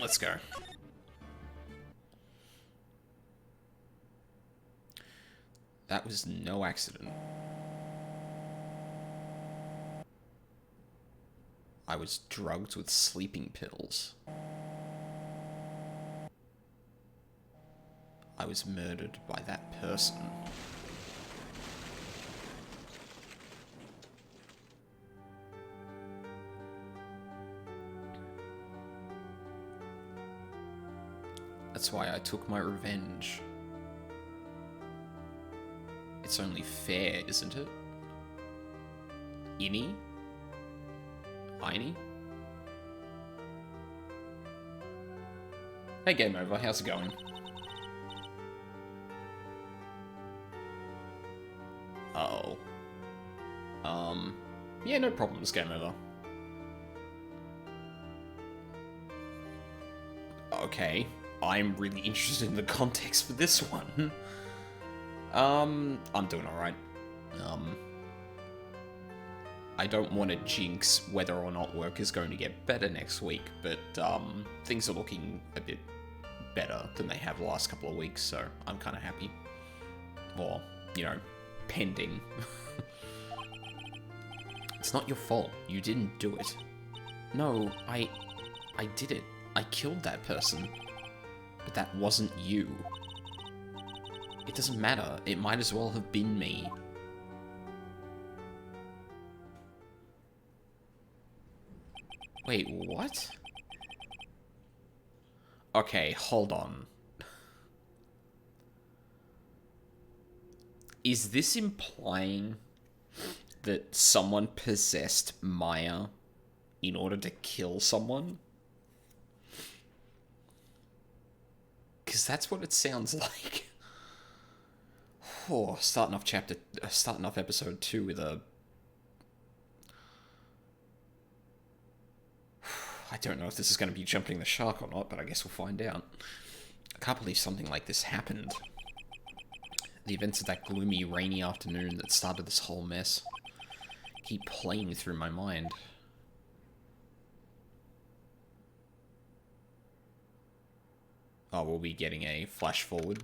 Let's go. That was no accident. I was drugged with sleeping pills. I was murdered by that person. That's why I took my revenge. It's only fair, isn't it? Innie? Heiny? Hey, Game Over, how's it going? Uh-oh. Yeah, no problems, Game Over. Okay, I'm really interested in the context for this one. I'm doing alright. I don't want to jinx whether or not work is going to get better next week, but, things are looking a bit better than they have the last couple of weeks, so I'm kind of happy. Or, you know, pending. It's not your fault. You didn't do it. No, I did it. I killed that person. But that wasn't you. It doesn't matter. It might as well have been me. Wait, what? Okay, hold on. Is this implying that someone possessed Maya in order to kill someone? Because that's what it sounds like. Oh, starting off episode 2 with a... I don't know if this is going to be jumping the shark or not, but I guess we'll find out. I can't believe something like this happened. The events of that gloomy, rainy afternoon that started this whole mess keep playing through my mind. Oh, we'll be getting a flash forward.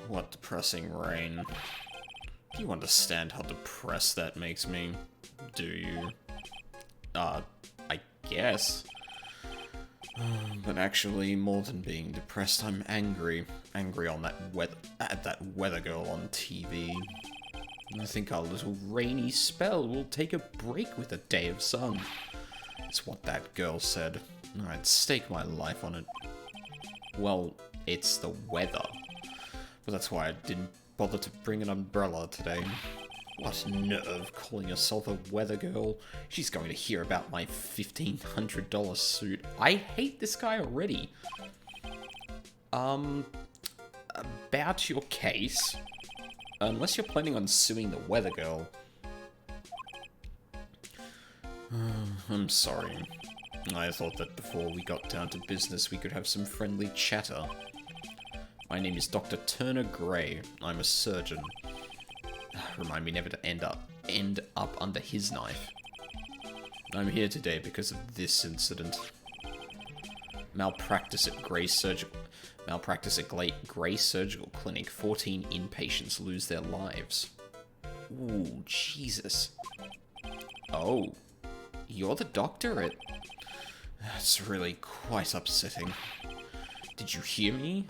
What depressing rain. Do you understand how depressed that makes me? Do you? I guess. But actually, more than being depressed, I'm angry. Angry on that at that weather girl on TV. I think our little rainy spell will take a break with a day of sun. It's what that girl said. I'd stake my life on it. Well, it's the weather. But that's why I didn't bother to bring an umbrella today. What nerve calling herself a weather girl. She's going to hear about my $1,500 suit. I hate this guy already. About your case. Unless you're planning on suing the weather girl. I'm sorry. I thought that before we got down to business we could have some friendly chatter. My name is Dr. Turner Gray. I'm a surgeon. Remind me never to end up under his knife. I'm here today because of this incident. Malpractice at Gray Surgical Clinic. 14 inpatients lose their lives. Ooh, Jesus. Oh, you're the doctor at... That's really quite upsetting. Did you hear me?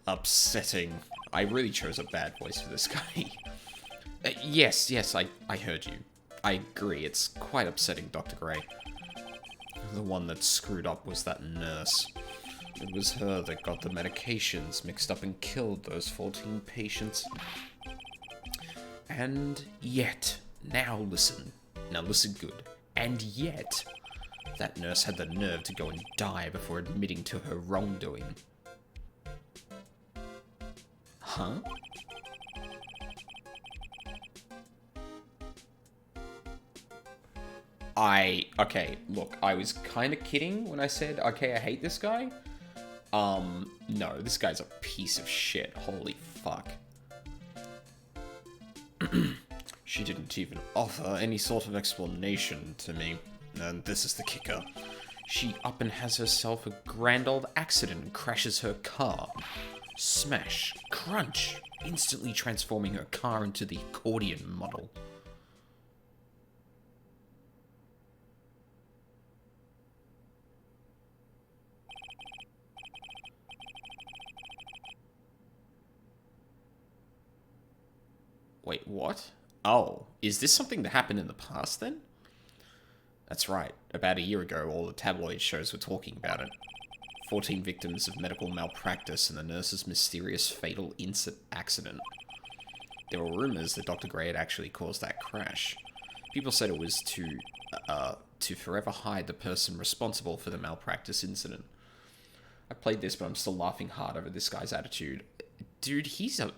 Upsetting. I really chose a bad voice for this guy. Yes, I heard you. I agree, it's quite upsetting, Dr. Gray. The one that screwed up was that nurse. It was her that got the medications mixed up and killed those 14 patients. And yet, now listen good, and yet, that nurse had the nerve to go and die before admitting to her wrongdoing. Huh? Okay, look, I was kind of kidding when I said, okay, I hate this guy. No, this guy's a piece of shit. Holy fuck. She didn't even offer any sort of explanation to me. And this is the kicker. She up and has herself a grand old accident and crashes her car. Smash. Crunch. Instantly transforming her car into the accordion model. Wait, what? Oh, is this something that happened in the past then? That's right. About a year ago, all the tabloid shows were talking about it. 14 victims of medical malpractice and the nurse's mysterious fatal accident. There were rumors that Dr. Gray had actually caused that crash. People said it was to forever hide the person responsible for the malpractice incident. I played this, but I'm still laughing hard over this guy's attitude. Dude, he's a...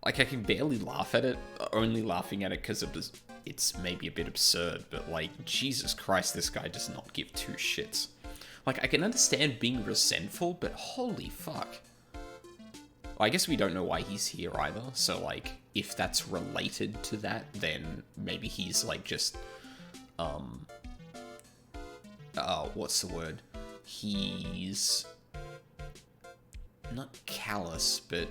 Like, I can barely laugh at it, only laughing at it because it's maybe a bit absurd, but, like, Jesus Christ, this guy does not give two shits. Like, I can understand being resentful, but holy fuck. Well, I guess we don't know why he's here either, so, like, if that's related to that, then maybe he's, like, just, what's the word? He's not callous, but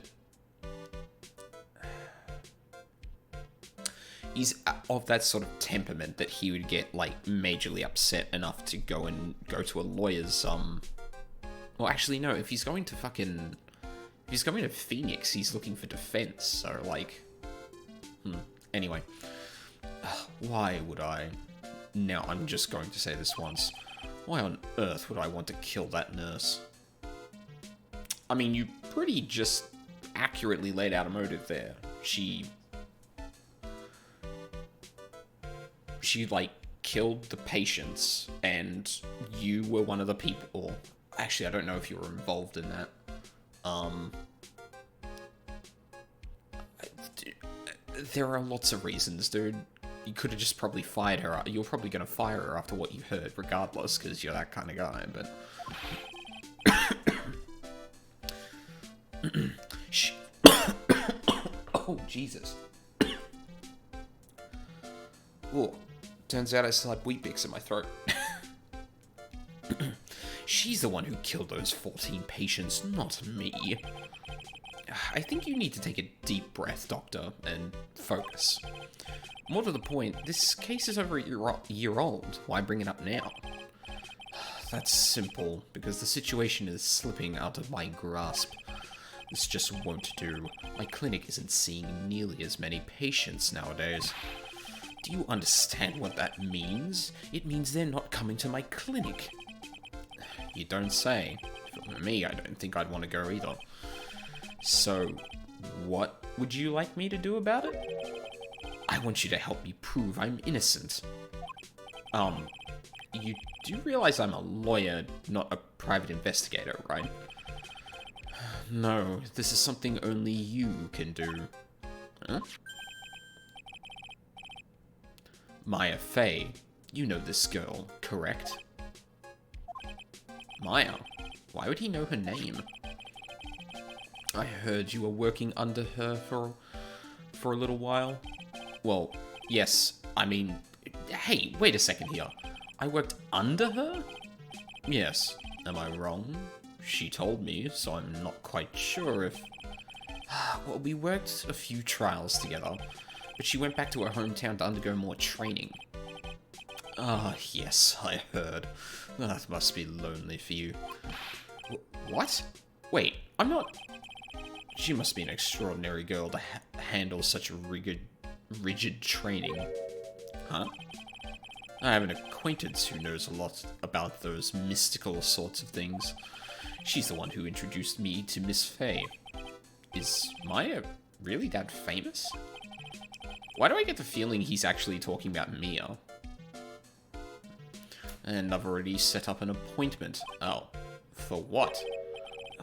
he's of that sort of temperament that he would get, like, majorly upset enough to go to a lawyer's, well, actually, no, if he's going to Phoenix, he's looking for defense, so, like, anyway. Why would I? Now, I'm just going to say this once. Why on earth would I want to kill that nurse? I mean, you pretty just accurately laid out a motive there. She, like, killed the patients, and you were one of the people. Actually, I don't know if you were involved in that. There are lots of reasons, dude. You could have just probably fired her. You're probably going to fire her after what you heard, regardless, because you're that kind of guy, but... Oh, Jesus. Oh, turns out I still have Weet-Bix in my throat. She's the one who killed those 14 patients, not me. I think you need to take a deep breath, Doctor, and focus. More to the point, this case is over a year old. Why bring it up now? That's simple, because the situation is slipping out of my grasp. This just won't do. My clinic isn't seeing nearly as many patients nowadays. Do you understand what that means? It means they're not coming to my clinic. You don't say. For me, I don't think I'd want to go either. So, what would you like me to do about it? I want you to help me prove I'm innocent. You do realize I'm a lawyer, not a private investigator, right? No, this is something only you can do. Huh? Maya Fey, you know this girl, correct? Maya? Why would he know her name? I heard you were working under her for a little while. Well, yes, I mean... Hey, wait a second here. I worked under her? Yes. Am I wrong? She told me, so I'm not quite sure if... Well, we worked a few trials together, but she went back to her hometown to undergo more training. Ah, yes, I heard. That must be lonely for you. What? Wait, I'm not... She must be an extraordinary girl to handle such rigid training. Huh? I have an acquaintance who knows a lot about those mystical sorts of things. She's the one who introduced me to Miss Fey. Is Maya really that famous? Why do I get the feeling he's actually talking about Mia? And I've already set up an appointment. Oh, for what?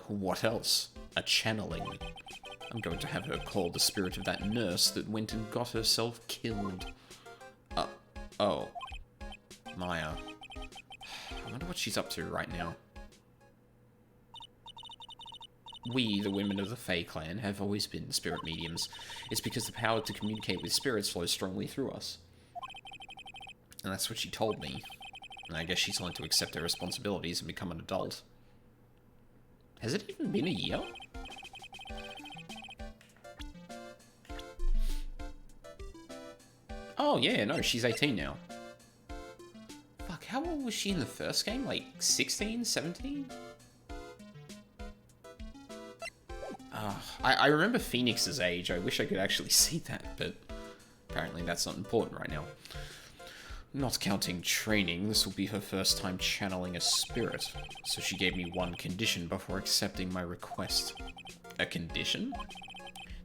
What else? A channeling. I'm going to have her call the spirit of that nurse that went and got herself killed. Oh. Maya. I wonder what she's up to right now. We, the women of the Fey clan, have always been spirit mediums. It's because the power to communicate with spirits flows strongly through us. And that's what she told me. And I guess she's learned to accept her responsibilities and become an adult. Has it even been a year? Oh, yeah, no, she's 18 now. Fuck, how old was she in the first game? Like, 16, 17? I remember Phoenix's age. I wish I could actually see that, but apparently that's not important right now. Not counting training, this will be her first time channeling a spirit, so she gave me one condition before accepting my request. A condition?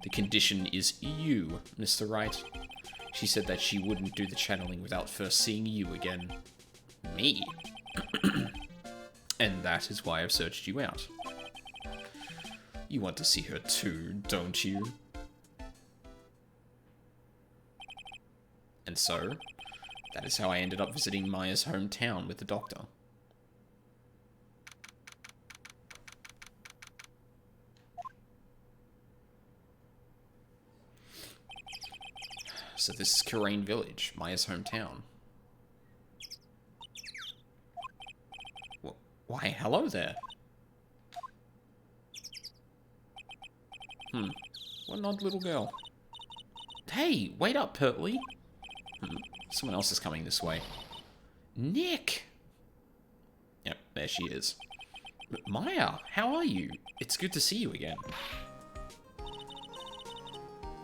The condition is you, Mr. Wright. She said that she wouldn't do the channeling without first seeing you again. Me? And that is why I've searched you out. You want to see her too, don't you? And so, that is how I ended up visiting Maya's hometown with the doctor. So this is Karain Village, Maya's hometown. Why, hello there. What an odd little girl. Hey, wait up, Pertley. Someone else is coming this way. Nick! Yep, there she is. Maya, how are you? It's good to see you again.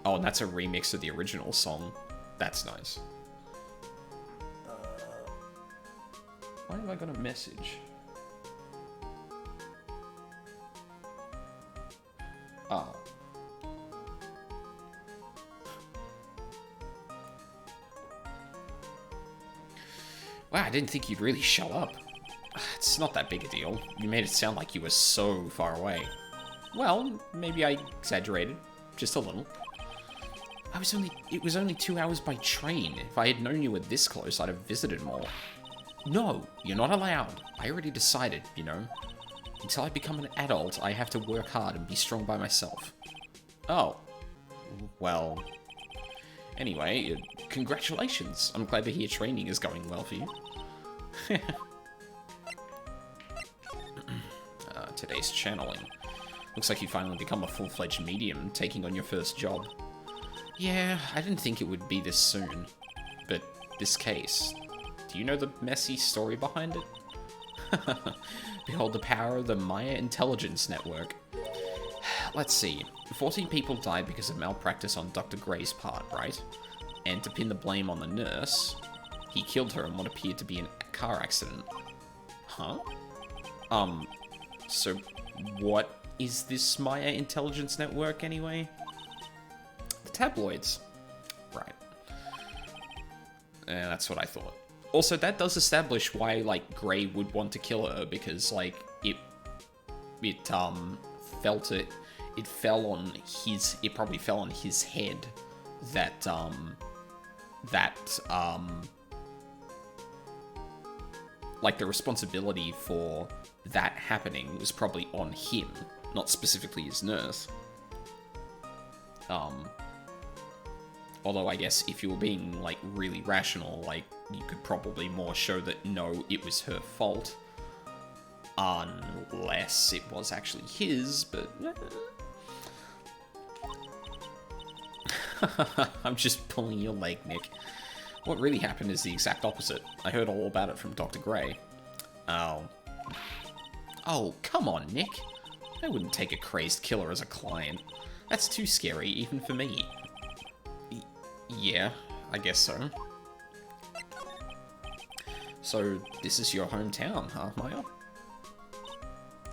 Oh, and that's a remix of the original song. That's nice. Why have I got a message? Oh. Wow, I didn't think you'd really show up. It's not that big a deal. You made it sound like you were so far away. Well, maybe I exaggerated. Just a little. It was only 2 hours by train. If I had known you were this close, I'd have visited more. No, you're not allowed. I already decided, you know. Until I become an adult, I have to work hard and be strong by myself. Oh. Well. Anyway, congratulations. I'm glad to hear training is going well for you. Today's channeling. Looks like you finally become a full-fledged medium, taking on your first job. Yeah, I didn't think it would be this soon. But this case, do you know the messy story behind it? Behold the power of the Maya Intelligence Network. Let's see. 14 people died because of malpractice on Dr. Gray's part, right? And to pin the blame on the nurse, he killed her in what appeared to be a car accident. Huh? So what is this Maya Intelligence Network anyway? The tabloids. Right. That's what I thought. Also, that does establish why, like, Gray would want to kill her, because, like, it probably fell on his head that, like, the responsibility for that happening was probably on him, not specifically his nurse. Although I guess if you were being, like, really rational, like, you could probably more show that, no, it was her fault. Unless it was actually his, but... I'm just pulling your leg, Nick. What really happened is the exact opposite. I heard all about it from Dr. Gray. Oh. Oh, come on, Nick. I wouldn't take a crazed killer as a client. That's too scary, even for me. Yeah, I guess so. So, this is your hometown, huh, Maya?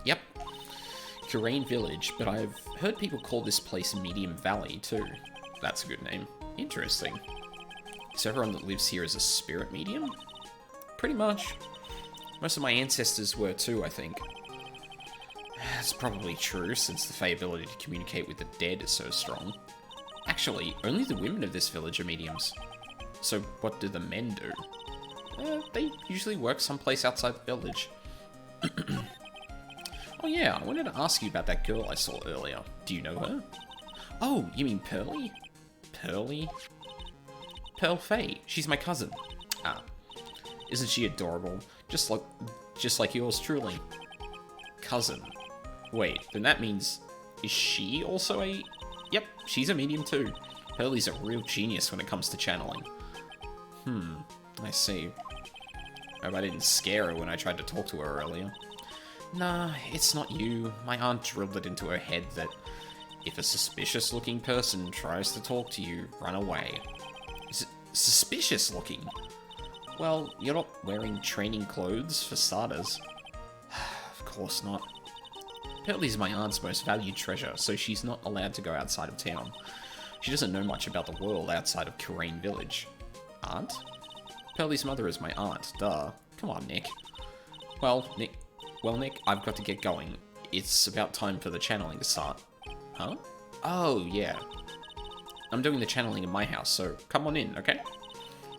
Yep. Karain Village, but I've heard people call this place Medium Valley, too. That's a good name. Interesting. So everyone that lives here is a spirit medium? Pretty much. Most of my ancestors were too, I think. That's probably true, since the Fey ability to communicate with the dead is so strong. Actually, only the women of this village are mediums. So what do the men do? They usually work someplace outside the village. Oh yeah, I wanted to ask you about that girl I saw earlier. Do you know her? Oh, you mean Pearly? Pearly? Pearl Fey. She's my cousin. Ah. Isn't she adorable? Just like yours truly. Cousin. Wait, then that means... Is she also a... Yep, she's a medium too. Pearly's a real genius when it comes to channeling. I see. Hope I didn't scare her when I tried to talk to her earlier. Nah, it's not you. My aunt drilled it into her head that if a suspicious-looking person tries to talk to you, run away. Suspicious-looking? Well, you're not wearing training clothes, for starters. Of course not. Pearly's my aunt's most valued treasure, so she's not allowed to go outside of town. She doesn't know much about the world outside of Karain Village. Aunt? Pearly's mother is my aunt, duh. Come on, Nick. Well, Nick, I've got to get going. It's about time for the channeling to start. Huh? Oh, yeah. I'm doing the channeling in my house, so come on in, okay?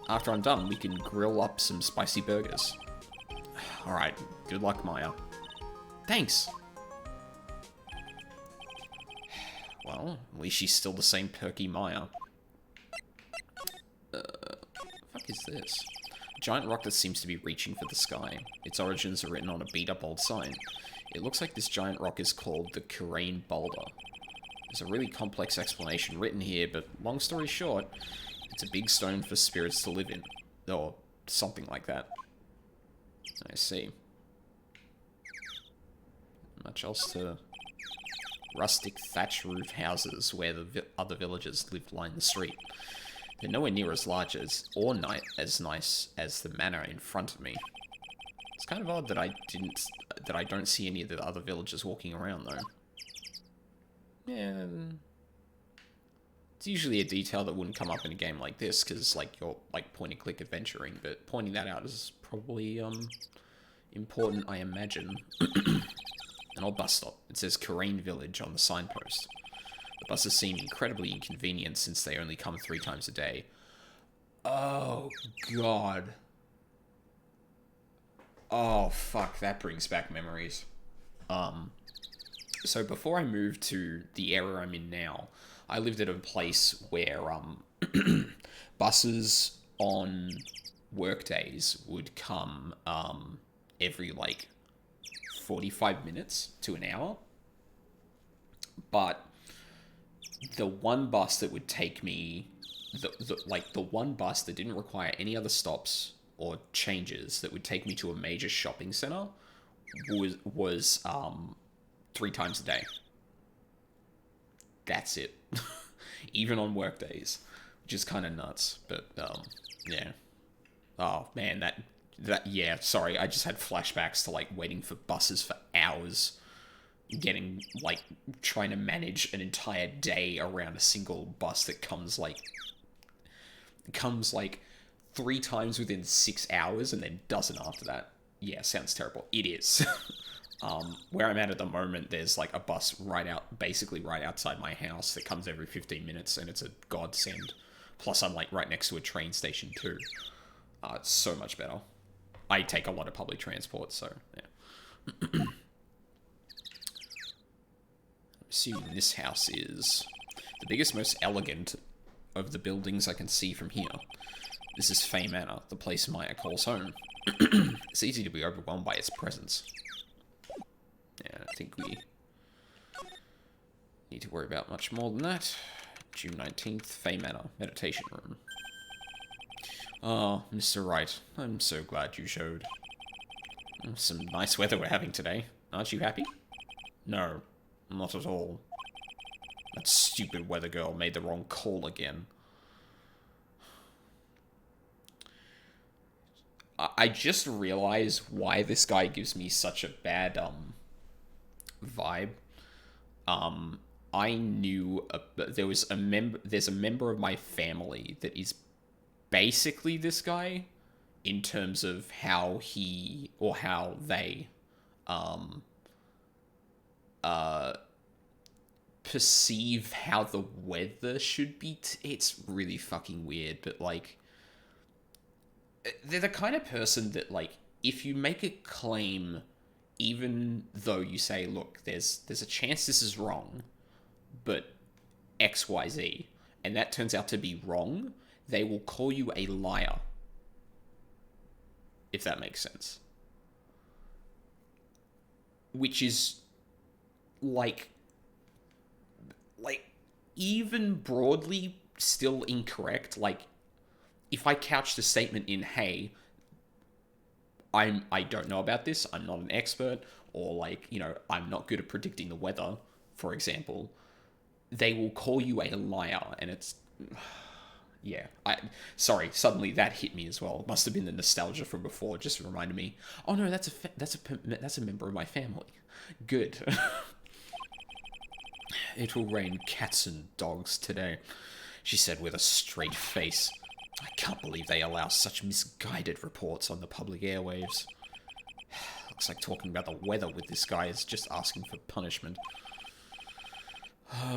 After I'm done, we can grill up some spicy burgers. Alright, good luck, Maya. Thanks! Well, at least she's still the same perky Maya. Fuck is this? A giant rock that seems to be reaching for the sky. Its origins are written on a beat-up old sign. It looks like this giant rock is called the Karain Boulder. There's a really complex explanation written here, but long story short, it's a big stone for spirits to live in. Or something like that. I see. Much else to... Rustic thatch roof houses where the other villagers live line the street. They're nowhere near as large as, or as nice as the manor in front of me. It's kind of odd that I don't see any of the other villagers walking around though. Yeah, it's usually a detail that wouldn't come up in a game like this because like you're like point and click adventuring, but pointing that out is probably important, I imagine. An old bus stop. It says Karain Village on the signpost. The buses seem incredibly inconvenient since they only come 3 times a day. Oh, God. Oh, fuck. That brings back memories. So before I moved to the area I'm in now, I lived at a place where, buses on work days would come, every, like, 45 minutes to an hour, but the one bus that would take me, the one bus that didn't require any other stops or changes that would take me to a major shopping center was 3 times a day. That's it. Even on work days, which is kind of nuts, but yeah. Oh man, yeah, sorry, I just had flashbacks to, like, waiting for buses for hours, trying to manage an entire day around a single bus that comes, like, 3 times within 6 hours and then doesn't after that. Yeah, sounds terrible. It is. Where I'm at the moment, there's, like, a bus basically right outside my house that comes every 15 minutes, and it's a godsend. Plus, I'm, like, right next to a train station, too. It's so much better. I take a lot of public transport, so, yeah. I'm assuming this house is the biggest, most elegant of the buildings I can see from here. This is Fey Manor, the place Maya calls home. It's easy to be overwhelmed by its presence. Yeah, I think we need to worry about much more than that. June 19th, Fey Manor, meditation room. Oh, Mr. Wright, I'm so glad you showed. Some nice weather we're having today. Aren't you happy? No, not at all. That stupid weather girl made the wrong call again. I just realized why this guy gives me such a bad, vibe. I knew there's a member of my family that is basically this guy in terms of how he or how they perceive how the weather should be. It's really fucking weird, but like, they're the kind of person that like, if you make a claim, even though you say, look, there's a chance this is wrong, but XYZ, and that turns out to be wrong, they will call you a liar. If that makes sense. Which is like even broadly still incorrect. Like, if I couch the statement in, hey, I don't know about this, I'm not an expert, or like, you know, I'm not good at predicting the weather, for example, they will call you a liar, and it's yeah. Sorry, suddenly that hit me as well. It must have been the nostalgia from before. It just reminded me. Oh no, that's a member of my family. Good. It will rain cats and dogs today, she said with a straight face. I can't believe they allow such misguided reports on the public airwaves. Looks like talking about the weather with this guy is just asking for punishment.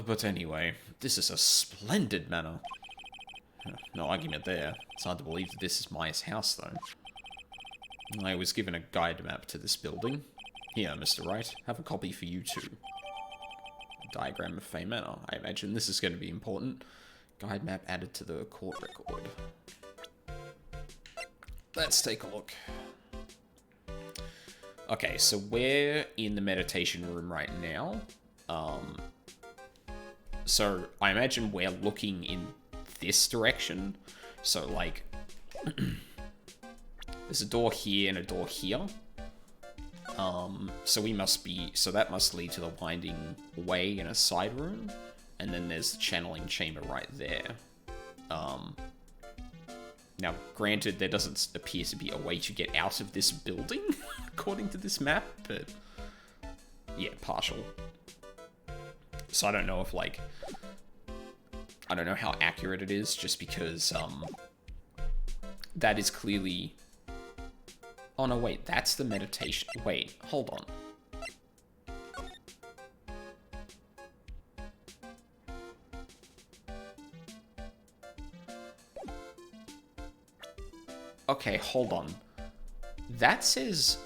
But anyway, this is a splendid manor. No argument there. It's hard to believe that this is Maya's house, though. I was given a guide map to this building. Here, Mr. Wright, have a copy for you too. Diagram of Fey Manor. I imagine this is going to be important. Guide map added to the court record. Let's take a look. Okay, so we're in the meditation room right now. So I imagine we're looking in this direction. So like, there's a door here and a door here. So that must lead to the winding way in a side room. And then there's the channeling chamber right there. Now, granted, there doesn't appear to be a way to get out of this building, according to this map, but yeah, partial. So I don't know if, like, I don't know how accurate it is, just because, that is clearly... Oh, no, wait, that's the meditation... Wait, hold on. Okay, hold on. That says...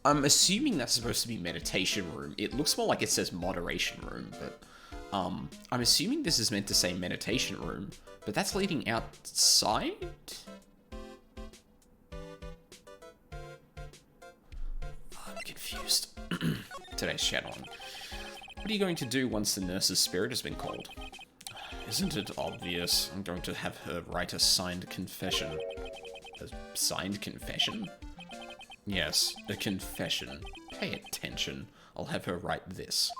I'm assuming that's supposed to be meditation room. It looks more like it says moderation room, but... I'm assuming this is meant to say meditation room, but that's leading outside? I'm confused. Today's channeling. What are you going to do once the nurse's spirit has been called? Isn't it obvious? I'm going to have her write a signed confession. A signed confession? Yes, a confession. Pay attention. I'll have her write this.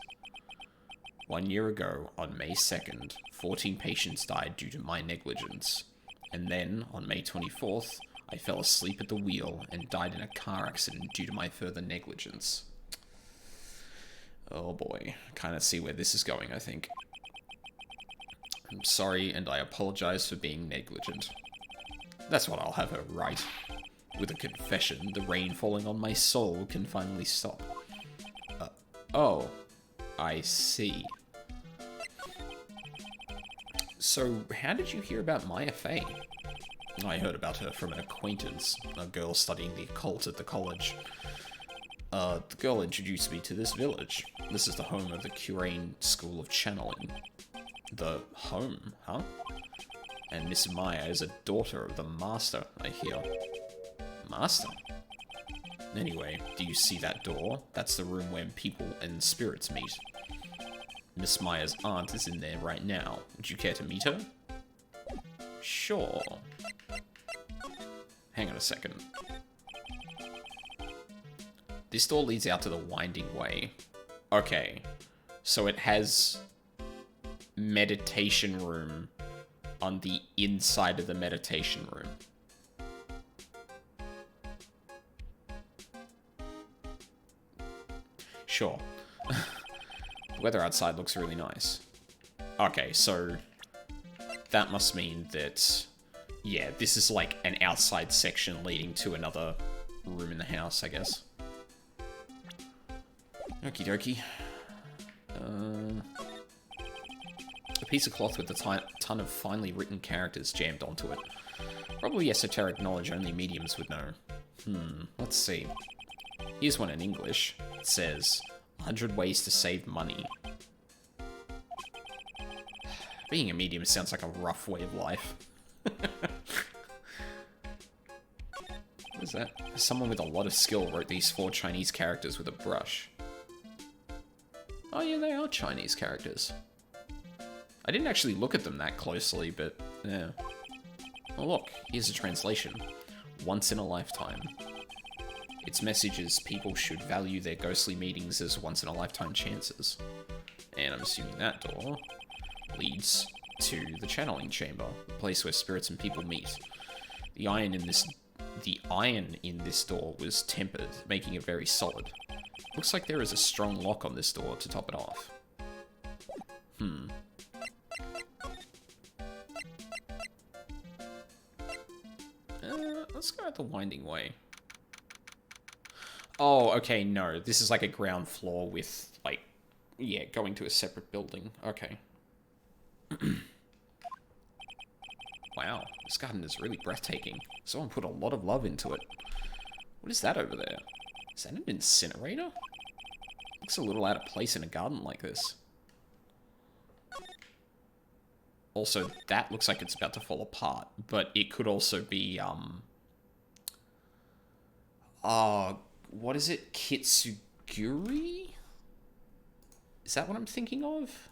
1 year ago, on May 2nd, 14 patients died due to my negligence. And then, on May 24th, I fell asleep at the wheel and died in a car accident due to my further negligence. Oh boy, I kind of see where this is going, I think. I'm sorry, and I apologize for being negligent. That's what I'll have her write. With a confession, the rain falling on my soul can finally stop. Oh, I see. So, how did you hear about Maya Fey? I heard about her from an acquaintance, a girl studying the occult at the college. The girl introduced me to this village. This is the home of the Curane School of Channeling. The home, huh? And Miss Maya is a daughter of the Master, I hear. Master? Anyway, do you see that door? That's the room where people and spirits meet. Miss Maya's aunt is in there right now. Would you care to meet her? Sure. Hang on a second. This door leads out to the winding way. Okay. So it has meditation room on the inside of the meditation room. Sure. The weather outside looks really nice. Okay, so that must mean that, yeah, this is like an outside section leading to another room in the house, I guess. Okie dokie. A piece of cloth with a ton of finely written characters jammed onto it. Probably esoteric knowledge only mediums would know. Let's see. Here's one in English. It says, 100 ways to save money. Being a medium sounds like a rough way of life. What is that? Someone with a lot of skill wrote these 4 Chinese characters with a brush. Oh yeah, they are Chinese characters. I didn't actually look at them that closely, but yeah. Oh look, here's a translation. Once in a lifetime. Its message is people should value their ghostly meetings as once-in-a-lifetime chances. And I'm assuming that door leads to the channeling chamber, the place where spirits and people meet. The iron in this door was tempered, making it very solid. Looks like there is a strong lock on this door to top it off. Let's go out the winding way. Oh, okay, no. This is like a ground floor with, like, yeah, going to a separate building. Okay. Wow, this garden is really breathtaking. Someone put a lot of love into it. What is that over there? Is that an incinerator? Looks a little out of place in a garden like this. Also, that looks like it's about to fall apart, but it could also be, what is it? Kitsuguri? Is that what I'm thinking of?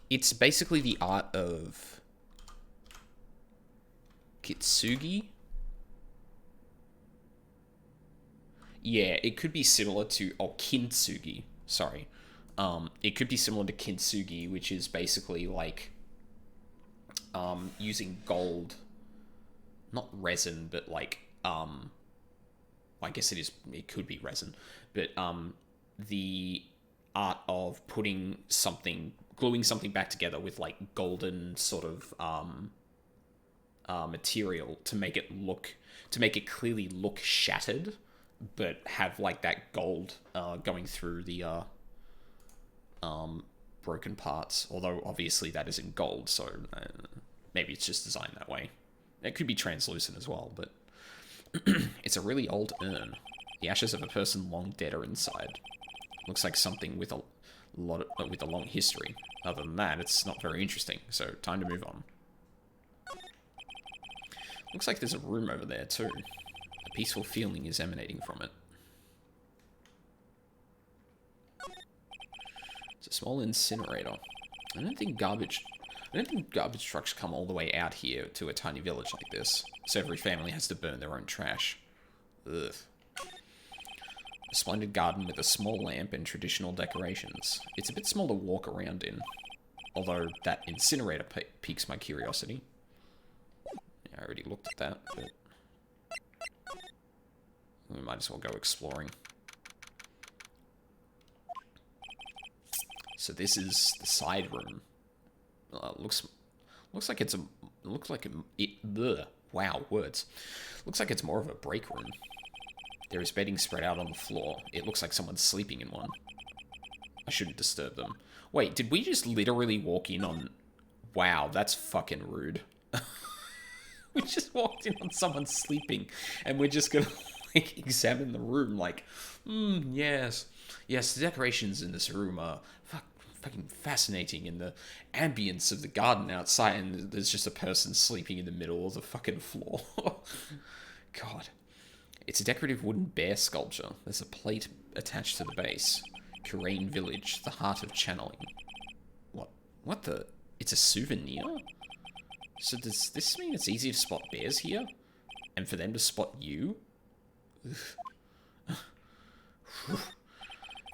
It's basically the art of Kitsugi. Yeah, it could be similar to... Oh, Kintsugi. Sorry. It could be similar to Kintsugi, which is basically like using gold. Not resin, but like... I guess it is... It could be resin. But the art of putting something... Gluing something back together with like golden sort of material to make it look... To make it clearly look shattered, but have like that gold going through the broken parts. Although obviously that isn't gold, so maybe it's just designed that way. It could be translucent as well, but it's a really old urn. The ashes of a person long dead are inside. Looks like something with a long history. Other than that, it's not very interesting. So time to move on. Looks like there's a room over there too. A peaceful feeling is emanating from it. It's a small incinerator. I don't think garbage trucks come all the way out here to a tiny village like this, so every family has to burn their own trash. Ugh. A splendid garden with a small lamp and traditional decorations. It's a bit small to walk around in, although that incinerator piques my curiosity. Yeah, I already looked at that, but we might as well go exploring. So this is the side room. Looks like it's wow, words. Looks like it's more of a break room. There is bedding spread out on the floor. It looks like someone's sleeping in one. I shouldn't disturb them. Wait, did we just literally walk in on... Wow, that's fucking rude. We just walked in on someone sleeping, and we're just gonna, like, examine the room, like, yes. Yes, the decorations in this room are fucking fascinating, and the ambience of the garden outside, and there's just a person sleeping in the middle of the fucking floor. God. It's a decorative wooden bear sculpture. There's a plate attached to the base. Kurain Village, the heart of channeling. What the? It's a souvenir? So does this mean it's easy to spot bears here? And for them to spot you?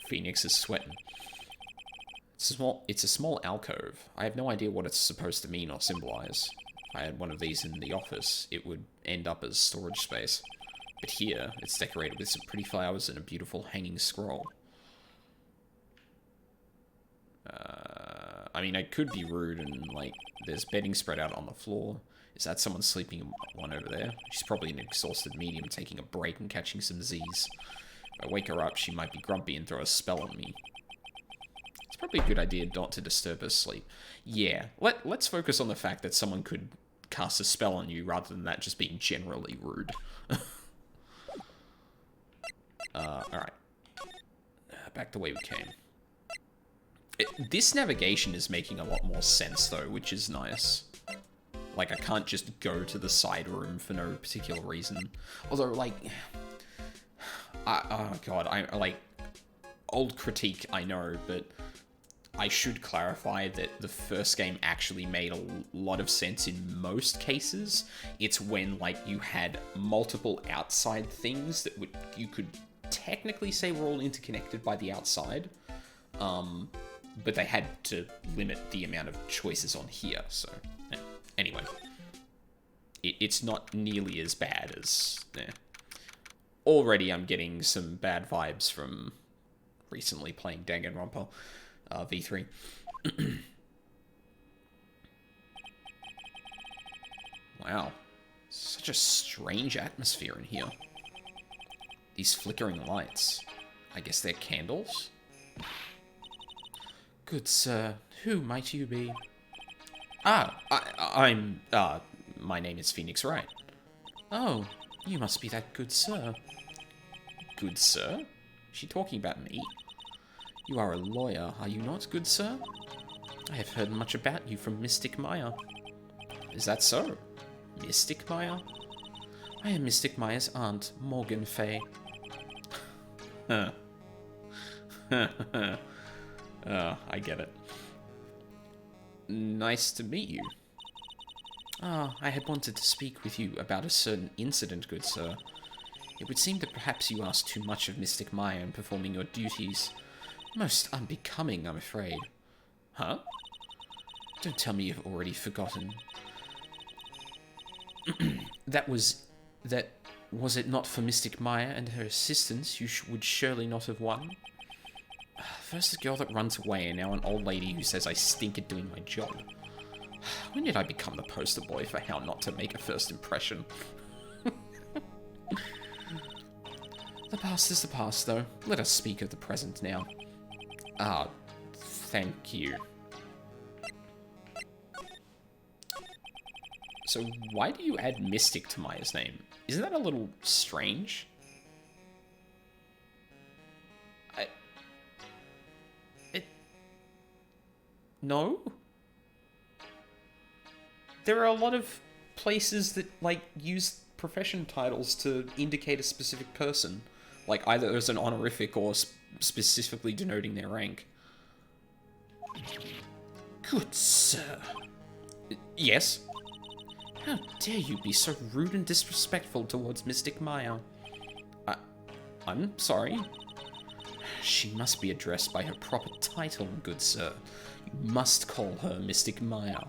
Phoenix is sweating. It's a small alcove. I have no idea what it's supposed to mean or symbolize. If I had one of these in the office, it would end up as storage space. But here, it's decorated with some pretty flowers and a beautiful hanging scroll. I mean, I could be rude and, like, there's bedding spread out on the floor. Is that someone sleeping in one over there? She's probably an exhausted medium taking a break and catching some Z's. If I wake her up, she might be grumpy and throw a spell on me. It's probably a good idea not to disturb her sleep. Yeah, let's focus on the fact that someone could cast a spell on you rather than that just being generally rude. Alright. Back the way we came. This navigation is making a lot more sense, though, which is nice. Like, I can't just go to the side room for no particular reason. Although, like... oh, God, like... Old critique, I know, but... I should clarify that the first game actually made a lot of sense in most cases. It's when, like, you had multiple outside things that you could technically say were all interconnected by the outside. But they had to limit the amount of choices on here, so... Yeah. Anyway. It's not nearly as bad as... Yeah. Already I'm getting some bad vibes from recently playing Danganronpa V3. Wow. Such a strange atmosphere in here. These flickering lights. I guess they're candles? Good sir, who might you be? I'm my name is Phoenix Wright. Oh, you must be that good sir. Good sir? Is she talking about me? You are a lawyer, are you not, good sir? I have heard much about you from Mystic Maya. Is that so? Mystic Maya? I am Mystic Maya's aunt, Morgan Fey. Huh. I get it. Nice to meet you. I had wanted to speak with you about a certain incident, good sir. It would seem that perhaps you asked too much of Mystic Maya in performing your duties. Most unbecoming, I'm afraid. Huh? Don't tell me you've already forgotten. Was it not for Mystic Maya and her assistants, you would surely not have won? First a girl that runs away, and now an old lady who says I stink at doing my job. When did I become the poster boy for how not to make a first impression? The past is the past, though. Let us speak of the present now. Thank you. So why do you add Mystic to Maya's name? Isn't that a little strange? No? There are a lot of places that, like, use profession titles to indicate a specific person. Like, either as an honorific or specifically denoting their rank. Good sir. Yes? How dare you be so rude and disrespectful towards Mystic Maya? I'm sorry. She must be addressed by her proper title, good sir. You must call her Mystic Maya.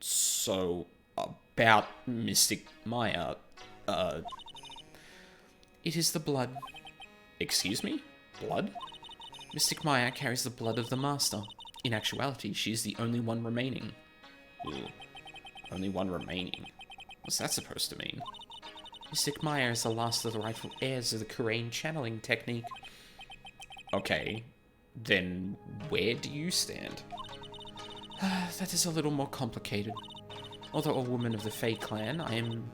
So, about Mystic Maya, it is the blood. Excuse me? Blood? Mystic Maya carries the blood of the Master. In actuality, she is the only one remaining. Ooh. Only one remaining? What's that supposed to mean? Mystic Maya is the last of the rightful heirs of the Kurain channeling technique. Okay, then where do you stand? That is a little more complicated. Although a woman of the Fey clan, I am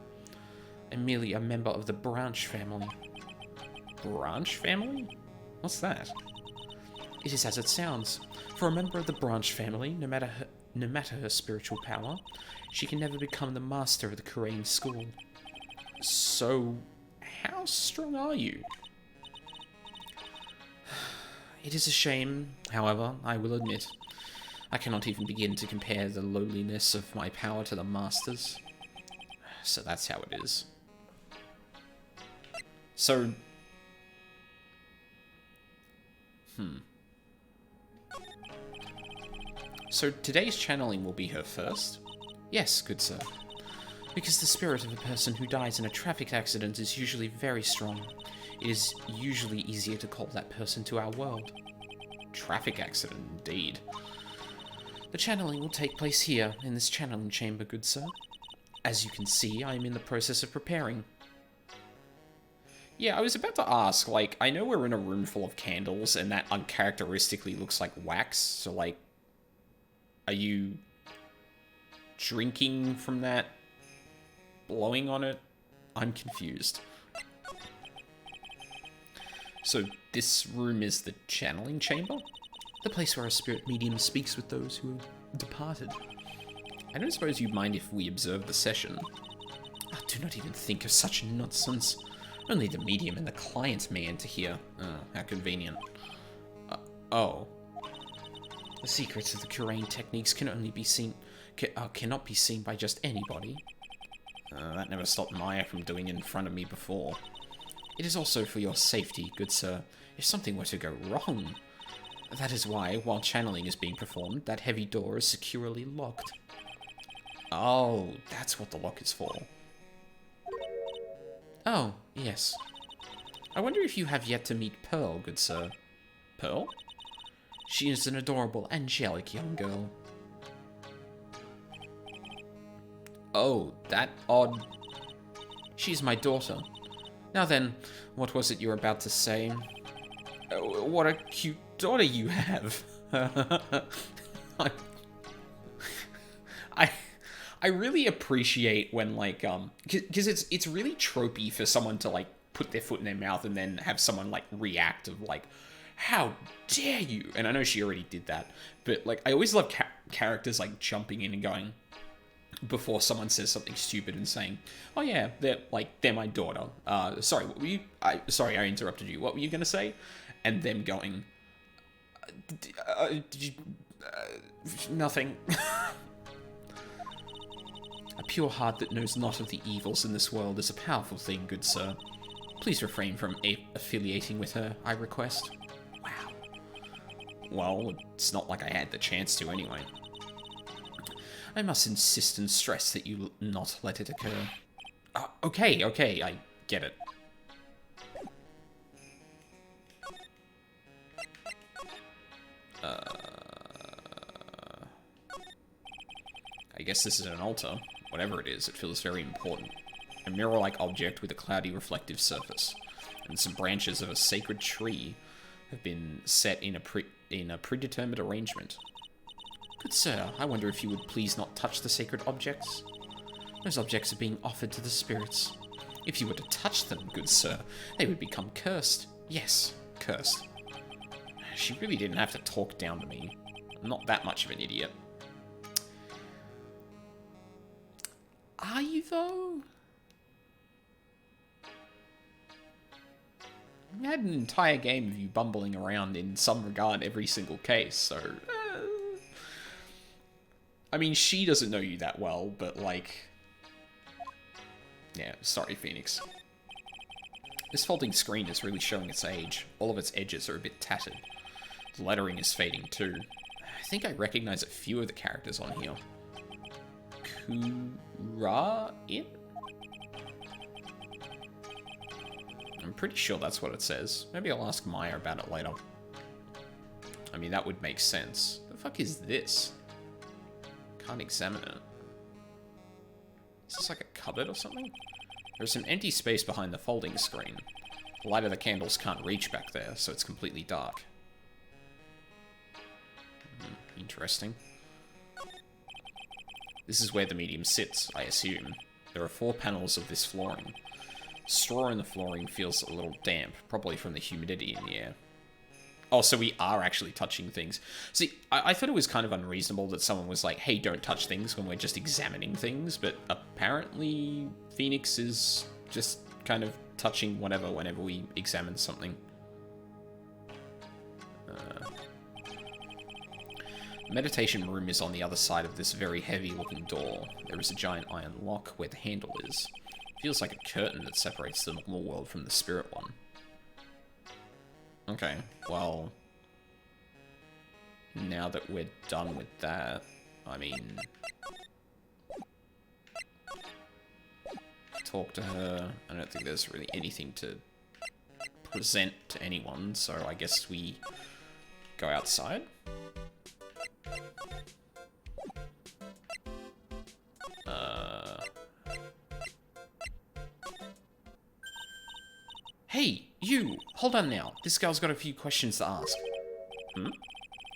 merely a member of the Branch family. Branch family? What's that? It is as it sounds. For a member of the Branch family, no matter her spiritual power, she can never become the master of the Kurain school. So, how strong are you? It is a shame, however, I will admit. I cannot even begin to compare the lowliness of my power to the Master's. So that's how it is. So... So today's channeling will be her first? Yes, good sir. Because the spirit of a person who dies in a traffic accident is usually very strong. It is usually easier to call that person to our world. Traffic accident, indeed. The channeling will take place here, in this channeling chamber, good sir. As you can see, I am in the process of preparing. Yeah, I was about to ask, like, I know we're in a room full of candles, and that uncharacteristically looks like wax, so, like, are you drinking from that? Blowing on it? I'm confused. So, this room is the channeling chamber? The place where a spirit medium speaks with those who have departed. I don't suppose you'd mind if we observe the session. Oh, do not even think of such nonsense. Only the medium and the client may enter here. Oh, how convenient. Oh. The secrets of the curating techniques can only be seen... cannot be seen by just anybody. That never stopped Maya from doing it in front of me before. It is also for your safety, good sir, if something were to go wrong. That is why, while channeling is being performed, that heavy door is securely locked. Oh, that's what the lock is for. Oh, yes. I wonder if you have yet to meet Pearl, good sir. Pearl? She is an adorable, angelic young girl. Oh, that odd... She's my daughter. Now then, what was it you were about to say? Oh, what a cute daughter you have. I really appreciate when, like, because it's really tropey for someone to, like, put their foot in their mouth and then have someone, like, react of, like, how dare you? And I know she already did that, but, like, I always love characters, like, jumping in and going, before someone says something stupid and saying, oh yeah, they're my daughter. Sorry, what were you, sorry, I interrupted you. What were you going to say? And them going, did you, nothing. A pure heart that knows not of the evils in this world is a powerful thing, good sir. Please refrain from affiliating with her, I request. Wow. Well, it's not like I had the chance to anyway. I must insist and stress that you not let it occur. Okay, I get it. I guess this is an altar. Whatever it is, it feels very important. A mirror-like object with a cloudy reflective surface. And some branches of a sacred tree have been set in a predetermined arrangement. Good sir, I wonder if you would please not touch the sacred objects. Those objects are being offered to the spirits. If you were to touch them, good sir, they would become cursed. Yes, cursed. She really didn't have to talk down to me. I'm not that much of an idiot. Are you, though? I had an entire game of you bumbling around in some regard every single case, so... I mean, she doesn't know you that well, but, like... Yeah, sorry, Phoenix. This folding screen is really showing its age. All of its edges are a bit tattered. The lettering is fading, too. I think I recognize a few of the characters on here. Kura-in? I'm pretty sure that's what it says. Maybe I'll ask Maya about it later. I mean, that would make sense. The fuck is this? Can't examine it. Is this like a cupboard or something? There's some empty space behind the folding screen. The light of the candles can't reach back there, so it's completely dark. Interesting. This is where the medium sits, I assume. There are 4 panels of this flooring. Straw in the flooring feels a little damp, probably from the humidity in the air. Oh, so we are actually touching things. See, I thought it was kind of unreasonable that someone was like, hey, don't touch things when we're just examining things, but apparently Phoenix is just kind of touching whatever whenever we examine something. The meditation room is on the other side of this very heavy-looking door. There is a giant iron lock where the handle is. It feels like a curtain that separates the normal world from the spirit one. Okay, well... Now that we're done with that, I mean... Talk to her. I don't think there's really anything to present to anyone, so I guess we go outside? Hey, you! Hold on now. This girl's got a few questions to ask. Hmm?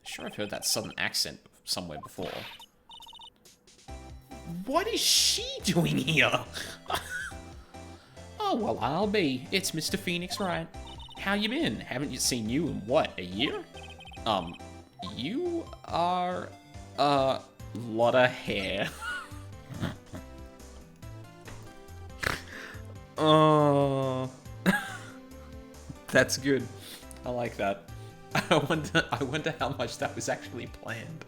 Sure I've heard that southern accent somewhere before. What is she doing here? Oh, well, I'll be. It's Mr. Phoenix, right? How you been? Haven't you seen you in, what, a year? You are a lot of hair. Oh, that's good. I like that. I wonder how much that was actually planned.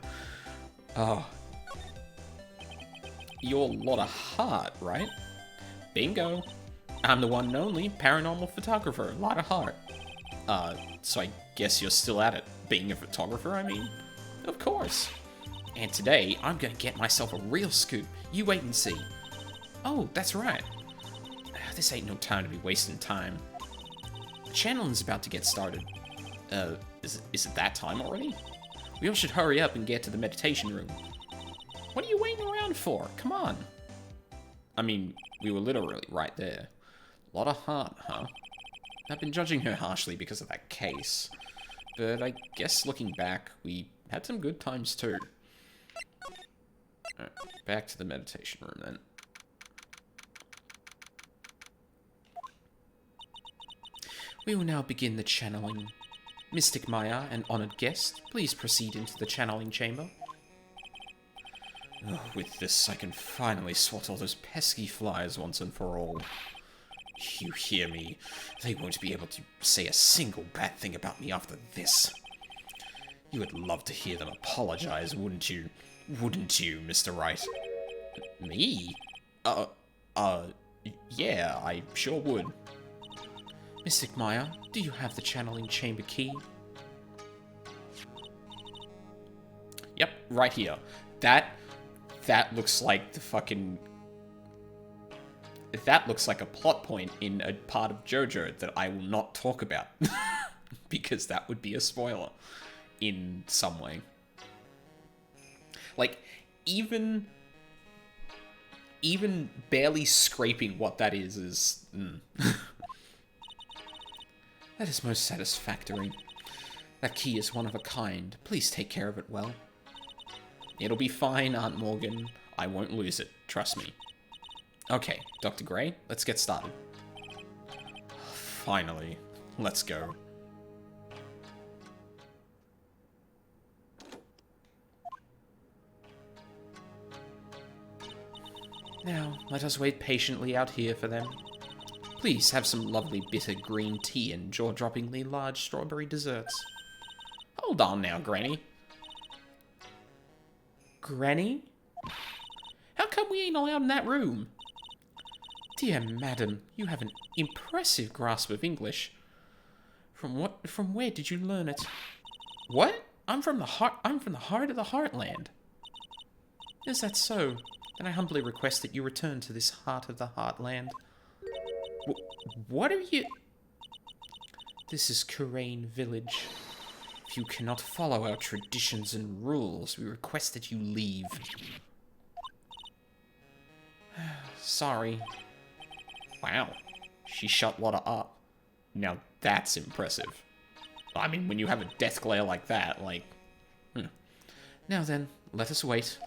Oh. You're a lot of heart, right? Bingo. I'm the one and only paranormal photographer, a lot of heart. So I guess you're still at it, being a photographer, I mean? Of course. And today, I'm gonna get myself a real scoop. You wait and see. Oh, that's right. This ain't no time to be wasting time. Channeling's about to get started. Is it that time already? We all should hurry up and get to the meditation room. What are you waiting around for? Come on. I mean, we were literally right there. A lot of heart, huh? I've been judging her harshly because of that case. But I guess looking back, we had some good times too. Alright, back to the meditation room then. We will now begin the channeling. Mystic Maya, an honored guest, please proceed into the channeling chamber. Oh, with this, I can finally swat all those pesky flies once and for all. You hear me? They won't be able to say a single bad thing about me after this. You would love to hear them apologize, wouldn't you? Wouldn't you, Mr. Wright? Me? Yeah, I sure would. Mystic Maya, do you have the channeling chamber key? Yep, right here. That looks like the fucking... That looks like a plot point in a part of JoJo that I will not talk about. Because that would be a spoiler. In some way. Like, even barely scraping what that is... That is most satisfactory. That key is one of a kind. Please take care of it well. It'll be fine, Aunt Morgan. I won't lose it. Trust me. Okay, Dr. Gray, let's get started. Finally. Let's go. Now, let us wait patiently out here for them. Please have some lovely bitter green tea and jaw-droppingly large strawberry desserts. Hold on now, Granny. Granny? How come we ain't allowed in that room? Dear madam, you have an impressive grasp of English. From where did you learn it? What? I'm from the heart of the Heartland. Is that so? Then I humbly request that you return to this heart of the Heartland. What are you... This is Kurain Village. If you cannot follow our traditions and rules, we request that you leave. Sorry. Wow. She shut Lotta up. Now that's impressive. I mean, when you have a death glare like that, like... Now then, let us wait.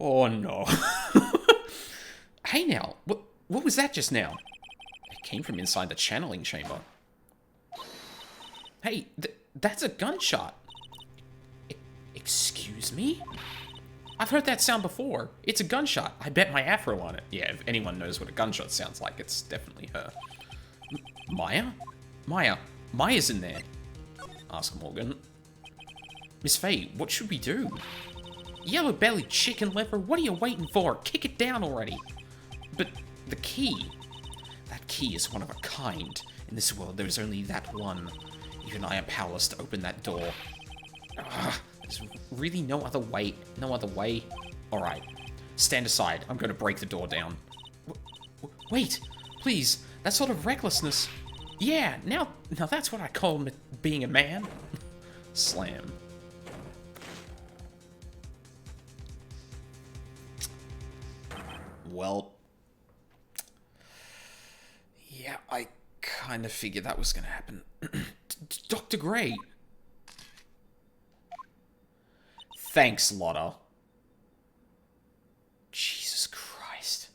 Oh no. Hey now, what was that just now? It came from inside the channeling chamber. Hey, that's a gunshot. Excuse me? I've heard that sound before. It's a gunshot. I bet my afro on it. Yeah, if anyone knows what a gunshot sounds like, it's definitely her. Maya? Maya's in there. Ask Morgan. Miss Fey, what should we do? Yellow-bellied chicken liver, what are you waiting for? Kick it down already. But the key... That key is one of a kind. In this world, there's only that one. Even I am powerless to open that door. Ugh, there's really no other way. No other way. Alright. Stand aside. I'm gonna break the door down. Wait! Please! That sort of recklessness. Yeah, now that's what I call being a man. Slam. Well, yeah, I kind of figured that was going to happen. Dr. Gray. Thanks, Lotta. Jesus Christ.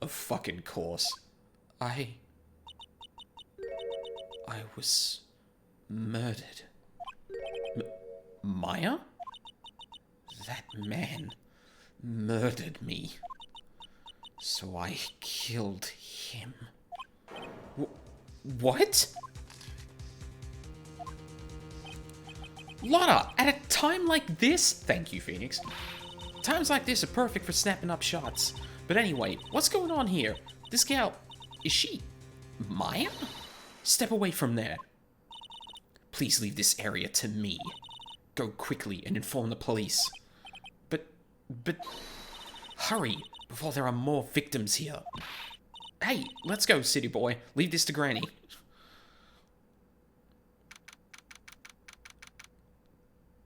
Of fucking course. I was murdered. Maya? That man murdered me. So I killed him. What? Lotta, at a time like this... Thank you, Phoenix. Times like this are perfect for snapping up shots. But anyway, what's going on here? This gal... Is she... Maya? Step away from there. Please leave this area to me. Go quickly and inform the police. But... Hurry, before there are more victims here. Hey, let's go, city boy. Leave this to Granny.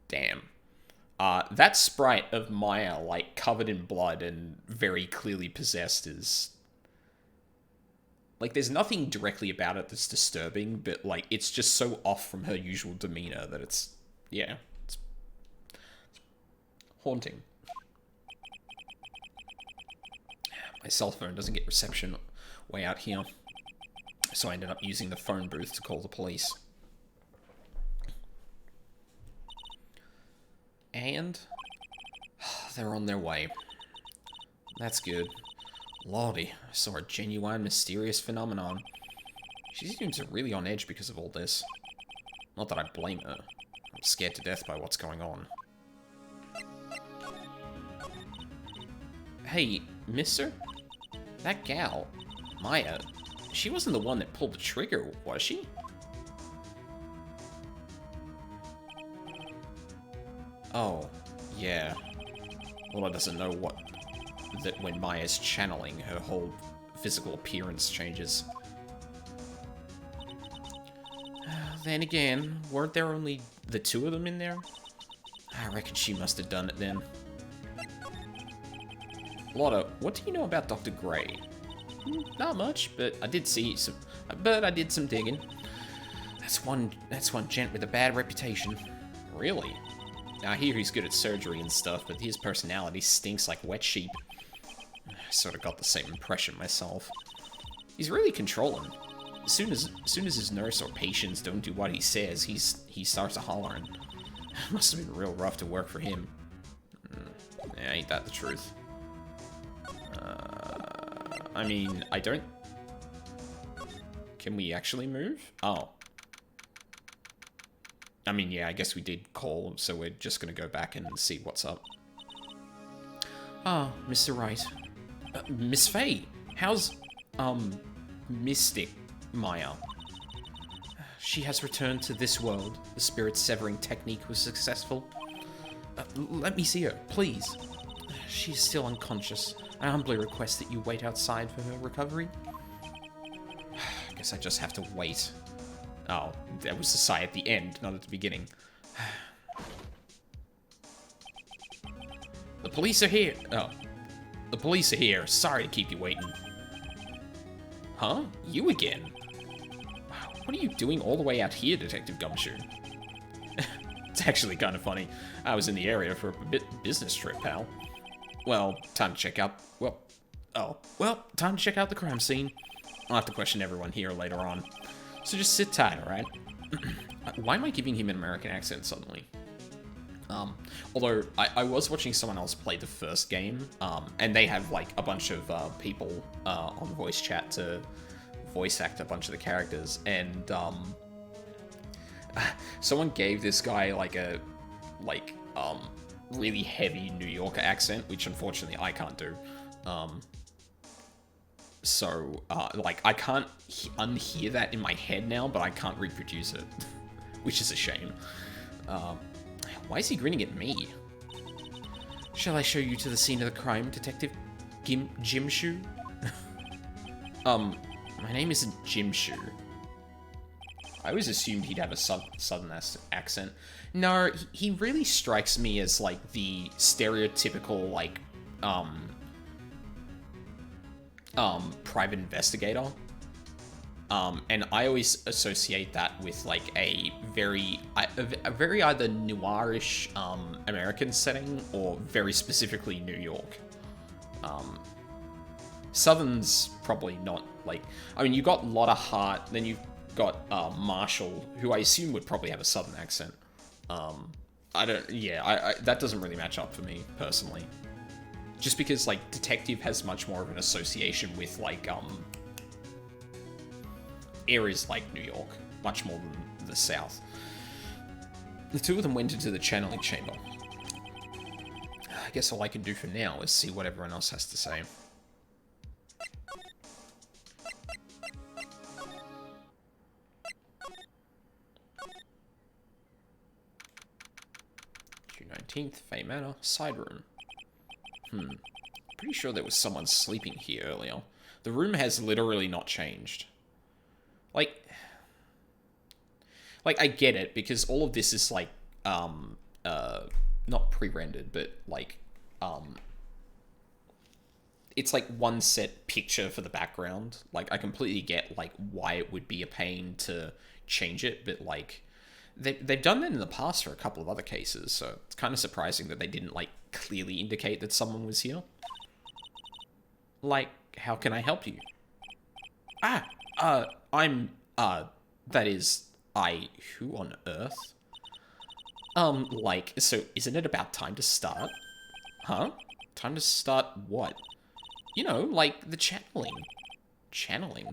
Damn. That sprite of Maya, like, covered in blood and very clearly possessed is... Like, there's nothing directly about it that's disturbing, but, like, it's just so off from her usual demeanor that it's... Yeah. It's haunting. My cell phone doesn't get reception way out here, so I ended up using the phone booth to call the police. And they're on their way. That's good. Lordy, I saw a genuine, mysterious phenomenon. She seems really on edge because of all this. Not that I blame her. I'm scared to death by what's going on. Hey, mister? That gal, Maya, she wasn't the one that pulled the trigger, was she? Oh, yeah. Lola doesn't know that when Maya's channeling, her whole physical appearance changes. Then again, weren't there only the two of them in there? I reckon she must have done it then. Lotta, what do you know about Dr. Gray? Not much, but I did some digging. That's one gent with a bad reputation. Really? I hear he's good at surgery and stuff, but his personality stinks like wet sheep. I sort of got the same impression myself. He's really controlling. As soon as his nurse or patients don't do what he says, he starts hollering. Must have been real rough to work for him. Yeah, ain't that the truth? I mean, I don't... Can we actually move? Oh. I mean, yeah, I guess we did call, so we're just gonna go back and see what's up. Ah, Mr. Wright. Miss Fey, how's, Mystic Maya? She has returned to this world. The spirit severing technique was successful. Let me see her, please. She is still unconscious. I humbly request that you wait outside for her recovery. I guess I just have to wait. Oh, that was the sigh at the end, not at the beginning. The police are here. Oh. The police are here. Sorry to keep you waiting. Huh? You again? What are you doing all the way out here, Detective Gumshoe? It's actually kind of funny. I was in the area for a business trip, pal. Well, time to check out... time to check out the crime scene. I'll have to question everyone here later on. So just sit tight, alright? Why am I giving him an American accent suddenly? Although, I was watching someone else play the first game, and they have, like, a bunch of people on voice chat to voice act a bunch of the characters, and someone gave this guy, like, a, really heavy New Yorker accent, which unfortunately I can't do. So, like, I can't unhear that in my head now, but I can't reproduce it. Which is a shame. Why is he grinning at me? Shall I show you to the scene of the crime, Detective Jimshu? My name isn't Jimshu. I always assumed he'd have a southern accent. No, he really strikes me as, like, the stereotypical, like, private investigator. And I always associate that with, like, a very either noirish, American setting, or very specifically New York. Southern's probably not, like... I mean, you got Lotta Hart, then you've got, Marshall, who I assume would probably have a southern accent. I don't... Yeah, that doesn't really match up for me, personally. Just because, like, Detective has much more of an association with, like, areas like New York. Much more than the South. The two of them went into the channeling chamber. I guess all I can do for now is see what everyone else has to say. June 19th, Fey Manor, side room. Pretty sure there was someone sleeping here earlier. The room has literally not changed. Like, I get it, because all of this is, like, not pre-rendered, but, like, it's, like, one set picture for the background. Like, I completely get, like, why it would be a pain to change it, but, like, they've done that in the past for a couple of other cases, so it's kind of surprising that they didn't, like, clearly indicate that someone was here. Like, how can I help you? That is, who on earth? Like, so isn't it about time to start? Huh? Time to start what? You know, like, the channeling. Channeling?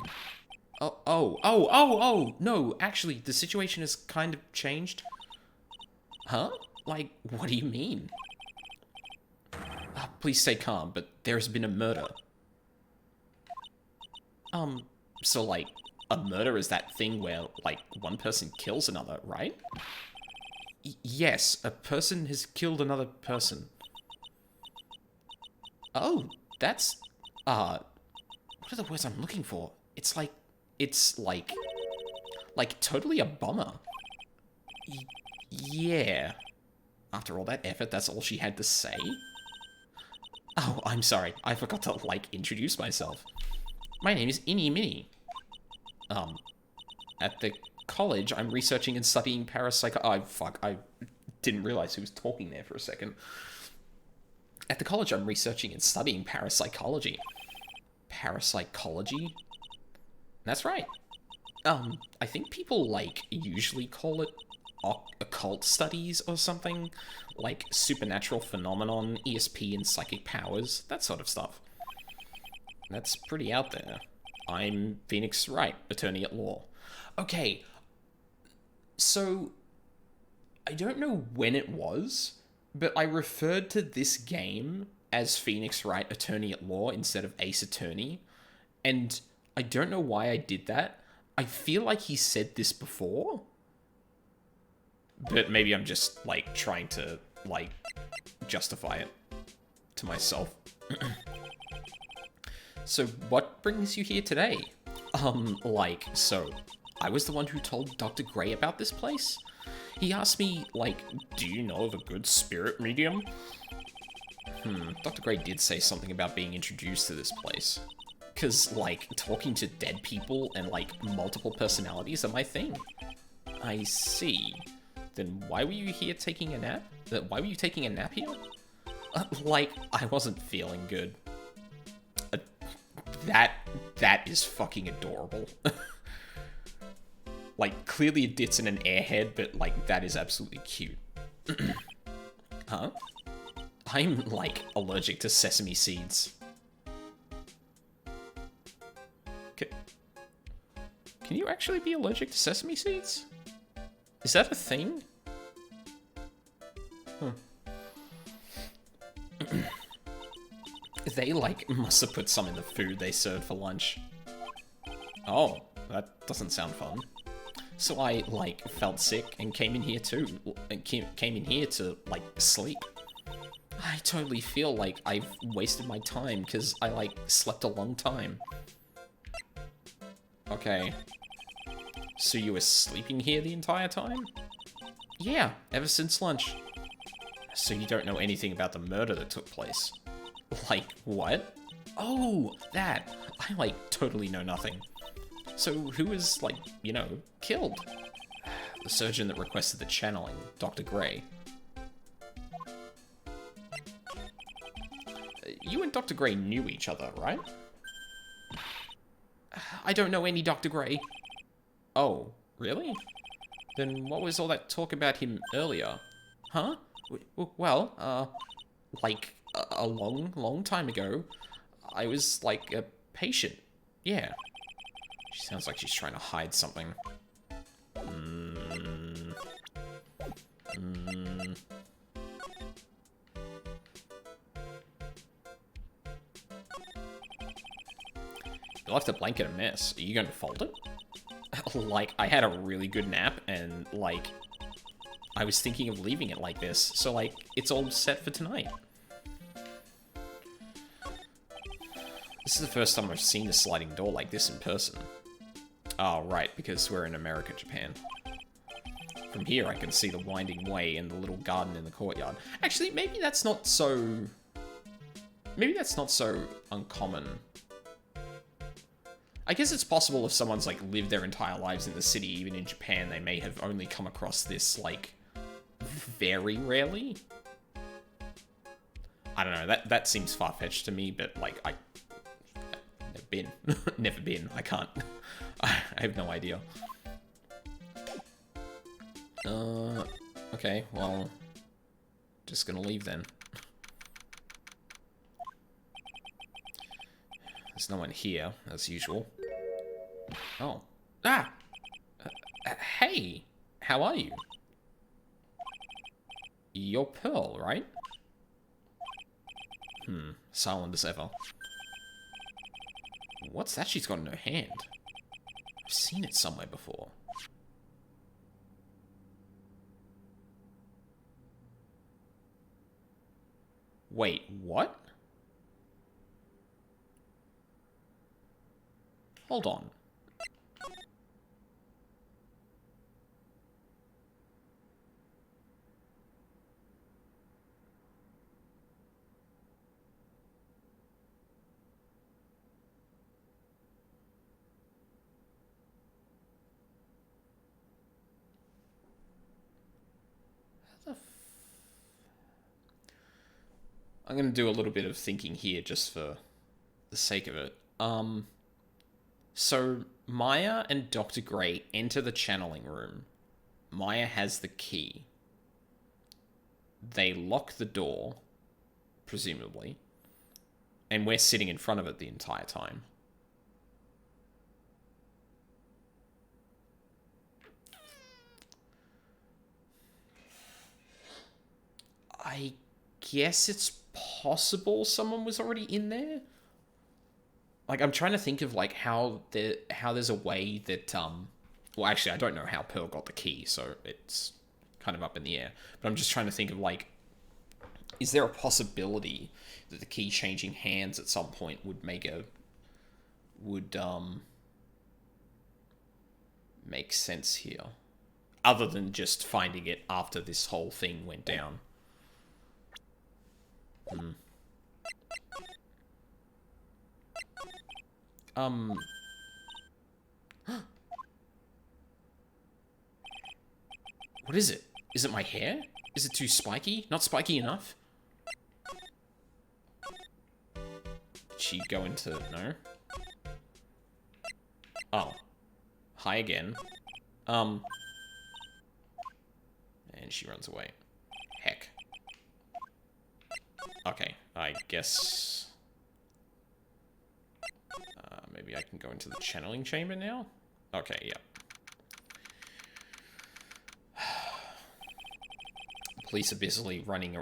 Oh, no, actually, the situation has kind of changed. Huh? Like, what do you mean? Please stay calm, but there's been a murder. So, like, a murder is that thing where, like, one person kills another, right? Yes, a person has killed another person. Oh, that's, what are the words I'm looking for? It's like, totally a bummer. Yeah. After all that effort, that's all she had to say? Oh, I'm sorry. I forgot to, like, introduce myself. My name is Fey Mini. At the college, I'm researching and studying parapsychology. Oh, fuck. I didn't realize who was talking there for a second. At the college, I'm researching and studying parapsychology. Parapsychology? That's right. I think people, like, usually call it occult studies or something. Like, supernatural phenomenon, ESP and psychic powers, that sort of stuff. That's pretty out there. I'm Phoenix Wright, attorney at law. Okay, so I don't know when it was, but I referred to this game as Phoenix Wright, attorney at law, instead of Ace Attorney, and I don't know why I did that. I feel like he said this before, but maybe I'm just, like, trying to, like, justify it to myself. So, what brings you here today? So, I was the one who told Dr. Gray about this place? He asked me, like, do you know of a good spirit medium? Dr. Gray did say something about being introduced to this place. 'Cause, like, talking to dead people and, like, multiple personalities are my thing. I see. Then why were you here taking a nap? Why were you taking a nap here? Like, I wasn't feeling good. That is fucking adorable. Like, clearly it dits in an airhead, but, like, that is absolutely cute. Huh? I'm, like, allergic to sesame seeds. Can you actually be allergic to sesame seeds? Is that a thing? Huh. They, like, must have put some in the food they served for lunch. Oh, that doesn't sound fun. So I, like, felt sick and came in here too. And came in here to, like, sleep. I totally feel like I've wasted my time because I, like, slept a long time. Okay. So you were sleeping here the entire time? Yeah, ever since lunch. So you don't know anything about the murder that took place? Like, what? Oh, that! I, like, totally know nothing. So who was, like, you know, killed? The surgeon that requested the channeling, Dr. Gray. You and Dr. Gray knew each other, right? I don't know any Dr. Gray. Oh, really? Then what was all that talk about him earlier? Huh? Well, like, a long, long time ago, I was, like, a patient. Yeah. She sounds like she's trying to hide something. You left the blanket a mess. Are you going to fold it? Like, I had a really good nap, and, like, I was thinking of leaving it like this. So, like, it's all set for tonight. This is the first time I've seen a sliding door like this in person. Oh, right, because we're in America, Japan. From here, I can see the winding way and the little garden in the courtyard. Actually, maybe that's not so... Maybe that's not so uncommon. I guess it's possible if someone's, like, lived their entire lives in the city, even in Japan, they may have only come across this, like, very rarely. I don't know, that seems far-fetched to me, but, like, never been. Never been. I can't. I have no idea. Okay, well, just gonna leave then. There's no one here, as usual. Oh. Ah! Hey! How are you? You're Pearl, right? Silent as ever. What's that she's got in her hand? I've seen it somewhere before. Wait, what? Hold on. I'm going to do a little bit of thinking here just for the sake of it. So Maya and Dr. Gray enter the channeling room. Maya has the key. They lock the door, presumably, and we're sitting in front of it the entire time. I guess it's possible someone was already in there. Like, I'm trying to think of, like, how there's a way that, well, actually, I don't know how Pearl got the key, so it's kind of up in the air. But I'm just trying to think of, like, is there a possibility that the key changing hands at some point would make sense here? Other than just finding it after this whole thing went down. What is it? Is it my hair? Is it too spiky? Not spiky enough? Did she go into... No? Oh. Hi again. And she runs away. Heck. Okay, I guess... maybe I can go into the channeling chamber now? Okay, yeah. Police are busily running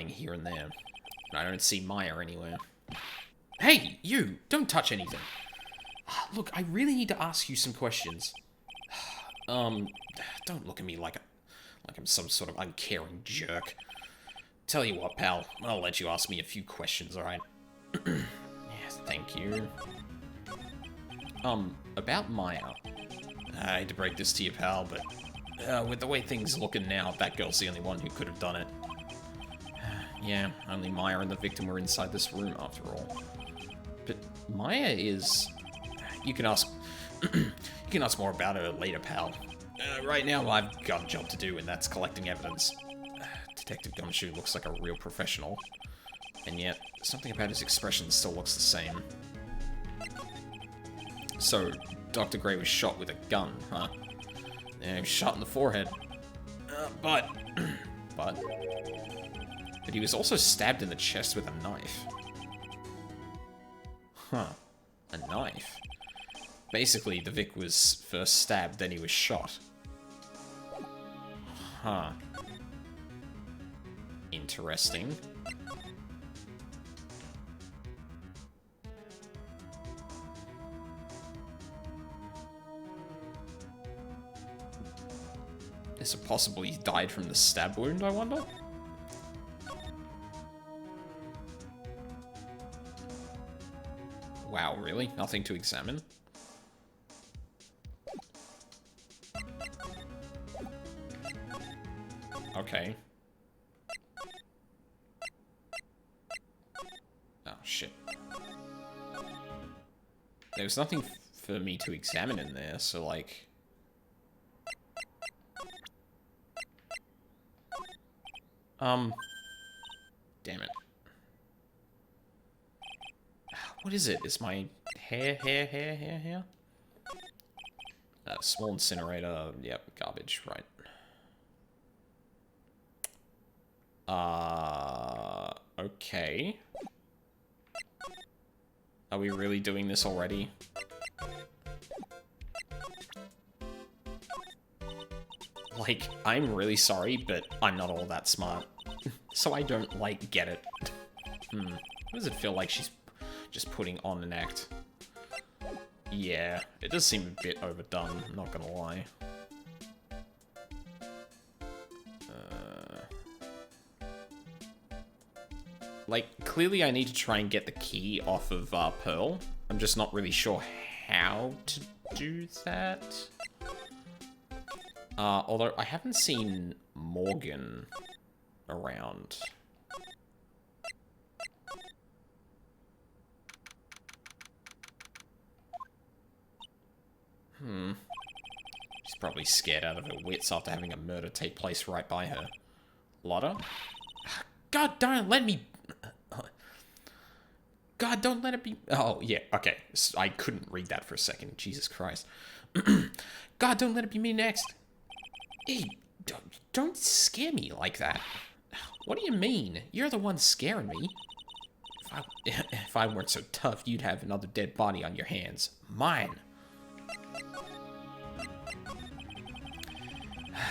here and there. I don't see Maya anywhere. Hey, you! Don't touch anything. Look, I really need to ask you some questions. Don't look at me like I'm some sort of uncaring jerk. Tell you what, pal, I'll let you ask me a few questions, alright? Yes, thank you. About Maya. I hate to break this to you, pal, but with the way things looking now, that girl's the only one who could have done it. Yeah, only Maya and the victim were inside this room after all. But Maya is... You can ask more about her later, pal. Right now, I've got a job to do, and that's collecting evidence. Detective Gumshoe looks like a real professional, and yet something about his expression still looks the same. So, Dr. Gray was shot with a gun, huh? Yeah, he was shot in the forehead. But he was also stabbed in the chest with a knife. Huh. A knife? Basically, the Vic was first stabbed, then he was shot. Huh. Interesting. Is it possible he died from the stab wound, I wonder? Wow, really? Nothing to examine? Okay. Oh, shit. There was nothing for me to examine in there, so, like... Damn it. What is it? Is my hair? Small incinerator. Yep, garbage, right. Okay. Are we really doing this already? Like, I'm really sorry, but I'm not all that smart. So I don't, like, get it. What does it feel like she's just putting on an act? Yeah, it does seem a bit overdone, I'm not gonna lie. Like, clearly I need to try and get the key off of Pearl. I'm just not really sure how to do that. Although I haven't seen Morgan around. She's probably scared out of her wits after having a murder take place right by her. Lotta? God, don't let me... God, don't let it be... Oh, yeah, okay. I couldn't read that for a second. Jesus Christ. God, don't let it be me next. Hey, don't scare me like that. What do you mean? You're the one scaring me. If I weren't so tough, you'd have another dead body on your hands. Mine.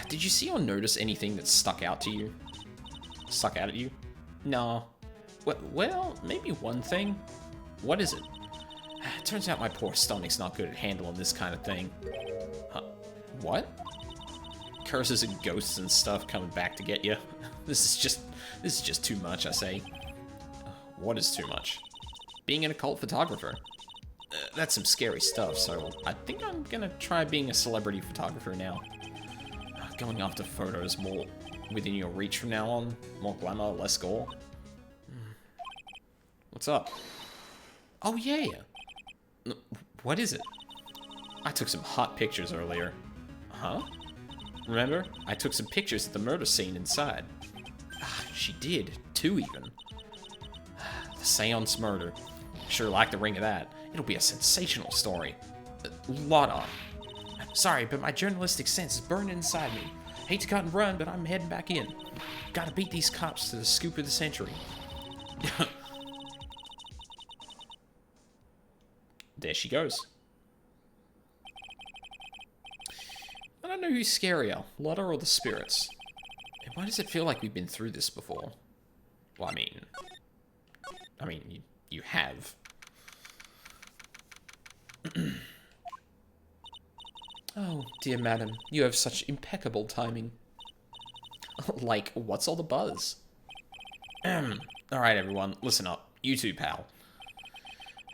Did you see or notice anything that stuck out to you? Stuck out at you? No. Well, maybe one thing. What is it? Turns out my poor stomach's not good at handling this kind of thing. Huh? What? Curses and ghosts and stuff coming back to get you. This is just too much, I say. What is too much? Being an occult photographer. That's some scary stuff, so I think I'm gonna try being a celebrity photographer now. Going after photos more within your reach from now on. More glamour, less gore. What's up? Oh, yeah. What is it? I took some hot pictures earlier. Huh? Remember? I took some pictures of the murder scene inside. She did. 2 even. The Seance murder. Sure like the ring of that. It'll be a sensational story. Lotta. Sorry, but my journalistic sense is burning inside me. Hate to cut and run, but I'm heading back in. Gotta beat these cops to the scoop of the century. There she goes. I don't know who's scarier, Lotta or the spirits. And why does it feel like we've been through this before? Well, I mean, I mean, you have. Oh, dear madam, you have such impeccable timing. Like, what's all the buzz? Alright, everyone, listen up. You too, pal.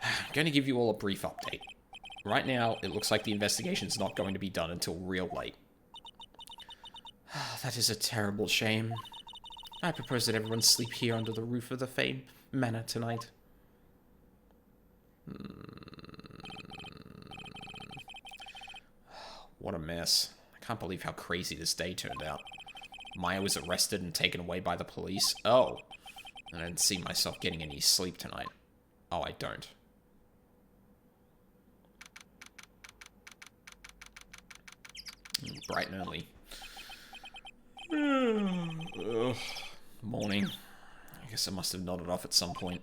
I'm going to give you all a brief update. Right now, it looks like the investigation's not going to be done until real late. That is a terrible shame. I propose that everyone sleep here under the roof of the Fey Manor tonight. What a mess. I can't believe how crazy this day turned out. Maya was arrested and taken away by the police. Oh. And I didn't see myself getting any sleep tonight. Oh, I don't. Bright and early. Ugh. Morning. I guess I must have nodded off at some point.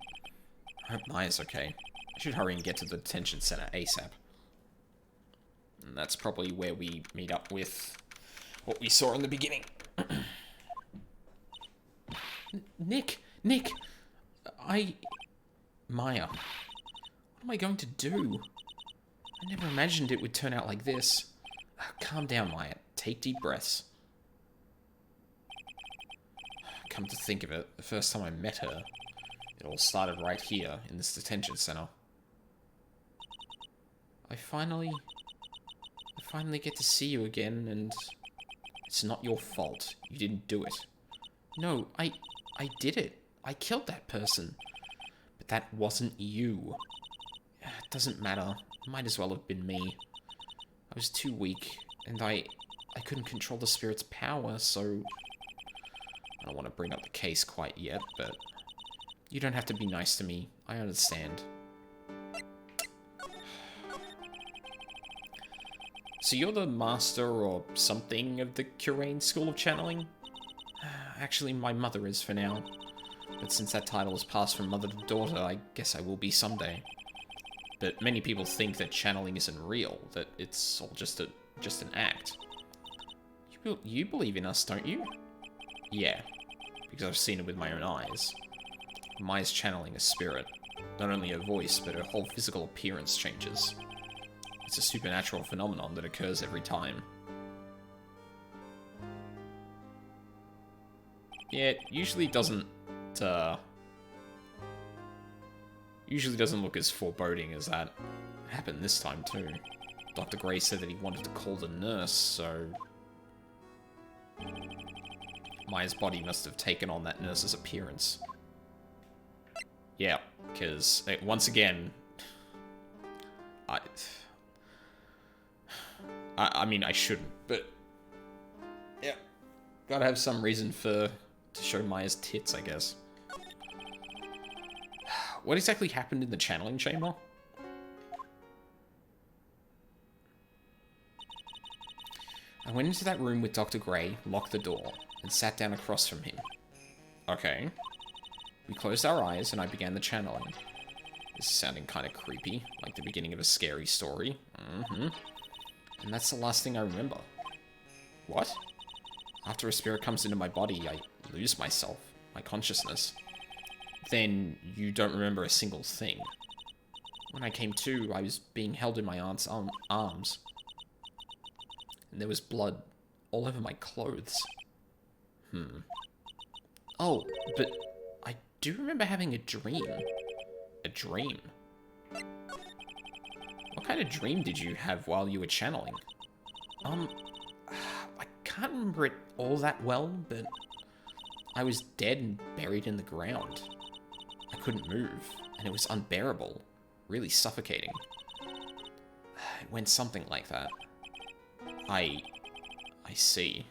I hope Maya's okay. I should hurry and get to the detention center ASAP. And that's probably where we meet up with what we saw in the beginning. Nick! Maya, what am I going to do? I never imagined it would turn out like this. Calm down, Maya. Take deep breaths. Come to think of it, the first time I met her, it all started right here, in this detention center. I finally get to see you again, and it's not your fault. You didn't do it. No, I did it. I killed that person. But that wasn't you. It doesn't matter. It might as well have been me. I was too weak, and I couldn't control the spirit's power, so... I don't want to bring up the case quite yet, but... You don't have to be nice to me. I understand. So you're the master or something of the Curain School of Channeling? Actually, my mother is for now. But since that title has passed from mother to daughter, I guess I will be someday. But many people think that channeling isn't real, that it's all just an act. You believe in us, don't you? Yeah, because I've seen it with my own eyes. Maya's channeling a spirit. Not only her voice, but her whole physical appearance changes. It's a supernatural phenomenon that occurs every time. Yeah, it usually doesn't look as foreboding as that. It happened this time too. Dr. Gray said that he wanted to call the nurse, so... Maya's body must have taken on that nurse's appearance. Yeah, because, once again... I mean, I shouldn't, but... Yeah. Gotta have some reason to show Maya's tits, I guess. What exactly happened in the channeling chamber? I went into that room with Dr. Gray, locked the door, and sat down across from him. Okay. We closed our eyes, and I began the channeling. This is sounding kind of creepy, like the beginning of a scary story. And that's the last thing I remember. What? After a spirit comes into my body, I lose myself, my consciousness. Then you don't remember a single thing. When I came to, I was being held in my aunt's arms. And there was blood all over my clothes. Oh, but I do remember having a dream. A dream? What kind of dream did you have while you were channeling? I can't remember it all that well, but I was dead and buried in the ground. I couldn't move, and it was unbearable, really suffocating. It went something like that. I see.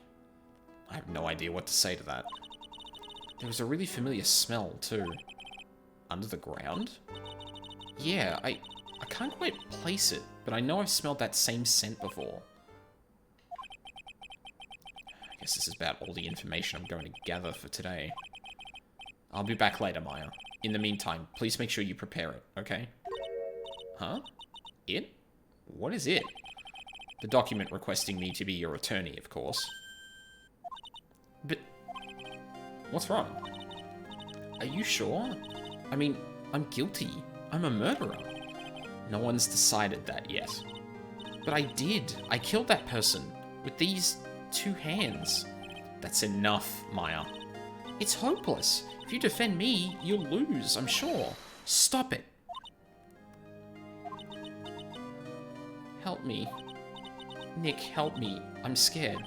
I have no idea what to say to that. There was a really familiar smell, too. Under the ground? Yeah, I can't quite place it, but I know I've smelled that same scent before. I guess this is about all the information I'm going to gather for today. I'll be back later, Maya. In the meantime, please make sure you prepare it, okay? Huh? It? What is it? The document requesting me to be your attorney, of course. But... What's wrong? Are you sure? I mean, I'm guilty. I'm a murderer. No one's decided that yet. But I did. I killed that person with these 2 hands. That's enough, Maya. It's hopeless. If you defend me, you'll lose, I'm sure. Stop it. Help me. Nick, help me. I'm scared.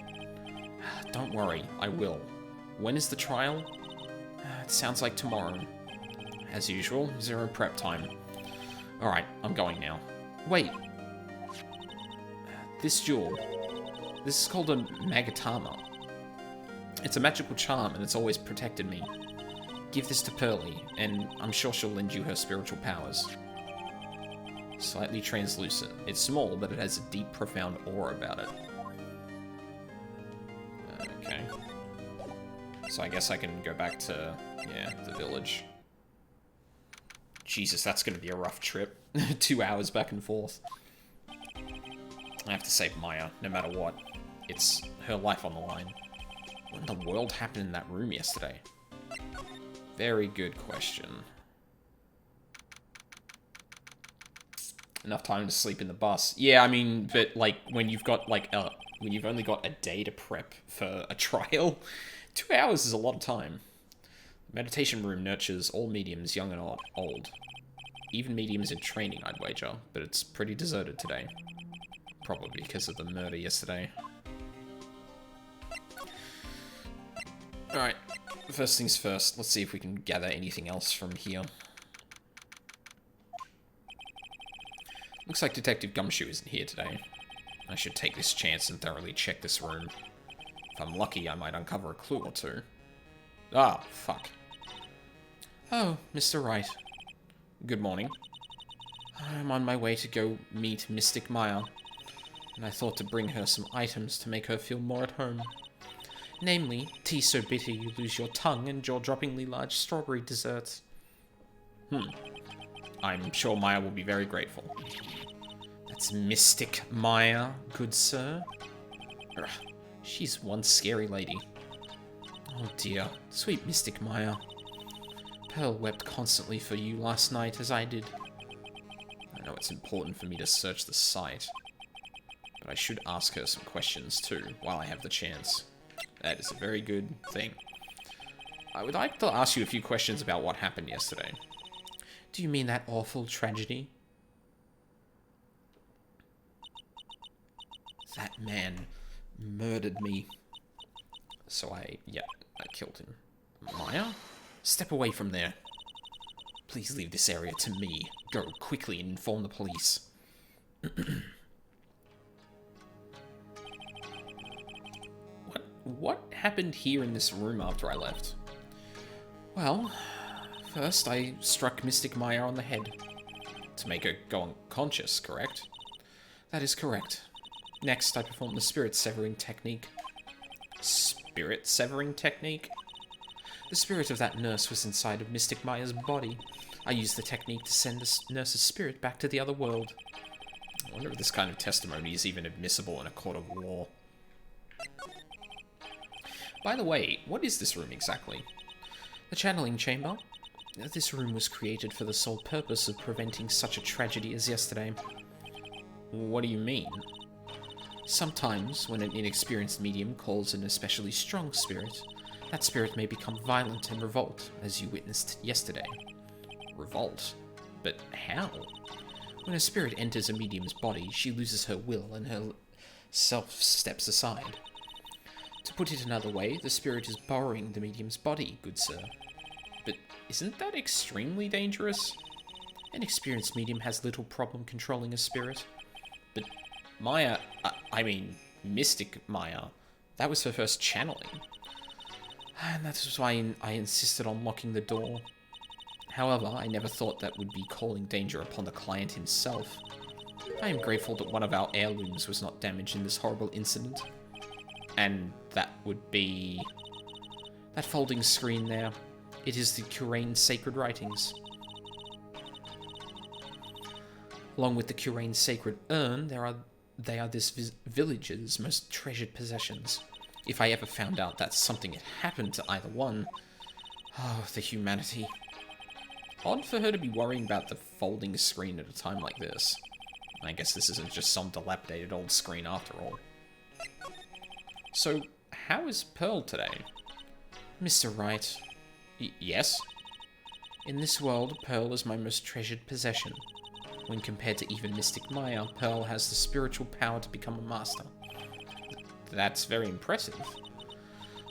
Don't worry, I will. When is the trial? It sounds like tomorrow. As usual, 0 prep time. Alright, I'm going now. Wait. This jewel. This is called a Magatama. It's a magical charm, and it's always protected me. Give this to Pearly, and I'm sure she'll lend you her spiritual powers. Slightly translucent. It's small, but it has a deep, profound aura about it. Okay. So I guess I can go back to, yeah, the village. Jesus, that's going to be a rough trip. 2 hours back and forth. I have to save Maya, no matter what. It's her life on the line. What in the world happened in that room yesterday? Very good question. Enough time to sleep in the bus. Yeah, I mean, but, like, when you've got, like, when you've only got a day to prep for a trial, 2 hours is a lot of time. The meditation room nurtures all mediums, young and old. Even mediums in training, I'd wager, but it's pretty deserted today. Probably because of the murder yesterday. Alright, first things first, let's see if we can gather anything else from here. Looks like Detective Gumshoe isn't here today. I should take this chance and thoroughly check this room. If I'm lucky, I might uncover a clue or 2. Ah, fuck. Oh, Mr. Wright. Good morning. I'm on my way to go meet Mystic Maya, and I thought to bring her some items to make her feel more at home. Namely, tea so bitter you lose your tongue and jaw-droppingly large strawberry desserts. I'm sure Maya will be very grateful. That's Mystic Maya, good sir. Ugh, she's one scary lady. Oh dear, sweet Mystic Maya. Pearl wept constantly for you last night, as I did. I know it's important for me to search the site, but I should ask her some questions too, while I have the chance. That is a very good thing. I would like to ask you a few questions about what happened yesterday. Do you mean that awful tragedy? That man murdered me. So I killed him. Maya? Step away from there. Please leave this area to me. Go quickly and inform the police. What happened here in this room after I left? Well, first I struck Mystic Maya on the head. To make her go unconscious, correct? That is correct. Next, I performed the spirit severing technique. Spirit severing technique? The spirit of that nurse was inside of Mystic Maya's body. I used the technique to send the nurse's spirit back to the other world. I wonder if this kind of testimony is even admissible in a court of law. By the way, what is this room exactly? The channeling chamber? This room was created for the sole purpose of preventing such a tragedy as yesterday. What do you mean? Sometimes, when an inexperienced medium calls an especially strong spirit, that spirit may become violent and revolt, as you witnessed yesterday. Revolt? But how? When a spirit enters a medium's body, she loses her will and her self steps aside. To put it another way, the spirit is borrowing the medium's body, good sir. But isn't that extremely dangerous? An experienced medium has little problem controlling a spirit. But Maya, I mean, Mystic Maya, that was her first channeling. And that was why I insisted on locking the door. However, I never thought that would be calling danger upon the client himself. I am grateful that one of our heirlooms was not damaged in this horrible incident. And that would be that folding screen there. It is the Curane's sacred writings. Along with the Curane's sacred urn, they are this village's most treasured possessions. If I ever found out that something had happened to either one, oh, the humanity. Odd for her to be worrying about the folding screen at a time like this. I guess this isn't just some dilapidated old screen after all. So, how is Pearl today? Mr. Wright. Yes? In this world, Pearl is my most treasured possession. When compared to even Mystic Maya, Pearl has the spiritual power to become a master. That's very impressive.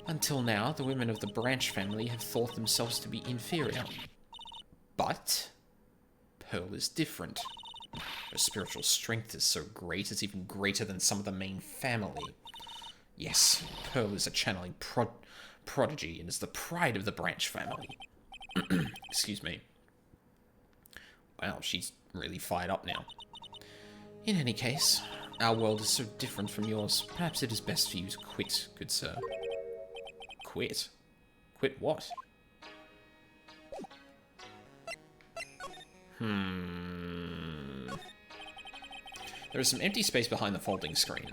Until now, the women of the Branch family have thought themselves to be inferior. But Pearl is different. Her spiritual strength is so great, it's even greater than some of the main family. Yes, Pearl is a channeling prodigy and is the pride of the Branch family. Excuse me. Wow, she's really fired up now. In any case, our world is so different from yours. Perhaps it is best for you to quit, good sir. Quit? Quit what? There is some empty space behind the folding screen.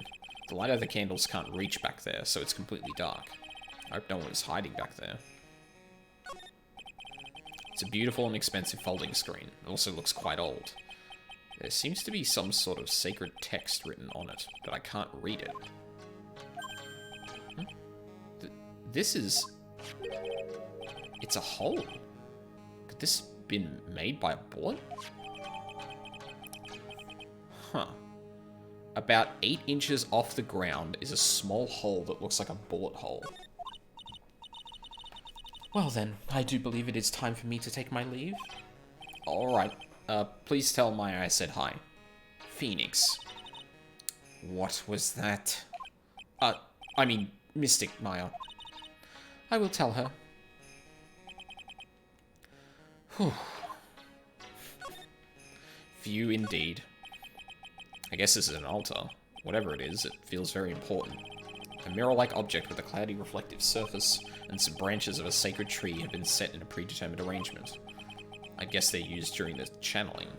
The light of the candles can't reach back there, so it's completely dark. I hope no one is hiding back there. It's a beautiful and expensive folding screen. It also looks quite old. There seems to be some sort of sacred text written on it, but I can't read it. This is... It's a hole. Could this have been made by a bullet? Huh. About 8 inches off the ground is a small hole that looks like a bullet hole. Well then, I do believe it is time for me to take my leave. Alright, please tell Maya I said hi. Phoenix. What was that? I mean, Mystic Maya. I will tell her. Whew. Few indeed. I guess this is an altar. Whatever it is, it feels very important. A mirror-like object with a cloudy reflective surface and some branches of a sacred tree have been set in a predetermined arrangement. I guess they're used during the channeling.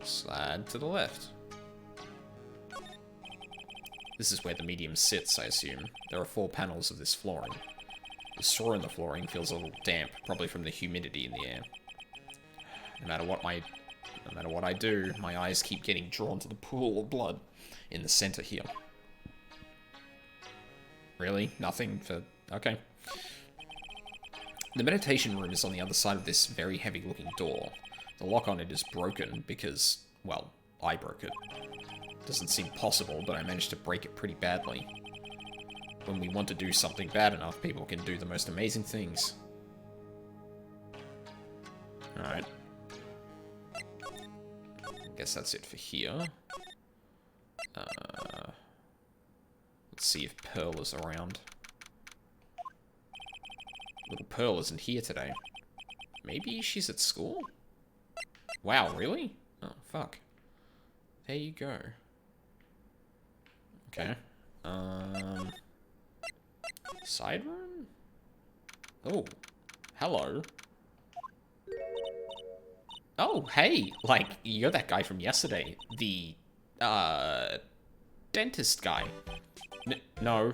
Slide to the left. This is where the medium sits, I assume. There are 4 panels of this flooring. The straw in the flooring feels a little damp, probably from the humidity in the air. No matter what I do, my eyes keep getting drawn to the pool of blood in the center here. Really? Nothing for... Okay. The meditation room is on the other side of this very heavy-looking door. The lock on it is broken because, well, I broke it. Doesn't seem possible, but I managed to break it pretty badly. When we want to do something bad enough, people can do the most amazing things. Alright. Guess that's it for here. Let's see if Pearl is around. Little Pearl isn't here today. Maybe she's at school? Wow, really? Oh, fuck. There you go. Okay. Side room? Oh, hello. Oh, hey, like, you're that guy from yesterday. The, dentist guy. No,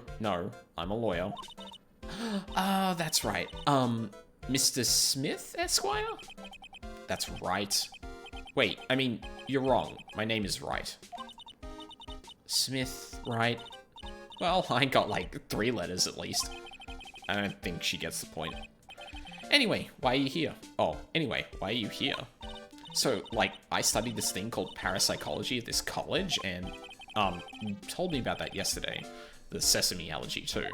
I'm a lawyer. Ah, that's right. Mr. Smith, Esquire? That's right. Wait, I mean, you're wrong. My name is Wright. Smith, Wright. Well, I got like 3 letters at least. I don't think she gets the point. Anyway, why are you here? Oh, anyway, why are you here? So, like, I studied this thing called parapsychology at this college, and, you told me about that yesterday. The sesame allergy, too.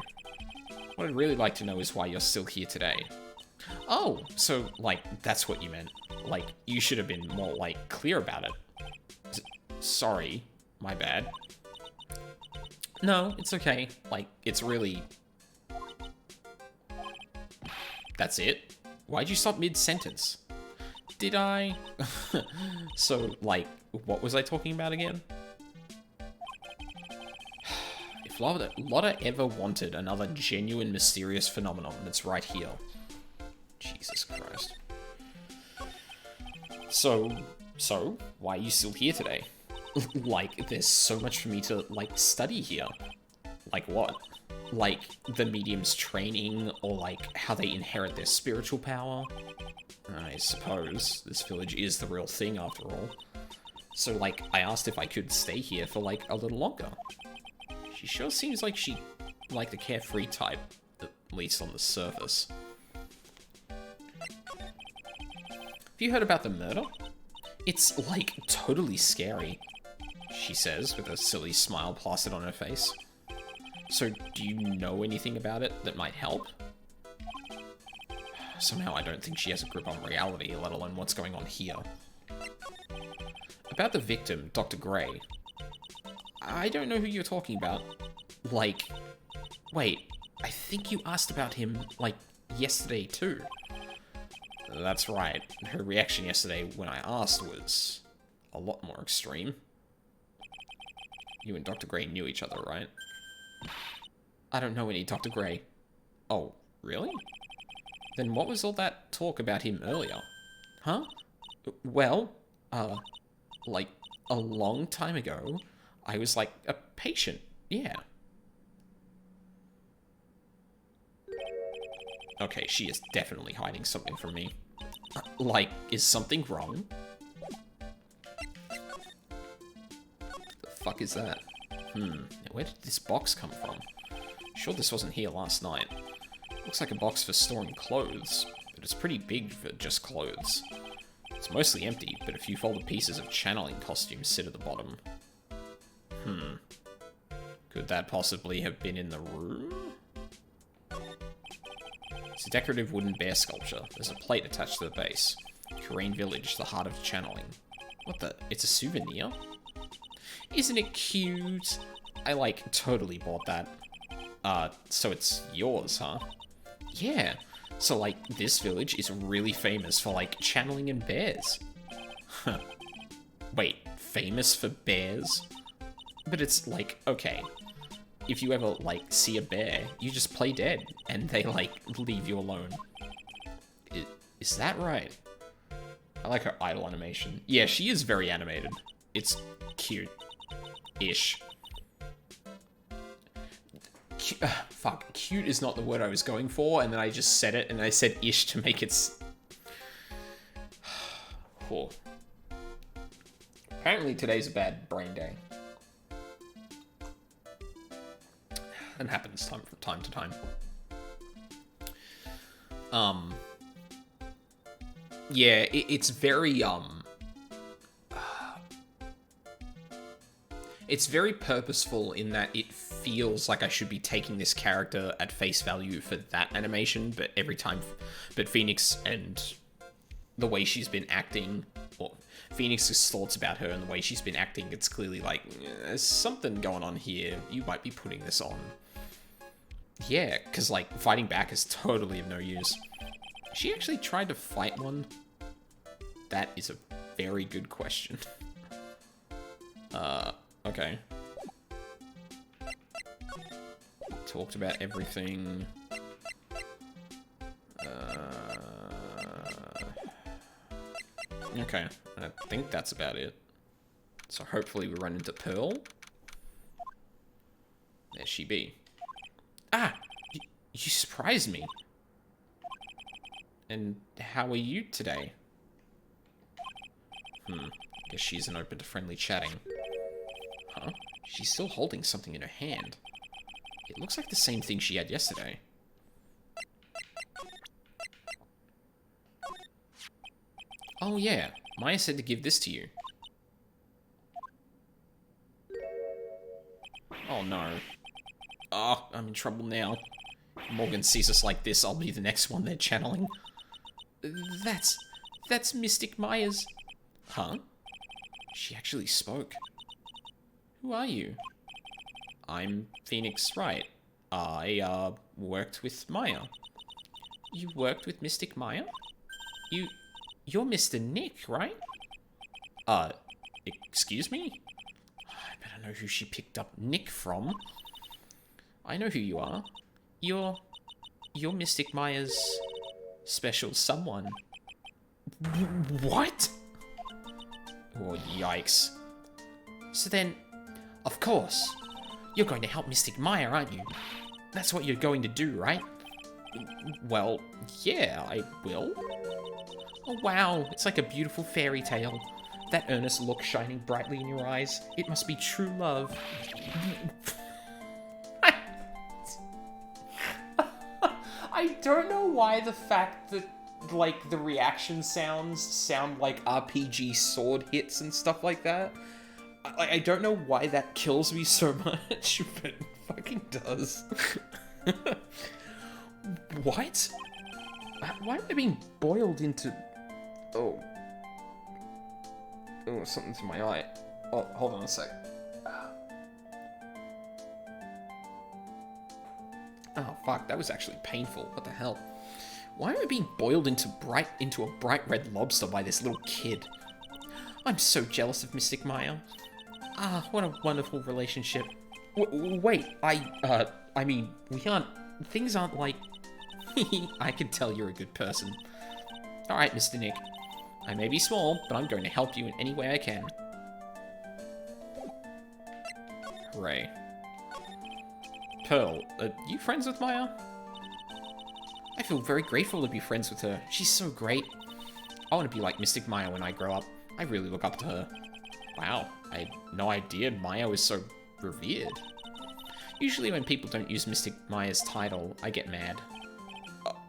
What I'd really like to know is why you're still here today. Oh, so, like, that's what you meant. Like, you should have been more, like, clear about it. Sorry, my bad. No, it's okay. Like, it's really... That's it? Why'd you stop mid-sentence? Did I? So, like, what was I talking about again? If Lotta ever wanted another genuine mysterious phenomenon, it's right here. Jesus Christ. So, why are you still here today? Like, there's so much for me to, like, study here. Like what? like, the medium's training, or, like, how they inherit their spiritual power? I suppose. This village is the real thing, after all. So, like, I asked if I could stay here for, like, a little longer. She sure seems like she, like, the carefree type, at least on the surface. Have you heard about the murder? It's, like, totally scary, she says, with a silly smile plastered on her face. So, do you know anything about it that might help? Somehow I don't think she has a grip on reality, let alone what's going on here. About the victim, Dr. Gray. I don't know who you're talking about. Like, wait, I think you asked about him, like, yesterday too. That's right. Her reaction yesterday when I asked was a lot more extreme. You and Dr. Gray knew each other, right? I don't know any Dr. Gray. Oh, really? Then what was all that talk about him earlier? Huh? Well, like, a long time ago, I was, like, a patient. Yeah. Okay, she is definitely hiding something from me. Like, is something wrong? The fuck is that? Now where did this box come from? Sure this wasn't here last night. Looks like a box for storing clothes, but it's pretty big for just clothes. It's mostly empty, but a few folded pieces of channeling costumes sit at the bottom. Could that possibly have been in the room? It's a decorative wooden bear sculpture. There's a plate attached to the base. Korean Village, the heart of channeling. What the? It's a souvenir? Isn't it cute? I, like, totally bought that. So it's yours, huh? Yeah. So, like, this village is really famous for, like, channeling and bears. Huh. Wait, famous for bears? But it's, like, okay. If you ever, like, see a bear, you just play dead, and they, like, leave you alone. Is that right? I like her idle animation. Yeah, she is very animated. It's cute-ish. Fuck, cute is not the word I was going for, and then I just said it, and I said ish to make it... Cool. Apparently today's a bad brain day. That happens from time to time. Yeah, it's very, it's very purposeful in that it feels like I should be taking this character at face value for that animation, but every time... But Phoenix and the way she's been acting, or Phoenix's thoughts about her and the way she's been acting, it's clearly like, there's something going on here. You might be putting this on. Yeah, because, like, fighting back is totally of no use. She actually tried to fight one? That is a very good question. Okay. Talked about everything. Okay, I think that's about it. So hopefully we run into Pearl. There she be. Ah! You surprised me. And how are you today? Guess she isn't open to friendly chatting. Huh? She's still holding something in her hand. It looks like the same thing she had yesterday. Oh yeah, Maya said to give this to you. Oh no. Oh, I'm in trouble now. If Morgan sees us like this, I'll be the next one they're channeling. That's Mystic Maya's... Huh? She actually spoke. Who are you? I'm Phoenix Wright. I, worked with Maya. You worked with Mystic Maya? You're Mr. Nick, right? Excuse me? I better know who she picked up Nick from. I know who you are. You're Mystic Maya's special someone. What? Oh, yikes. So then, of course, you're going to help Mystic Maya, aren't you? That's what you're going to do, right? Well, yeah, I will. Oh wow, it's like a beautiful fairy tale. That earnest look shining brightly in your eyes. It must be true love. I don't know why the fact that, like, the reaction sounds sound like RPG sword hits and stuff like that. I don't know why that kills me so much, but it fucking does. What? Why am I being boiled into... Oh, something's in my eye. Oh, hold on a sec. Oh, fuck, that was actually painful. What the hell? Why am I being boiled into a bright red lobster by this little kid? I'm so jealous of Mystic Maya. Ah, what a wonderful relationship. Wait, I mean, things aren't like... I can tell you're a good person. Alright, Mr. Nick. I may be small, but I'm going to help you in any way I can. Hooray. Pearl, are you friends with Maya? I feel very grateful to be friends with her. She's so great. I want to be like Mystic Maya when I grow up. I really look up to her. Wow, I had no idea Maya was so revered. Usually when people don't use Mystic Maya's title, I get mad.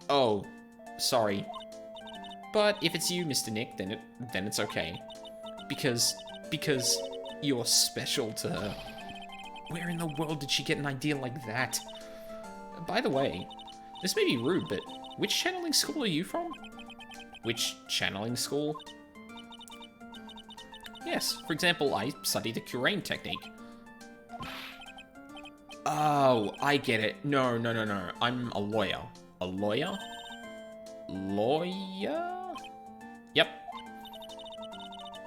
Oh, sorry. But if it's you, Mr. Nick, then it's okay. Because you're special to her. Where in the world did she get an idea like that? By the way, this may be rude, but which channeling school are you from? Which channeling school? Yes, for example, I study the Kurain technique. Oh, I get it. No. I'm a lawyer. A lawyer? Lawyer? Yep.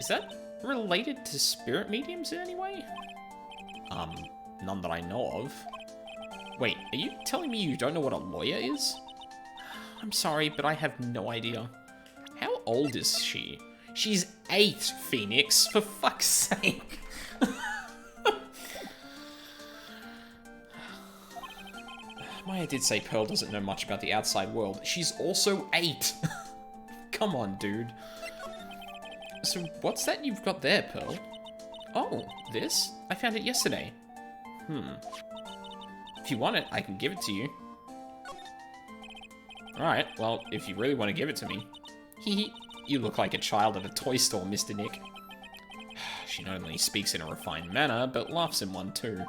Is that related to spirit mediums in any way? None that I know of. Wait, are you telling me you don't know what a lawyer is? I'm sorry, but I have no idea. How old is she? She's 8, Phoenix, for fuck's sake. Maya did say Pearl doesn't know much about the outside world. She's also 8. Come on, dude. So what's that you've got there, Pearl? Oh, this? I found it yesterday. If you want it, I can give it to you. Alright, well, if you really want to give it to me. Hee. You look like a child at a toy store, Mr. Nick. She not only speaks in a refined manner, but laughs in one too.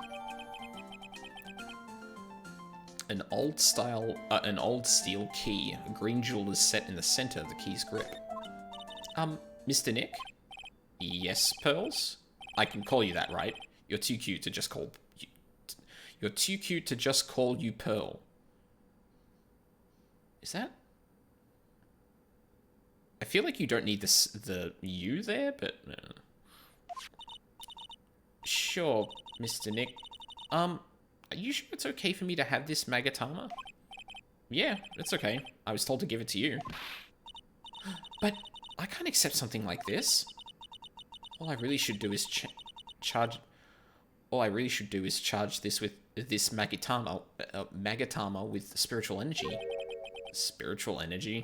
An old steel key. A green jewel is set in the center of the key's grip. Mr. Nick? Yes, Pearls? I can call you that, right? You're too cute to just call you... You're too cute to just call you Pearl. Is that... I feel like you don't need the you there, but... Sure, Mr. Nick. Are you sure it's okay for me to have this Magatama? Yeah, it's okay. I was told to give it to you. But I can't accept something like this. All I really should do is charge this with this Magatama with spiritual energy. Spiritual energy?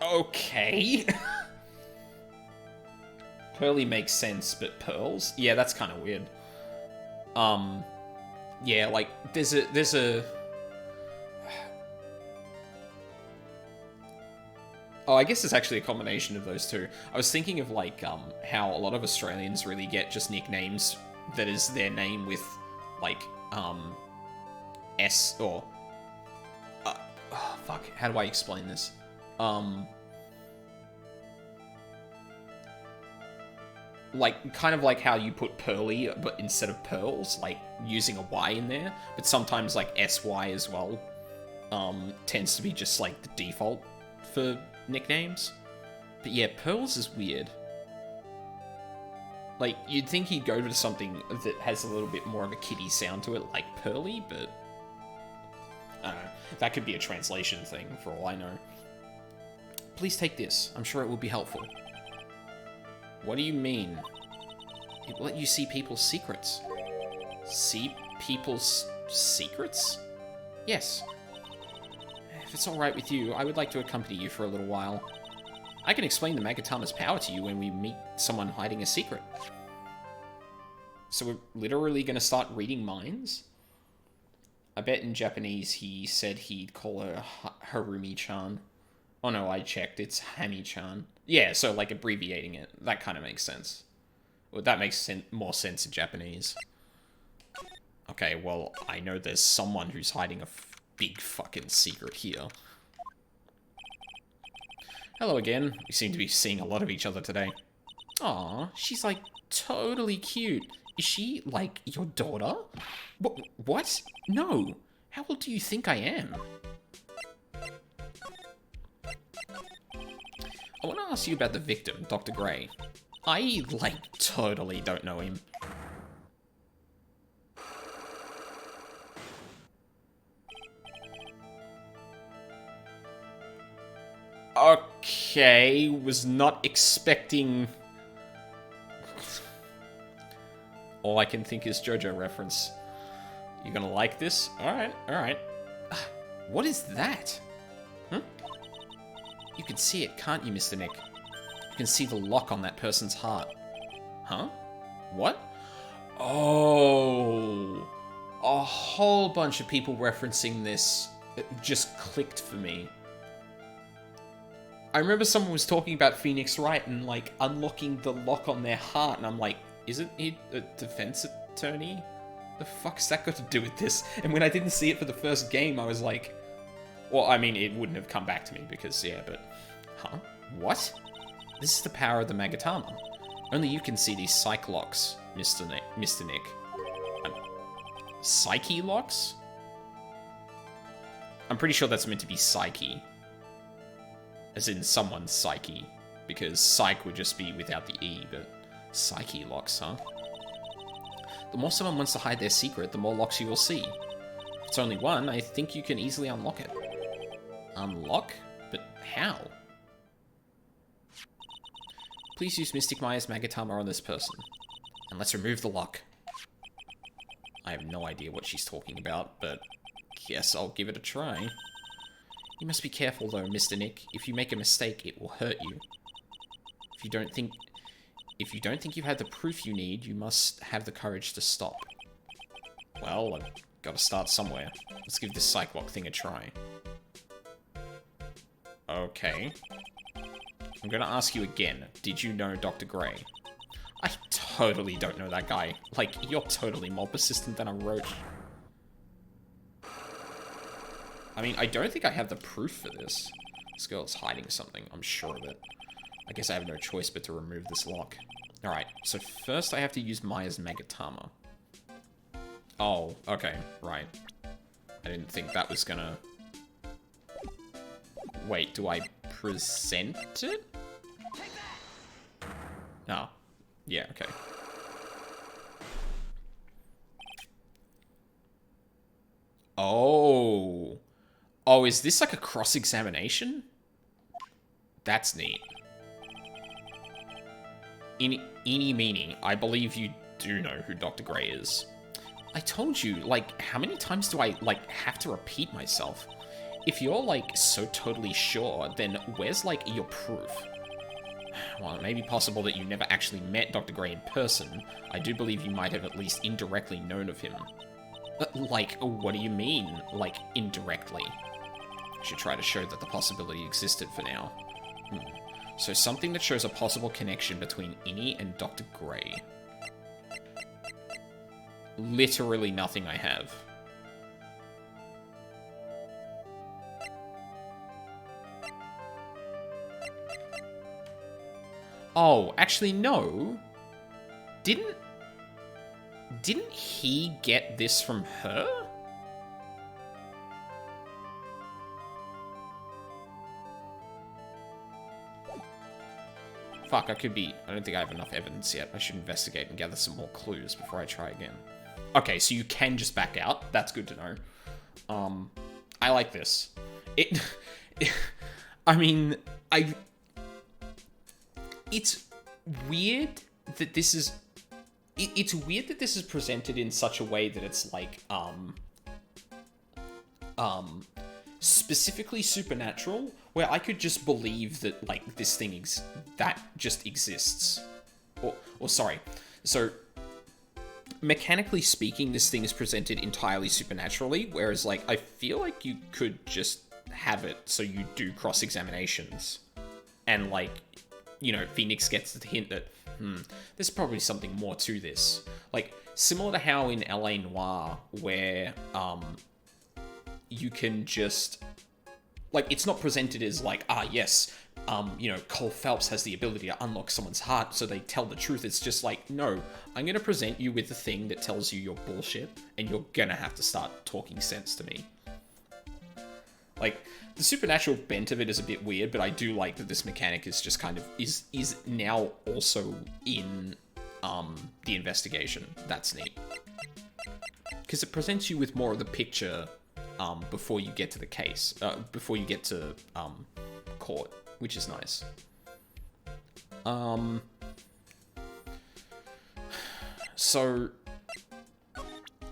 Okay. Pearly makes sense, but pearls? Yeah, that's kind of weird. Yeah, like, there's a... Oh, I guess it's actually a combination of those two. I was thinking of, like, how a lot of Australians really get just nicknames that is their name with, like, S or... oh, fuck, how do I explain this? Like, kind of like how you put Pearly, but instead of Pearls, like, using a Y in there, but sometimes, like, SY as well, tends to be just, like, the default for nicknames. But yeah, Pearls is weird. Like, you'd think he'd go to something that has a little bit more of a kiddie sound to it, like Pearly, but... I don't know. That could be a translation thing, for all I know. Please take this. I'm sure it will be helpful. What do you mean? It will let you see people's secrets. See people's secrets? Yes. If it's alright with you, I would like to accompany you for a little while. I can explain the Magatama's power to you when we meet someone hiding a secret. So we're literally going to start reading minds? I bet in Japanese he said he'd call her Harumi-chan. Oh no, I checked. It's Hami-chan. Yeah, so like abbreviating it. That kind of makes sense. Well, that makes more sense in Japanese. Okay, well, I know there's someone who's hiding a big fucking secret here. Hello again. We seem to be seeing a lot of each other today. Aw, she's like totally cute. Is she like your daughter? What? No. How old do you think I am? I want to ask you about the victim, Dr. Gray. I, like, totally don't know him. Okay, was not expecting... All I can think is JoJo reference. You gonna like this? Alright, alright. What is that? Huh? You can see it, can't you, Mr. Nick? You can see the lock on that person's heart. Huh? What? Oh! A whole bunch of people referencing this. It just clicked for me. I remember someone was talking about Phoenix Wright and, like, unlocking the lock on their heart, and I'm like, isn't he a defense attorney? The fuck's that got to do with this? And when I didn't see it for the first game, I was like... Well, I mean, it wouldn't have come back to me because, yeah, but... Huh? What? This is the power of the Magatama. Only you can see these psych locks, Mr. Nick. Psyche locks? I'm pretty sure that's meant to be psyche. As in someone's psyche. Because psych would just be without the E, but... Psyche locks, huh? The more someone wants to hide their secret, the more locks you will see. If it's only one, I think you can easily unlock it. Unlock? But how? Please use Mystic Maya's Magatama on this person. And let's remove the lock. I have no idea what she's talking about, but guess I'll give it a try. You must be careful though, Mr. Nick. If you make a mistake, it will hurt you. If you don't think you have the proof you need, you must have the courage to stop. Well, I've got to start somewhere. Let's give this psych lock thing a try. Okay. I'm gonna ask you again. Did you know Dr. Gray? I totally don't know that guy. Like, you're totally more persistent than a roach. I mean, I don't think I have the proof for this. This girl's hiding something, I'm sure of it. I guess I have no choice but to remove this lock. Alright, so first I have to use Maya's Magatama. Oh, okay, right. I didn't think that was gonna... Wait, do I present it? Oh, yeah, okay. Oh. Oh, is this like a cross-examination? That's neat. Eeny meeny, I believe you do know who Dr. Gray is. I told you, like, how many times do I, like, have to repeat myself? If you're, like, so totally sure, then where's, like, your proof? While it may be possible that you never actually met Dr. Gray in person, I do believe you might have at least indirectly known of him. Like, what do you mean, like, indirectly? I should try to show that the possibility existed for now. So something that shows a possible connection between Innie and Dr. Gray. Literally nothing I have. Oh, actually no. Didn't he get this from her? Fuck, I don't think I have enough evidence yet. I should investigate and gather some more clues before I try again. Okay, so you can just back out. That's good to know. I like this. I mean, it's weird that this is... It's weird that this is presented in such a way that it's like, specifically supernatural, where I could just believe that, like, this thing that just exists. Or sorry. So, mechanically speaking, this thing is presented entirely supernaturally, whereas, like, I feel like you could just have it so you do cross-examinations. And, like, you know, Phoenix gets the hint that, there's probably something more to this. Like, similar to how in LA Noire, where, you can just... Like, it's not presented as, like, yes, you know, Cole Phelps has the ability to unlock someone's heart, so they tell the truth. It's just like, no, I'm gonna present you with the thing that tells you you're bullshit, and you're gonna have to start talking sense to me. Like, the supernatural bent of it is a bit weird, but I do like that this mechanic is just kind of, is now also in, the investigation. That's neat. Because it presents you with more of the picture, before you get to the case, before you get to, court, which is nice. So,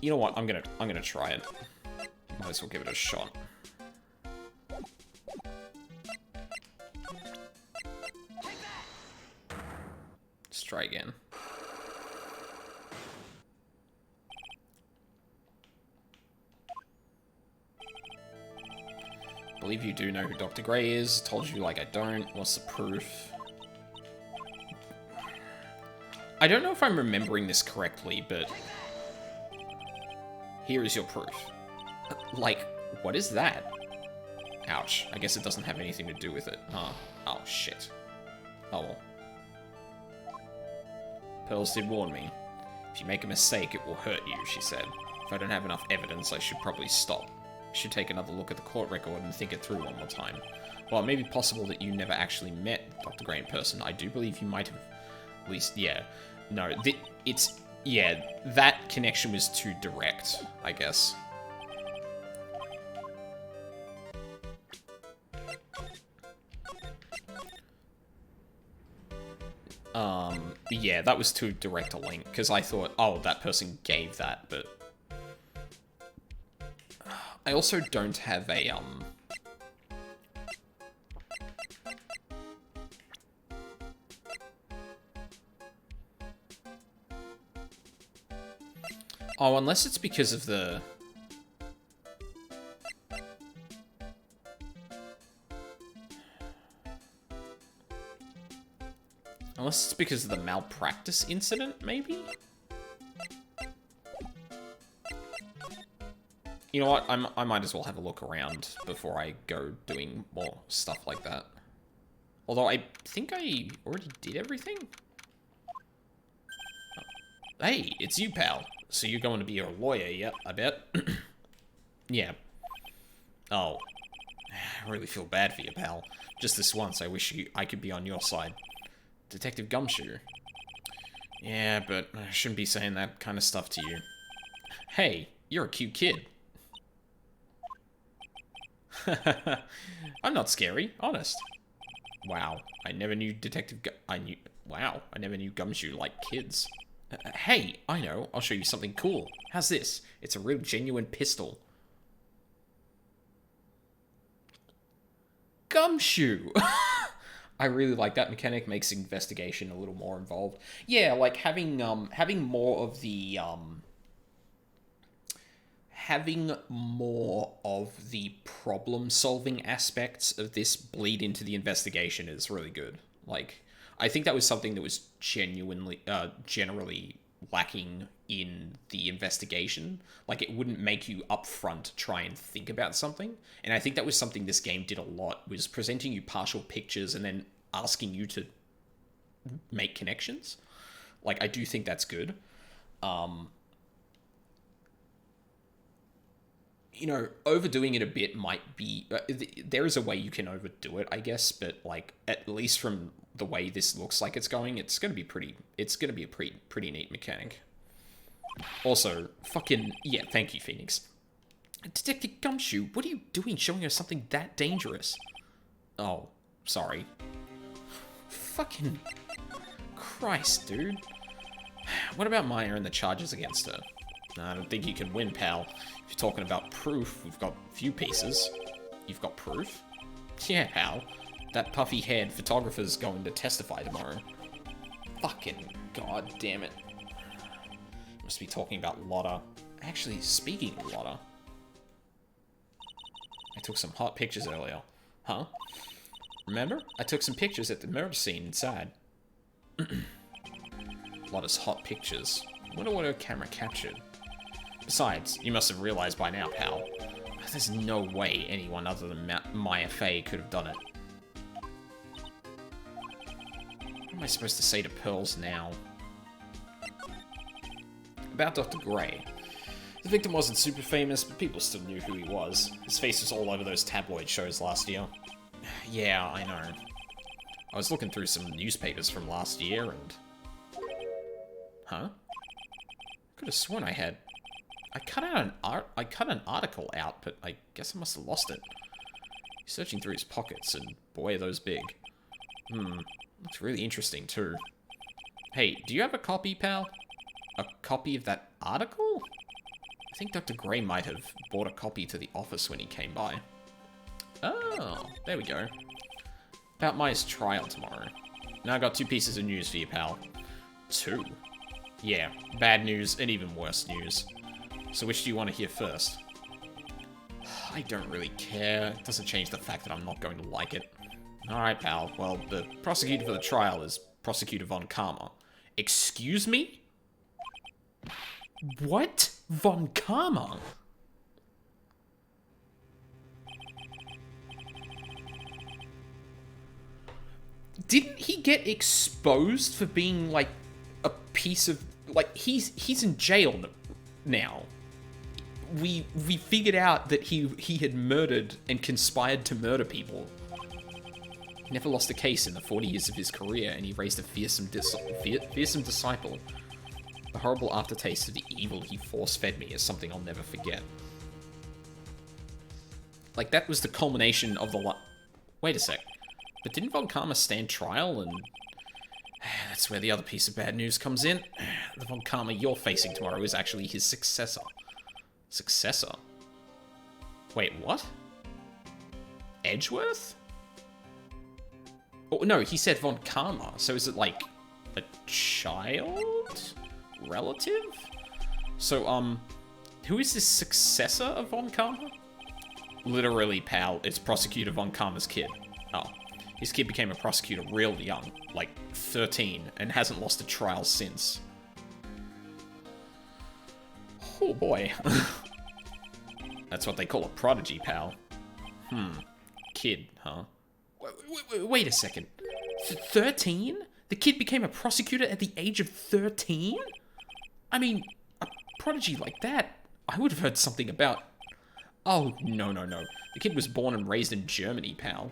you know what, I'm gonna try it. Might as well give it a shot. Let's try again. Believe you do know who Dr. Gray is. Told you like I don't. What's the proof? I don't know if I'm remembering this correctly, but... Here is your proof. Like, what is that? Ouch. I guess it doesn't have anything to do with it. Oh, shit. Oh, well. Pearls did warn me. If you make a mistake, it will hurt you, she said. If I don't have enough evidence, I should probably stop. I should take another look at the court record and think it through one more time. While it may be possible that you never actually met Dr. Gray in person, I do believe you might have... At least, yeah. No, it's... Yeah, that connection was too direct, I guess. Yeah, that was too direct a link, because I thought, oh, that person gave that, but... I also don't have a, Oh, unless it's because of the... Unless it's because of the malpractice incident, maybe? You know what, I might as well have a look around before I go doing more stuff like that. Although I think I already did everything? Oh. Hey, it's you, pal. So you're going to be a lawyer, yep, I bet. Yeah. Oh. I really feel bad for you, pal. Just this once, I wish I could be on your side. Detective Gumshoe. Yeah, but I shouldn't be saying that kind of stuff to you. Hey, you're a cute kid. I'm not scary, honest. Wow, I never knew Wow, I never knew Gumshoe liked kids. Hey, I know, I'll show you something cool. How's this? It's a real genuine pistol. Gumshoe! I really like that mechanic, makes investigation a little more involved. Yeah, like having more of the, having more of the problem-solving aspects of this bleed into the investigation is really good. Like, I think that was something that was generally lacking in the investigation. Like, it wouldn't make you upfront try and think about something. And I think that was something this game did a lot, was presenting you partial pictures and then asking you to make connections. Like, I do think that's good. You know, overdoing it a bit might be... there is a way you can overdo it, I guess, but, like, at least from the way this looks like it's going, it's going to be pretty... It's going to be a pretty neat mechanic. Also, fucking... Yeah, thank you, Phoenix. Detective Gumshoe, what are you doing showing us something that dangerous? Oh, sorry. Fucking Christ, dude. What about Maya and the charges against her? I don't think you can win, pal. If you're talking about proof, we've got a few pieces. You've got proof? Yeah, pal. That puffy-haired photographer's going to testify tomorrow. Fucking god damn it. Must be talking about Lotta. Actually, speaking of Lotta, I took some hot pictures earlier. Huh? Remember? I took some pictures at the murder scene inside. Lotta's hot pictures. Wonder what her camera captured. Besides, you must have realized by now, pal. There's no way anyone other than Maya Fey could have done it. What am I supposed to say to Pearls now? About Dr. Gray. The victim wasn't super famous, but people still knew who he was. His face was all over those tabloid shows last year. Yeah, I know. I was looking through some newspapers from last year and... Huh? Could have sworn I had... I cut an article out, but I guess I must have lost it. He's searching through his pockets, and boy, are those big. Looks really interesting, too. Hey, do you have a copy, pal? A copy of that article? I think Dr. Gray might have bought a copy to the office when he came by. Oh, there we go. About Maya's trial tomorrow. Now I got 2 pieces of news for you, pal. 2? Yeah, bad news and even worse news. So which do you want to hear first? I don't really care. It doesn't change the fact that I'm not going to like it. Alright, pal. Well, the prosecutor for the trial is Prosecutor Von Karma. Excuse me? What? Von Karma? Didn't he get exposed for being, like, a piece of... Like, he's in jail now. We figured out that he had murdered and conspired to murder people. He never lost a case in the 40 years of his career, and he raised a fearsome disciple. The horrible aftertaste of the evil he force-fed me is something I'll never forget. Like, that was the culmination of the Wait a sec. But didn't Von Karma stand trial, and... That's where the other piece of bad news comes in. The Von Karma you're facing tomorrow is actually his successor. Successor? Wait, what? Edgeworth? Oh, no, he said Von Karma, so is it like a child? Relative? So, who is this successor of Von Karma? Literally, pal, it's Prosecutor Von Karma's kid. Oh. His kid became a prosecutor real young, like 13, and hasn't lost a trial since. Oh boy. That's what they call a prodigy, pal. Kid, huh? Wait a second. 13? The kid became a prosecutor at the age of 13? I mean, a prodigy like that, I would have heard something about... Oh, no. The kid was born and raised in Germany, pal.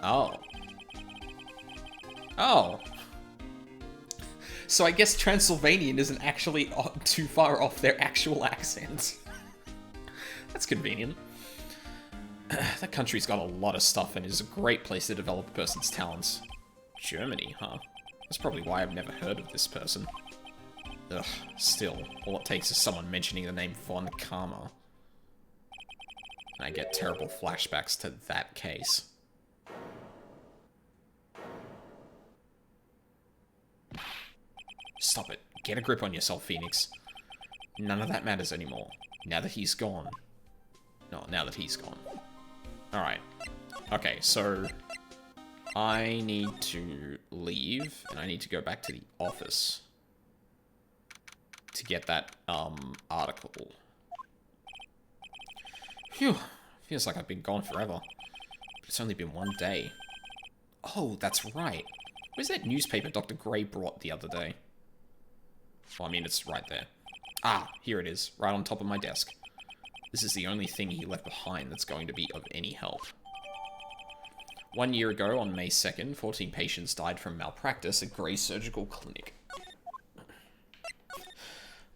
Oh. Oh. So I guess Transylvanian isn't actually too far off their actual accents. That's convenient. That country's got a lot of stuff and is a great place to develop a person's talents. Germany, huh? That's probably why I've never heard of this person. Ugh, still, all it takes is someone mentioning the name Von Karma. And I get terrible flashbacks to that case. Stop it. Get a grip on yourself, Phoenix. None of that matters anymore. Now that he's gone. No, now that he's gone. Alright. Okay, so... I need to leave, and I need to go back to the office to get that, article. Phew. Feels like I've been gone forever. But it's only been one day. Oh, that's right. Where's that newspaper Dr. Gray brought the other day? Well, I mean, it's right there. Ah, here it is, right on top of my desk. This is the only thing he left behind that's going to be of any help. 1 year ago, on May 2nd, 14 patients died from malpractice at Gray Surgical Clinic.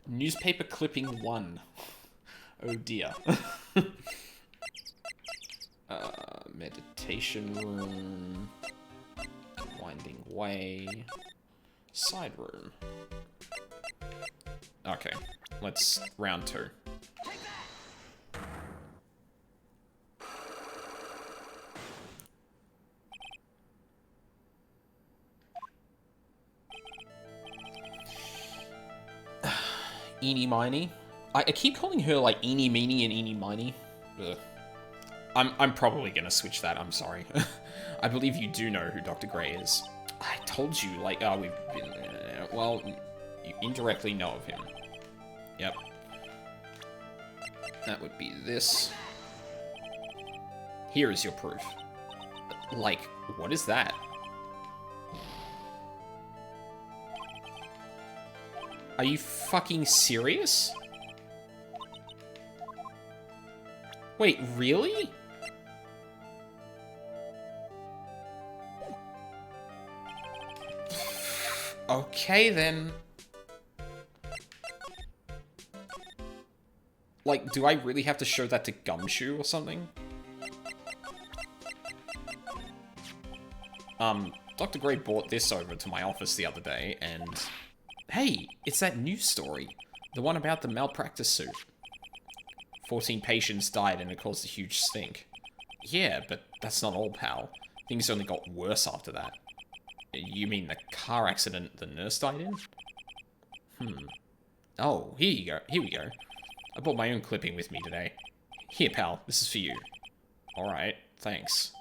Newspaper clipping 1. Oh dear. Meditation room. Winding way. Side room. Okay, let's round 2. Eeny Miny. I keep calling her like Eeny Meeny and Eeny Miny. Ugh. I'm probably gonna switch that, I'm sorry. I believe you do know who Dr. Gray is. I told you, like, oh, we've been... well, you indirectly know of him. Yep. That would be this. Here is your proof. Like, what is that? Are you fucking serious? Wait, really? Okay, then. Like, do I really have to show that to Gumshoe or something? Dr. Gray brought this over to my office the other day, and... Hey, it's that news story. The one about the malpractice suit. 14 patients died and it caused a huge stink. Yeah, but that's not all, pal. Things only got worse after that. You mean the car accident the nurse died in? Oh, here you go. Here we go. I brought my own clipping with me today. Here, pal, this is for you. Alright, thanks.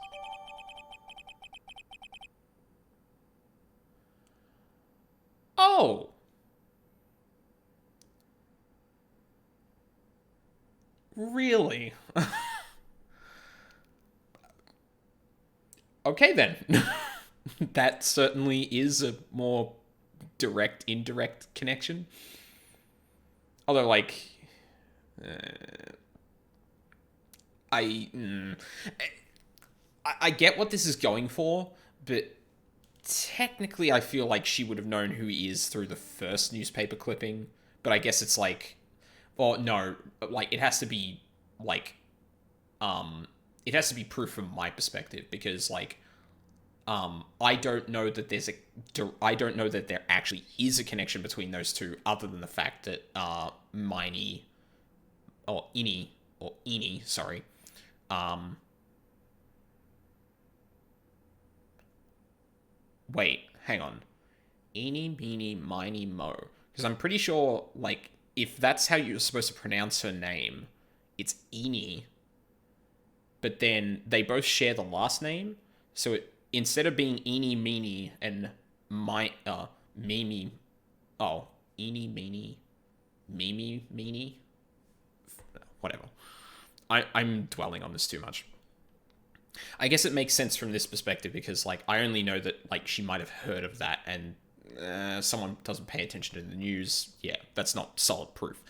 Oh! Really? Okay then. That certainly is a more direct, indirect connection. Although, like... I get what this is going for, but technically I feel like she would have known who he is through the first newspaper clipping. But I guess it's like... Or no, like, it has to be, like... It has to be proof from my perspective, because, like... I don't know that I don't know that there actually is a connection between those two, other than the fact that Miney or Eeny, sorry, wait, hang on, Eeny, Meeny, Miny, Mo, because I'm pretty sure, like, if that's how you're supposed to pronounce her name, it's Eeny, but then they both share the last name, so it. Instead of being Eeny, Meeny, and Mimi... Oh, Eeny, Meeny... Mimi, Meeny? Whatever. I'm dwelling on this too much. I guess it makes sense from this perspective because, like, I only know that, like, she might have heard of that and someone doesn't pay attention to the news. Yeah, that's not solid proof.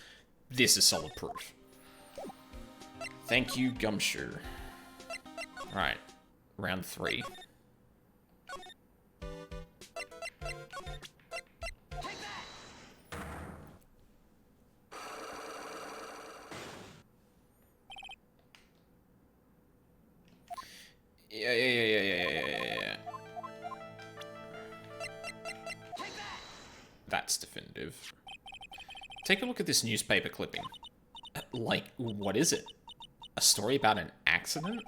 This is solid proof. Thank you, Gumshoe. Alright, round 3. Yeah. That's definitive. Take a look at this newspaper clipping. Like, what is it? A story about an accident?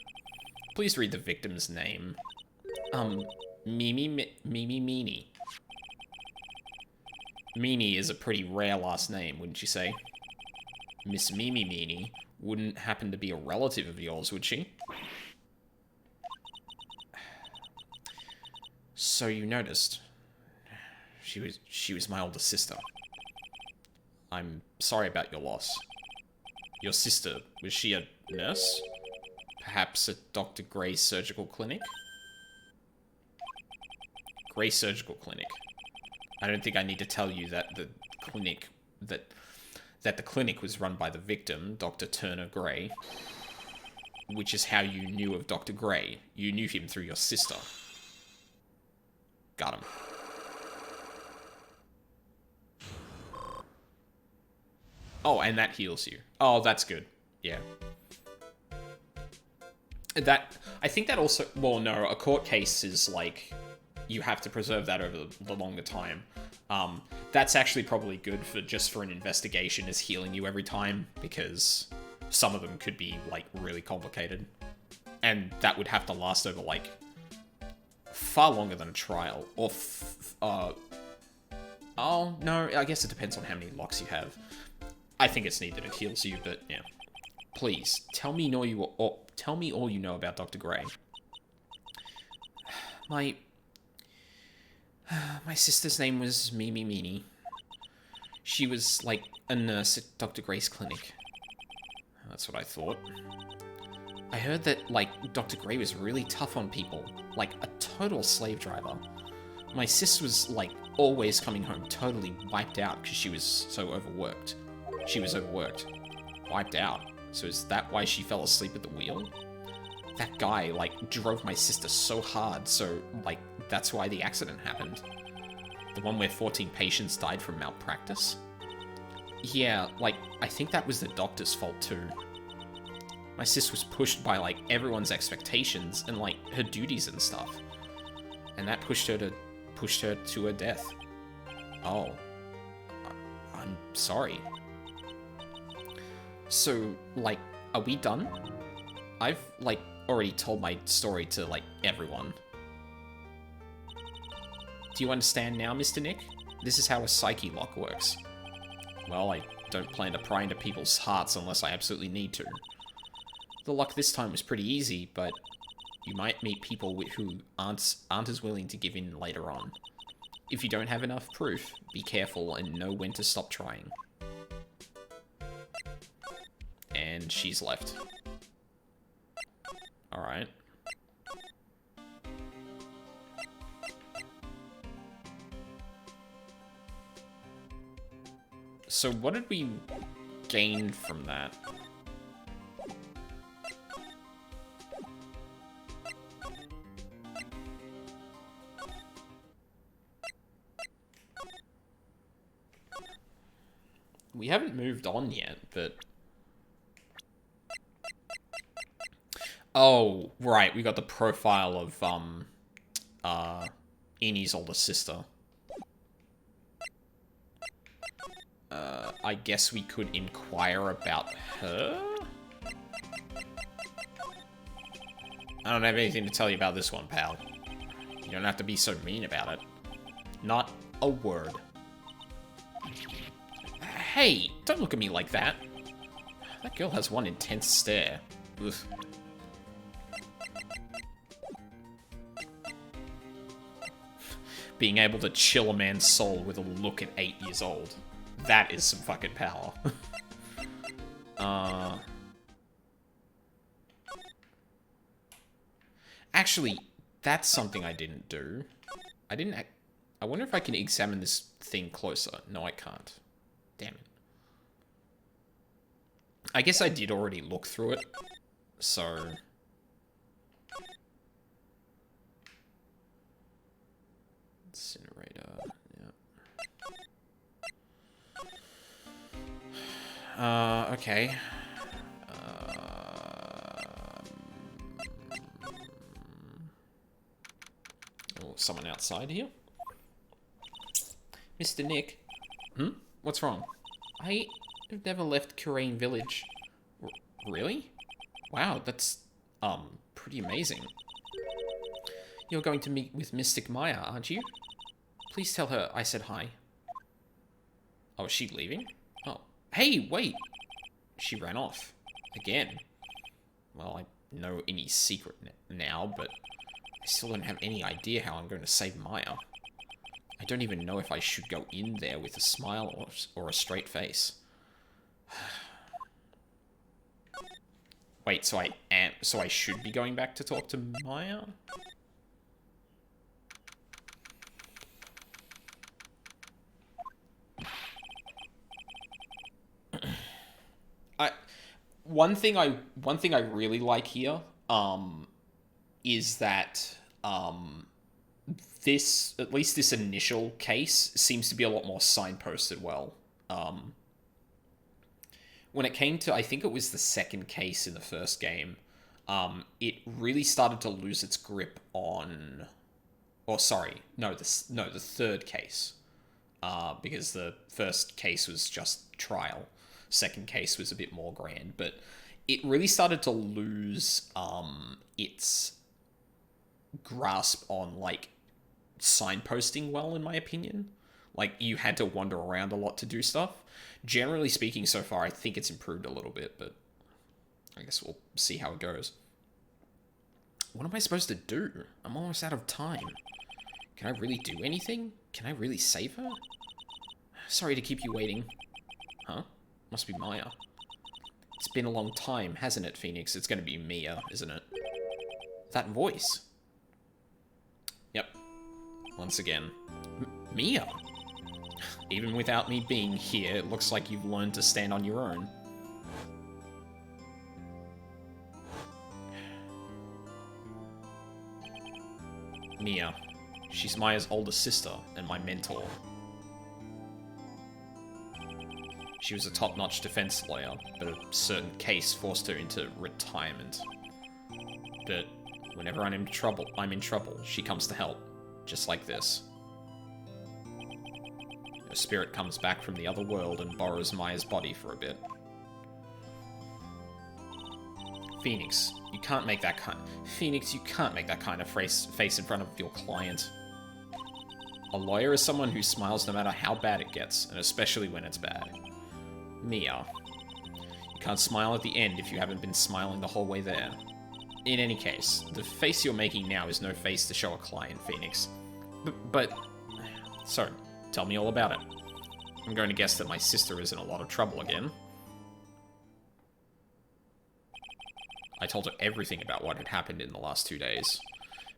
Please read the victim's name. Mimi Meeny. Meeny is a pretty rare last name, wouldn't you say? Miss Mimi Meeny wouldn't happen to be a relative of yours, would she? So you noticed. She was my older sister. I'm sorry about your loss. Your sister, was she a nurse? Perhaps at Dr. Gray's surgical clinic? Gray Surgical Clinic. I don't think I need to tell you that the clinic that the clinic was run by the victim, Dr. Turner Gray. Which is how you knew of Dr. Gray. You knew him through your sister. Got him. Oh, and that heals you. Oh, that's good. Yeah. I think that also... Well, no, a court case is, like... You have to preserve that over the longer time. That's actually probably good for just for an investigation, is healing you every time, because some of them could be, like, really complicated. And that would have to last over, like, far longer than a trial. Or, oh, no, I guess it depends on how many locks you have. I think it's neat that it heals you, but, yeah. Please, tell me all you know about Dr. Gray. My sister's name was Fey Mini. She was, like, a nurse at Dr. Gray's clinic. That's what I thought. I heard that, like, Dr. Gray was really tough on people. Like, a total slave driver. My sis was, like, always coming home totally wiped out because she was so overworked. She was overworked. Wiped out. So is that why she fell asleep at the wheel? That guy, like, drove my sister so hard, so, like, that's why the accident happened. The one where 14 patients died from malpractice? Yeah, like, I think that was the doctor's fault too. My sis was pushed by, like, everyone's expectations and, like, her duties and stuff. And that pushed her to her death. Oh. I'm sorry. So, like, are we done? I've, like, already told my story to, like, everyone. Do you understand now, Mr. Nick? This is how a psyche lock works. Well, I don't plan to pry into people's hearts unless I absolutely need to. The lock this time was pretty easy, but you might meet people who aren't as willing to give in later on. If you don't have enough proof, be careful and know when to stop trying. And she's left. Alright. So what did we gain from that? We haven't moved on yet, but... Oh, right, we got the profile of, Eni's older sister. I guess we could inquire about her? I don't have anything to tell you about this one, pal. You don't have to be so mean about it. Not a word. Hey, don't look at me like that. That girl has one intense stare. Ugh. Being able to chill a man's soul with a look at 8 years old. That is some fucking power. Actually, that's something I didn't do. I wonder if I can examine this thing closer. No, I can't. Damn it. I guess I did already look through it, so... Incinerator, yeah. Okay. Oh, someone outside here? Mr. Nick? Hmm? What's wrong? I have never left Kurain Village. Really? Wow, that's, pretty amazing. You're going to meet with Mystic Maya, aren't you? Please tell her I said hi. Oh, is she leaving? Oh. Hey, wait! She ran off. Again. Well, I know Eni's secret now, but I still don't have any idea how I'm going to save Maya. I don't even know if I should go in there with a smile or a straight face. Wait, so I should be going back to talk to Maya? One thing I really like here, is that, at least this initial case seems to be a lot more signposted well. When it came to, I think it was the second case in the first game, it really started to lose its grip on, or sorry, no, the third case. because the first case was just trial. Second case was a bit more grand, but it really started to lose its grasp on, like, signposting well, in my opinion. Like, you had to wander around a lot to do stuff. Generally speaking, so far, I think it's improved a little bit, but I guess we'll see how it goes. What am I supposed to do? I'm almost out of time. Can I really do anything? Can I really save her? Sorry to keep you waiting. Huh? Must be Maya. It's been a long time, hasn't it, Phoenix? It's gonna be Mia, isn't it? That voice. Yep. Once again. Mia! Even without me being here, it looks like you've learned to stand on your own. Mia. She's Maya's older sister and my mentor. She was a top-notch defense lawyer, but a certain case forced her into retirement. But whenever I'm in trouble, she comes to help. Just like this. Her spirit comes back from the other world and borrows Maya's body for a bit. Phoenix, you can't make that kind of face in front of your client. A lawyer is someone who smiles no matter how bad it gets, and especially when it's bad. Mia. You can't smile at the end if you haven't been smiling the whole way there. In any case, the face you're making now is no face to show a client, Phoenix. So, tell me all about it. I'm going to guess that my sister is in a lot of trouble again. I told her everything about what had happened in the last 2 days.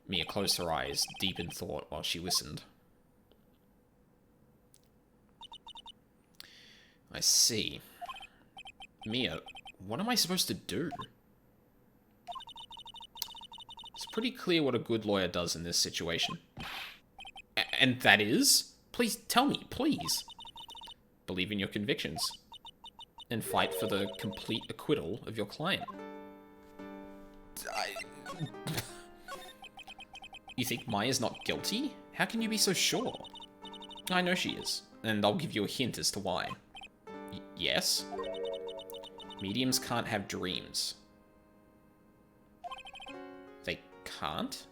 Mia closed her eyes, deep in thought, while she listened. I see. Mia, what am I supposed to do? It's pretty clear what a good lawyer does in this situation. And that is? Please tell me, please. Believe in your convictions. And fight for the complete acquittal of your client. You think Maya's not guilty? How can you be so sure? I know she is, and I'll give you a hint as to why. Yes? Mediums can't have dreams. They can't?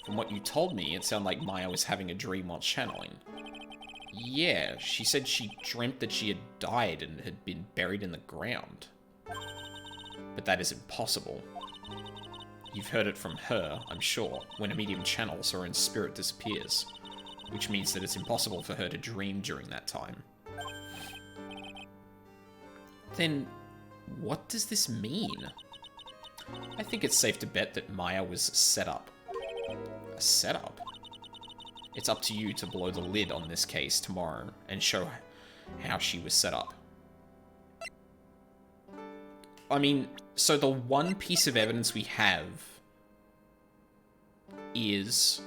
From what you told me, it sounded like Maya was having a dream while channeling. Yeah, she said she dreamt that she had died and had been buried in the ground. But that is impossible. You've heard it from her, I'm sure, when a medium channels, her own spirit disappears. Which means that it's impossible for her to dream during that time. Then, what does this mean? I think it's safe to bet that Maya was set up. A setup? It's up to you to blow the lid on this case tomorrow and show how she was set up. I mean, so the one piece of evidence we have is...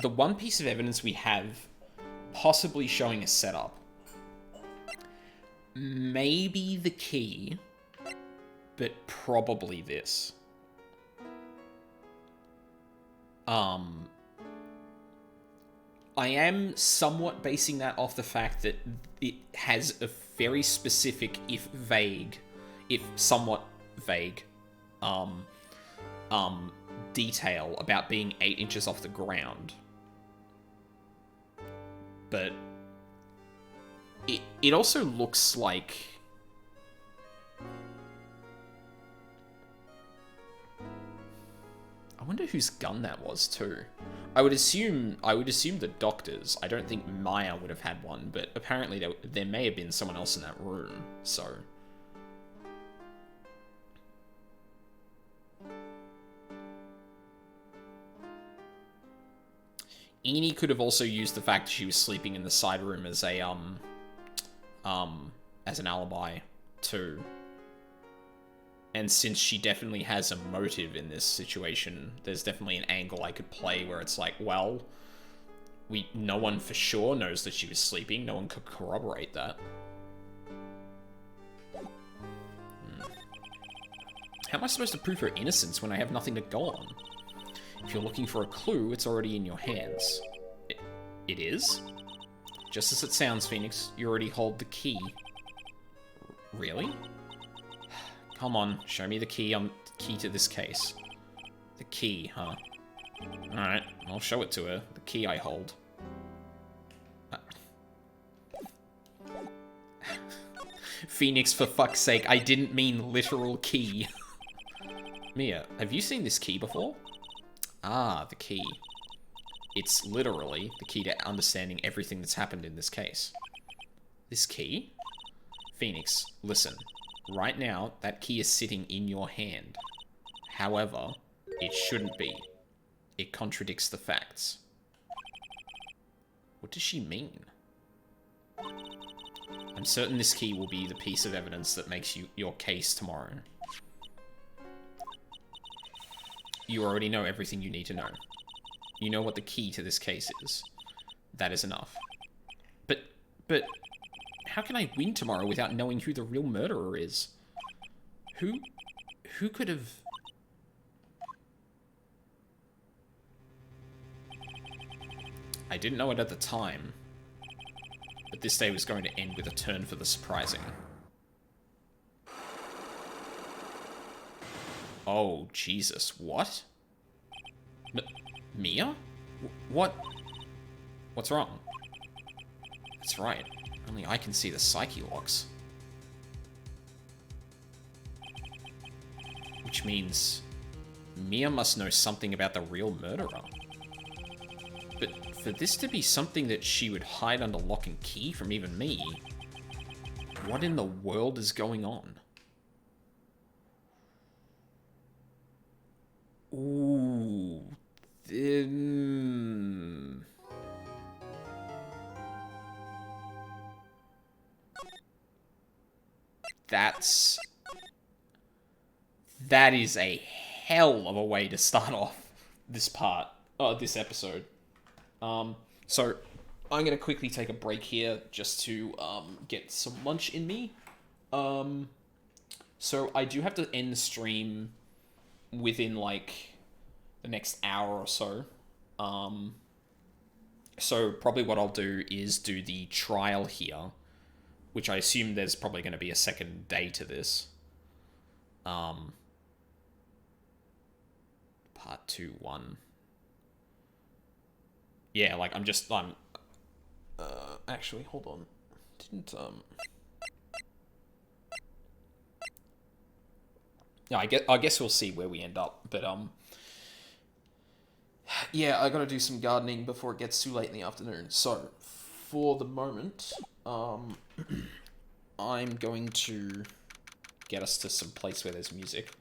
The one piece of evidence we have possibly showing a setup. Maybe the key, but probably this. I am somewhat basing that off the fact that it has a very specific, if somewhat vague, detail about being 8 inches off the ground. But it also looks like... I wonder whose gun that was too. I would assume the doctor's. I don't think Maya would have had one, but apparently there may have been someone else in that room, so... Eni could have also used the fact that she was sleeping in the side room as a, as an alibi, too. And since she definitely has a motive in this situation, there's definitely an angle I could play where it's like, well, no one for sure knows that she was sleeping. No one could corroborate that. How am I supposed to prove her innocence when I have nothing to go on? If you're looking for a clue, it's already in your hands. It is? Just as it sounds, Phoenix, you already hold the key. Really? Come on, show me the key. Key to this case. The key, huh? Alright, I'll show it to her. The key I hold. Phoenix, for fuck's sake, I didn't mean literal key. Mia, have you seen this key before? Ah, the key. It's literally the key to understanding everything that's happened in this case. This key? Phoenix, listen. Right now, that key is sitting in your hand. However, it shouldn't be. It contradicts the facts. What does she mean? I'm certain this key will be the piece of evidence that makes your case tomorrow. You already know everything you need to know. You know what the key to this case is. That is enough. But, how can I win tomorrow without knowing who the real murderer is? Who could have... I didn't know it at the time, but this day was going to end with a turn for the surprising. Oh, Jesus, what? Mia? What's wrong? That's right. Only I can see the psyche locks. Which means Mia must know something about the real murderer. But for this to be something that she would hide under lock and key from even me, what in the world is going on? Ooh. That is a hell of a way to start off this part, this episode. So I'm gonna quickly take a break here just to get some lunch in me. So I do have to end the stream within like the next hour or so. So probably what I'll do is do the trial here, which I assume there's probably going to be a second day to this. Part 2, 1. Yeah, like I'm actually, hold on. Yeah, I guess we'll see where we end up, but yeah, I gotta do some gardening before it gets too late in the afternoon. So, for the moment, I'm going to get us to some place where there's music.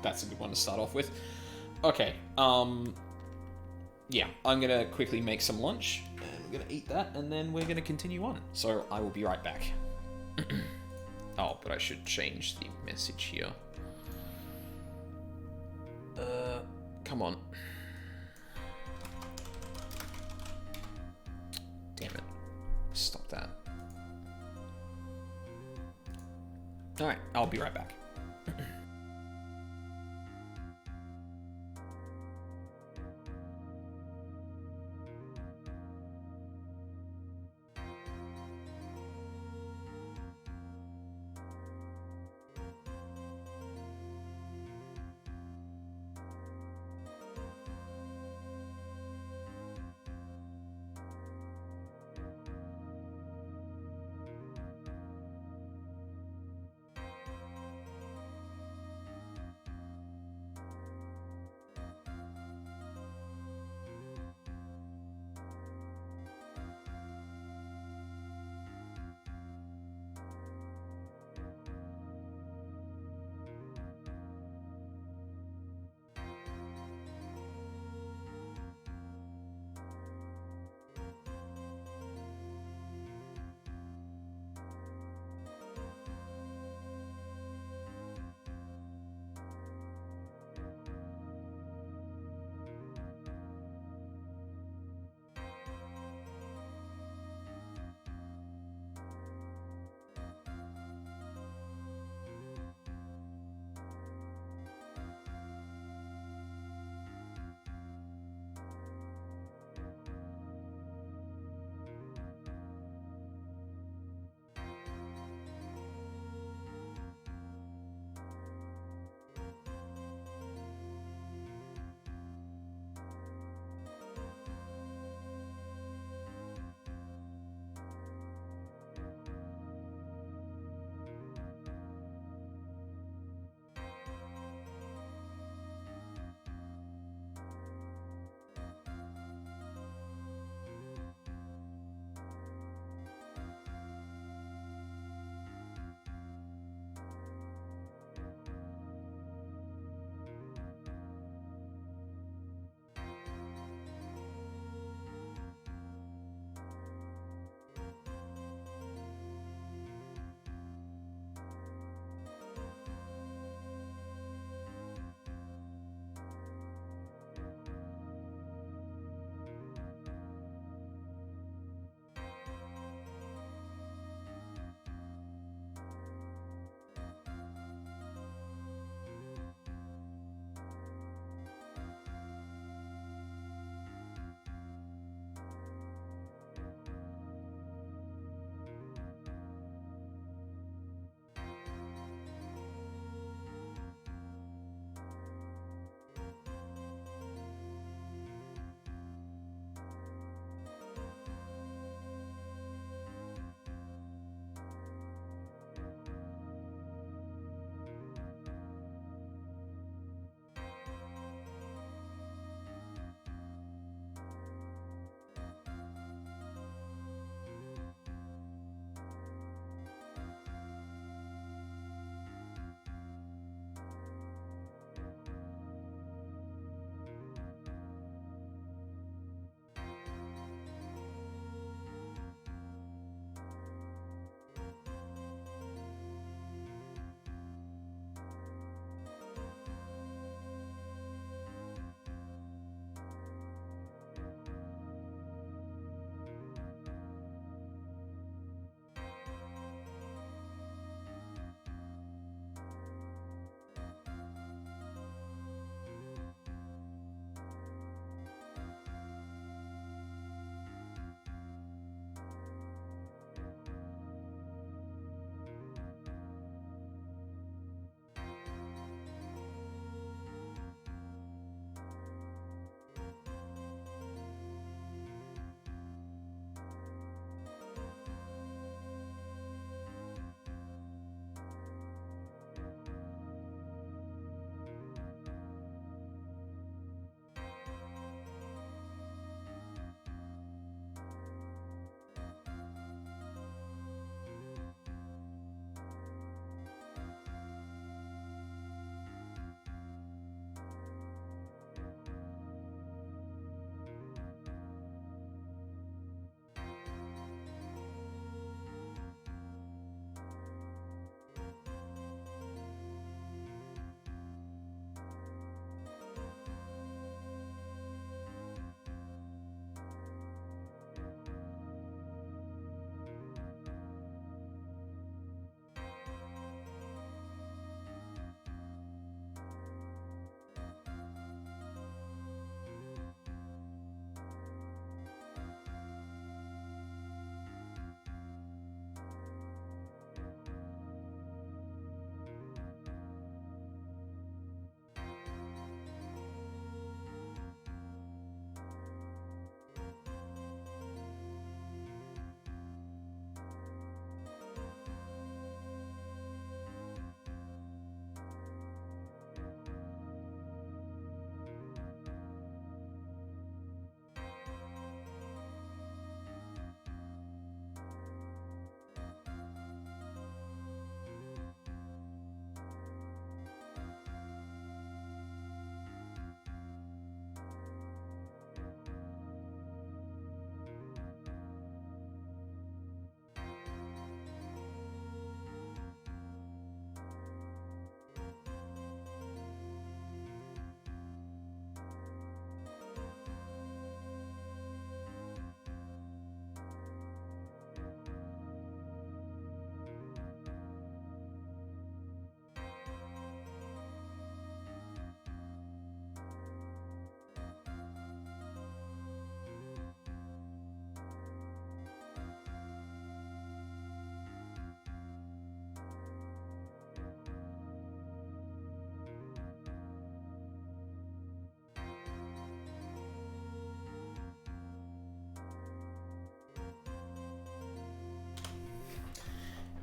That's a good one to start off with. Okay, yeah, I'm gonna quickly make some lunch, and we're gonna eat that, and then we're gonna continue on. So, I will be right back. Oh, but I should change the message here. Come on. Damn it. Stop that. Alright, I'll be right back.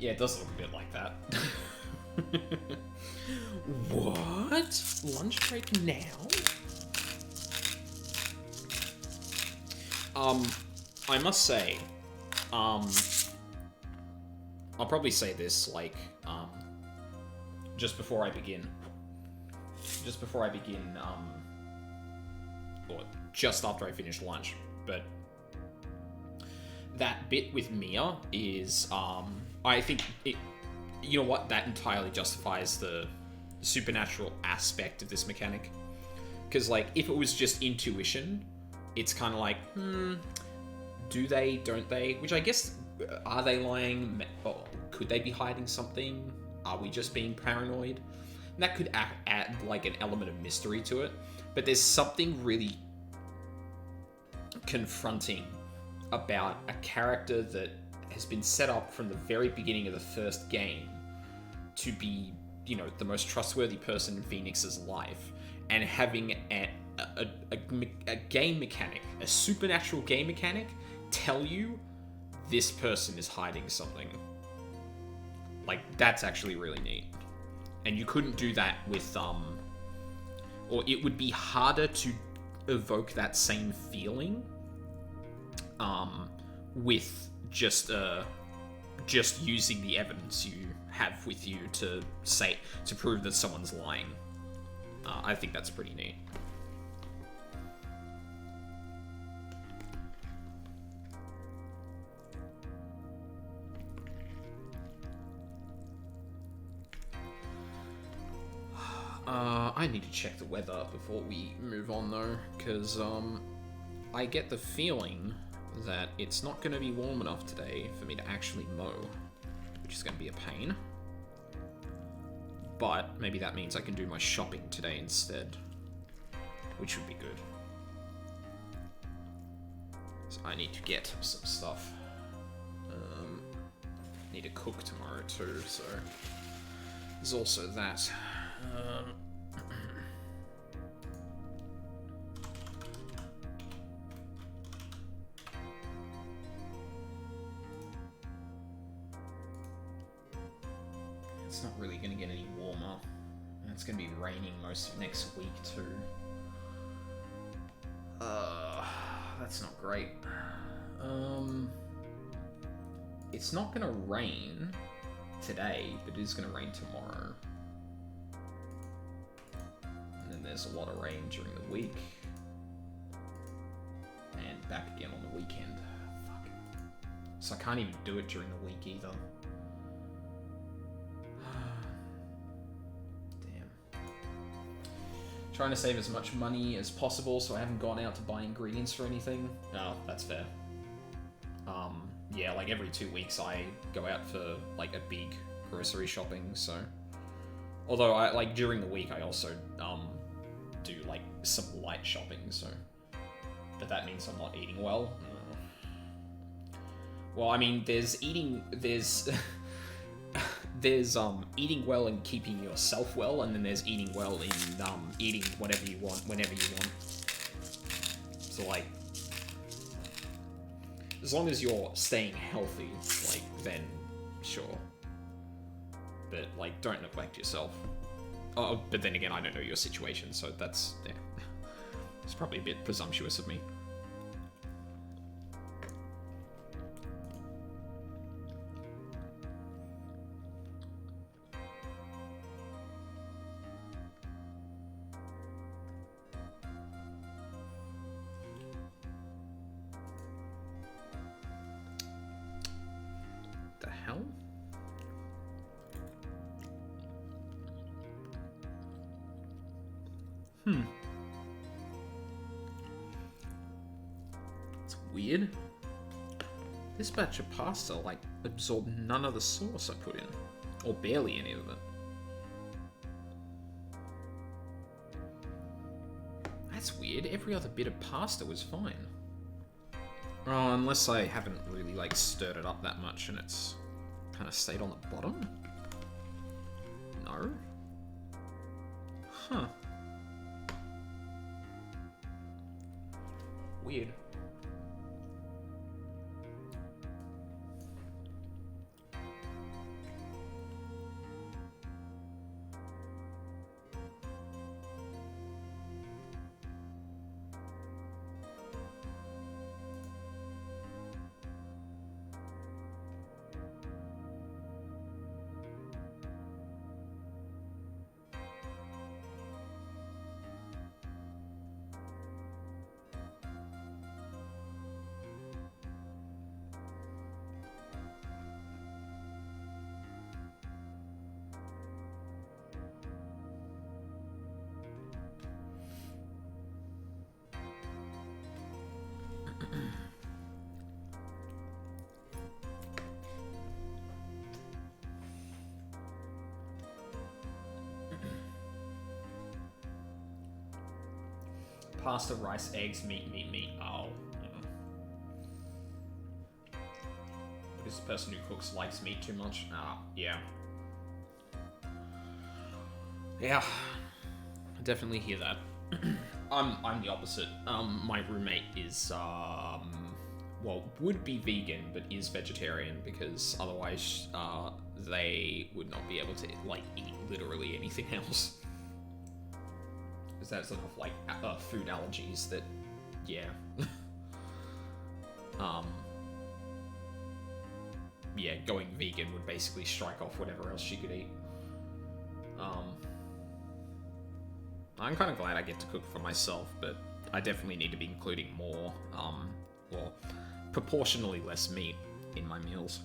Yeah, it does look a bit like that. What? Lunch break now? I must say, I'll probably say this, like, just before I begin, or just after I finish lunch, but that bit with Mia is, I think it, you know what, that entirely justifies the supernatural aspect of this mechanic. Because, like, if it was just intuition, it's kind of like, do they, don't they? Which I guess, are they lying? Or could they be hiding something? Are we just being paranoid? And that could add, like, an element of mystery to it. But there's something really confronting about a character that has been set up from the very beginning of the first game to be, you know, the most trustworthy person in Phoenix's life, and having a game mechanic, a supernatural game mechanic, tell you this person is hiding something. Like, that's actually really neat. And you couldn't do that with, or it would be harder to evoke that same feeling, with just using the evidence you have with you to prove that someone's lying. I think that's pretty neat. I need to check the weather before we move on though, because I get the feeling that it's not going to be warm enough today for me to actually mow, which is going to be a pain. But maybe that means I can do my shopping today instead, which would be good. So I need to get some stuff. Need to cook tomorrow too, so there's also that. It's not really going to get any warmer. And it's going to be raining most of next week too. That's not great. It's not going to rain today, but it is going to rain tomorrow. And then there's a lot of rain during the week. And back again on the weekend. Fuck. So I can't even do it during the week either. Trying to save as much money as possible, so I haven't gone out to buy ingredients for anything. No, that's fair. Yeah, like every 2 weeks I go out for like a big grocery shopping, so. Although I like during the week I also do like some light shopping, so. But that means I'm not eating well. Well, I mean, there's eating well and keeping yourself well, and then there's eating well in eating whatever you want, whenever you want. So, like, as long as you're staying healthy, like, then sure. But, like, don't neglect yourself. Oh, but then again, I don't know your situation, so that's, yeah. It's probably a bit presumptuous of me. It's weird. This batch of pasta, like, absorbed none of the sauce I put in. Or barely any of it. That's weird. Every other bit of pasta was fine. Oh, unless I haven't really, like, stirred it up that much and it's kind of stayed on the bottom? No? Huh. Weird. Pasta, rice, eggs, meat, meat, meat. Oh. This person who cooks likes meat too much. Yeah. Yeah. I definitely hear that. I'm the opposite. My roommate is well, would be vegan but is vegetarian because otherwise they would not be able to like eat literally anything else. Because that's sort of like food allergies that, yeah. Yeah, going vegan would basically strike off whatever else she could eat. I'm kind of glad I get to cook for myself, but I definitely need to be including more, well, proportionally less meat in my meals.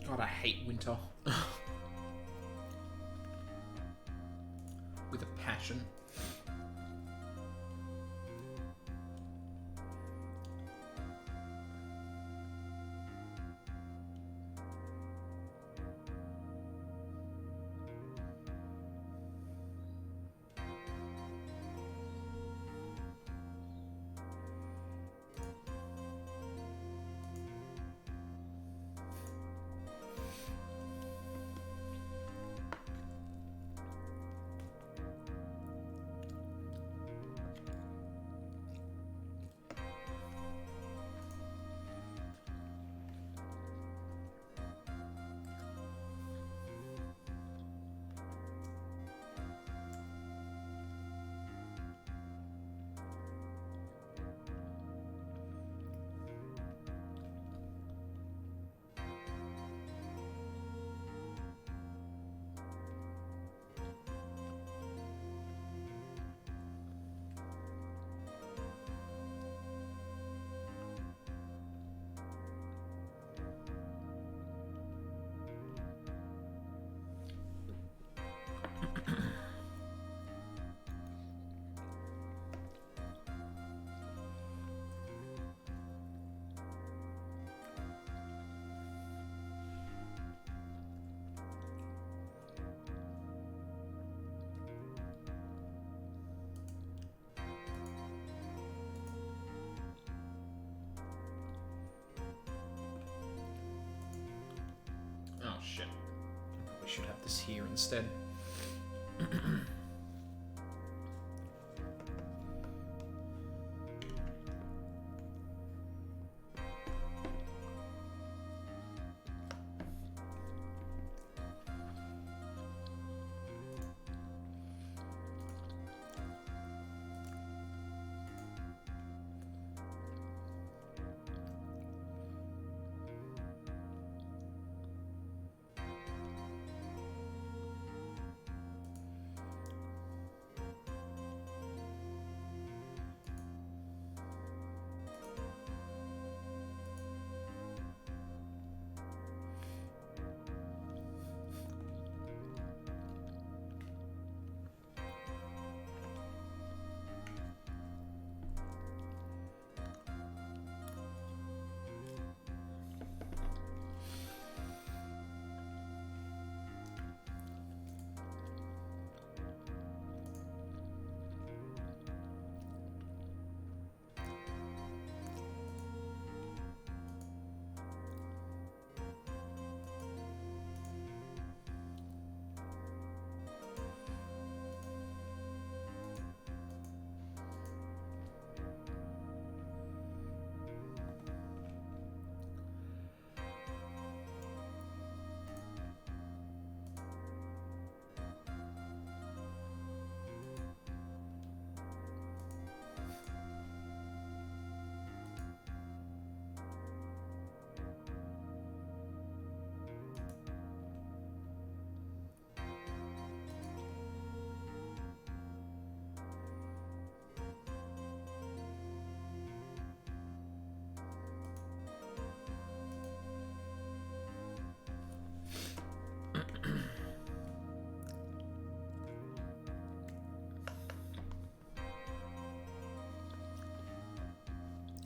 God, I hate winter. With a passion. shit. We should have this here instead.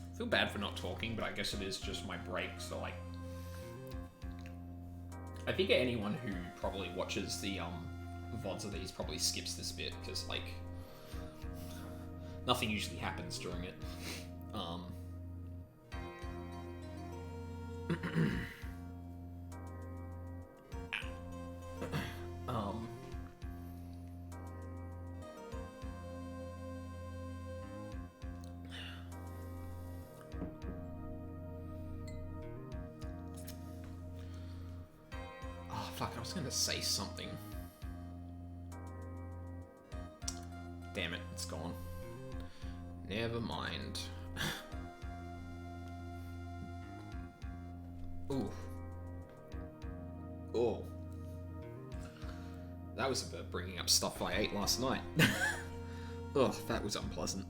I feel bad for not talking, but I guess it is just my break, so like... I think anyone who probably watches the VODs of these probably skips this bit, because like... nothing usually happens during it. Fuck, I was gonna say something. Damn it, it's gone. Never mind. Ooh. Oh. That was about bringing up stuff I ate last night. Ugh, that was unpleasant.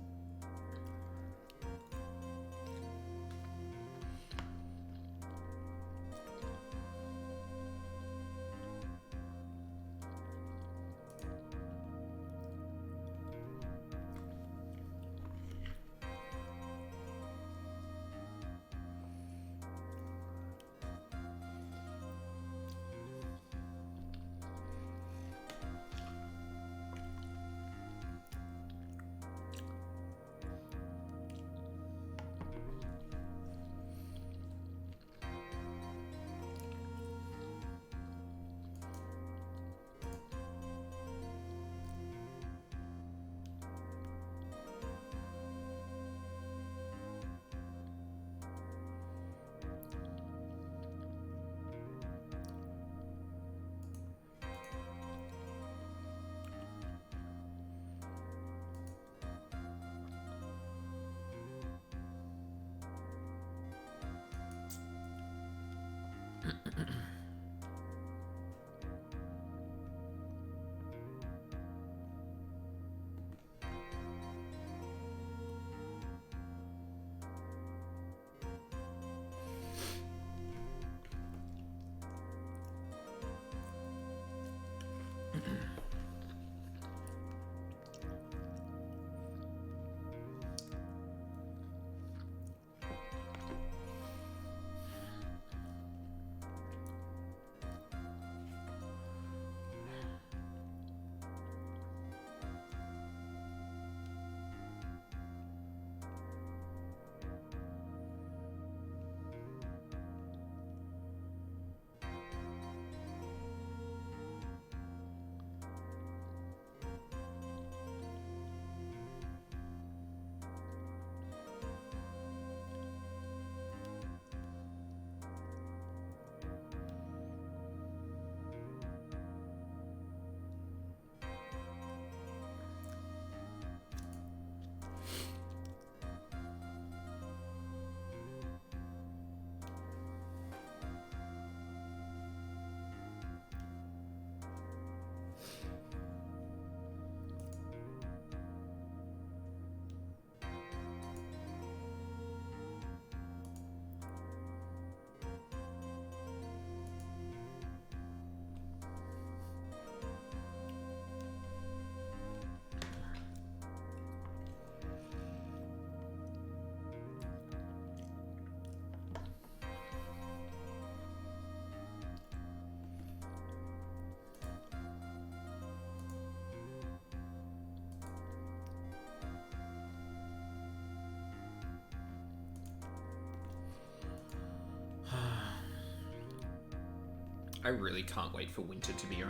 I really can't wait for winter to be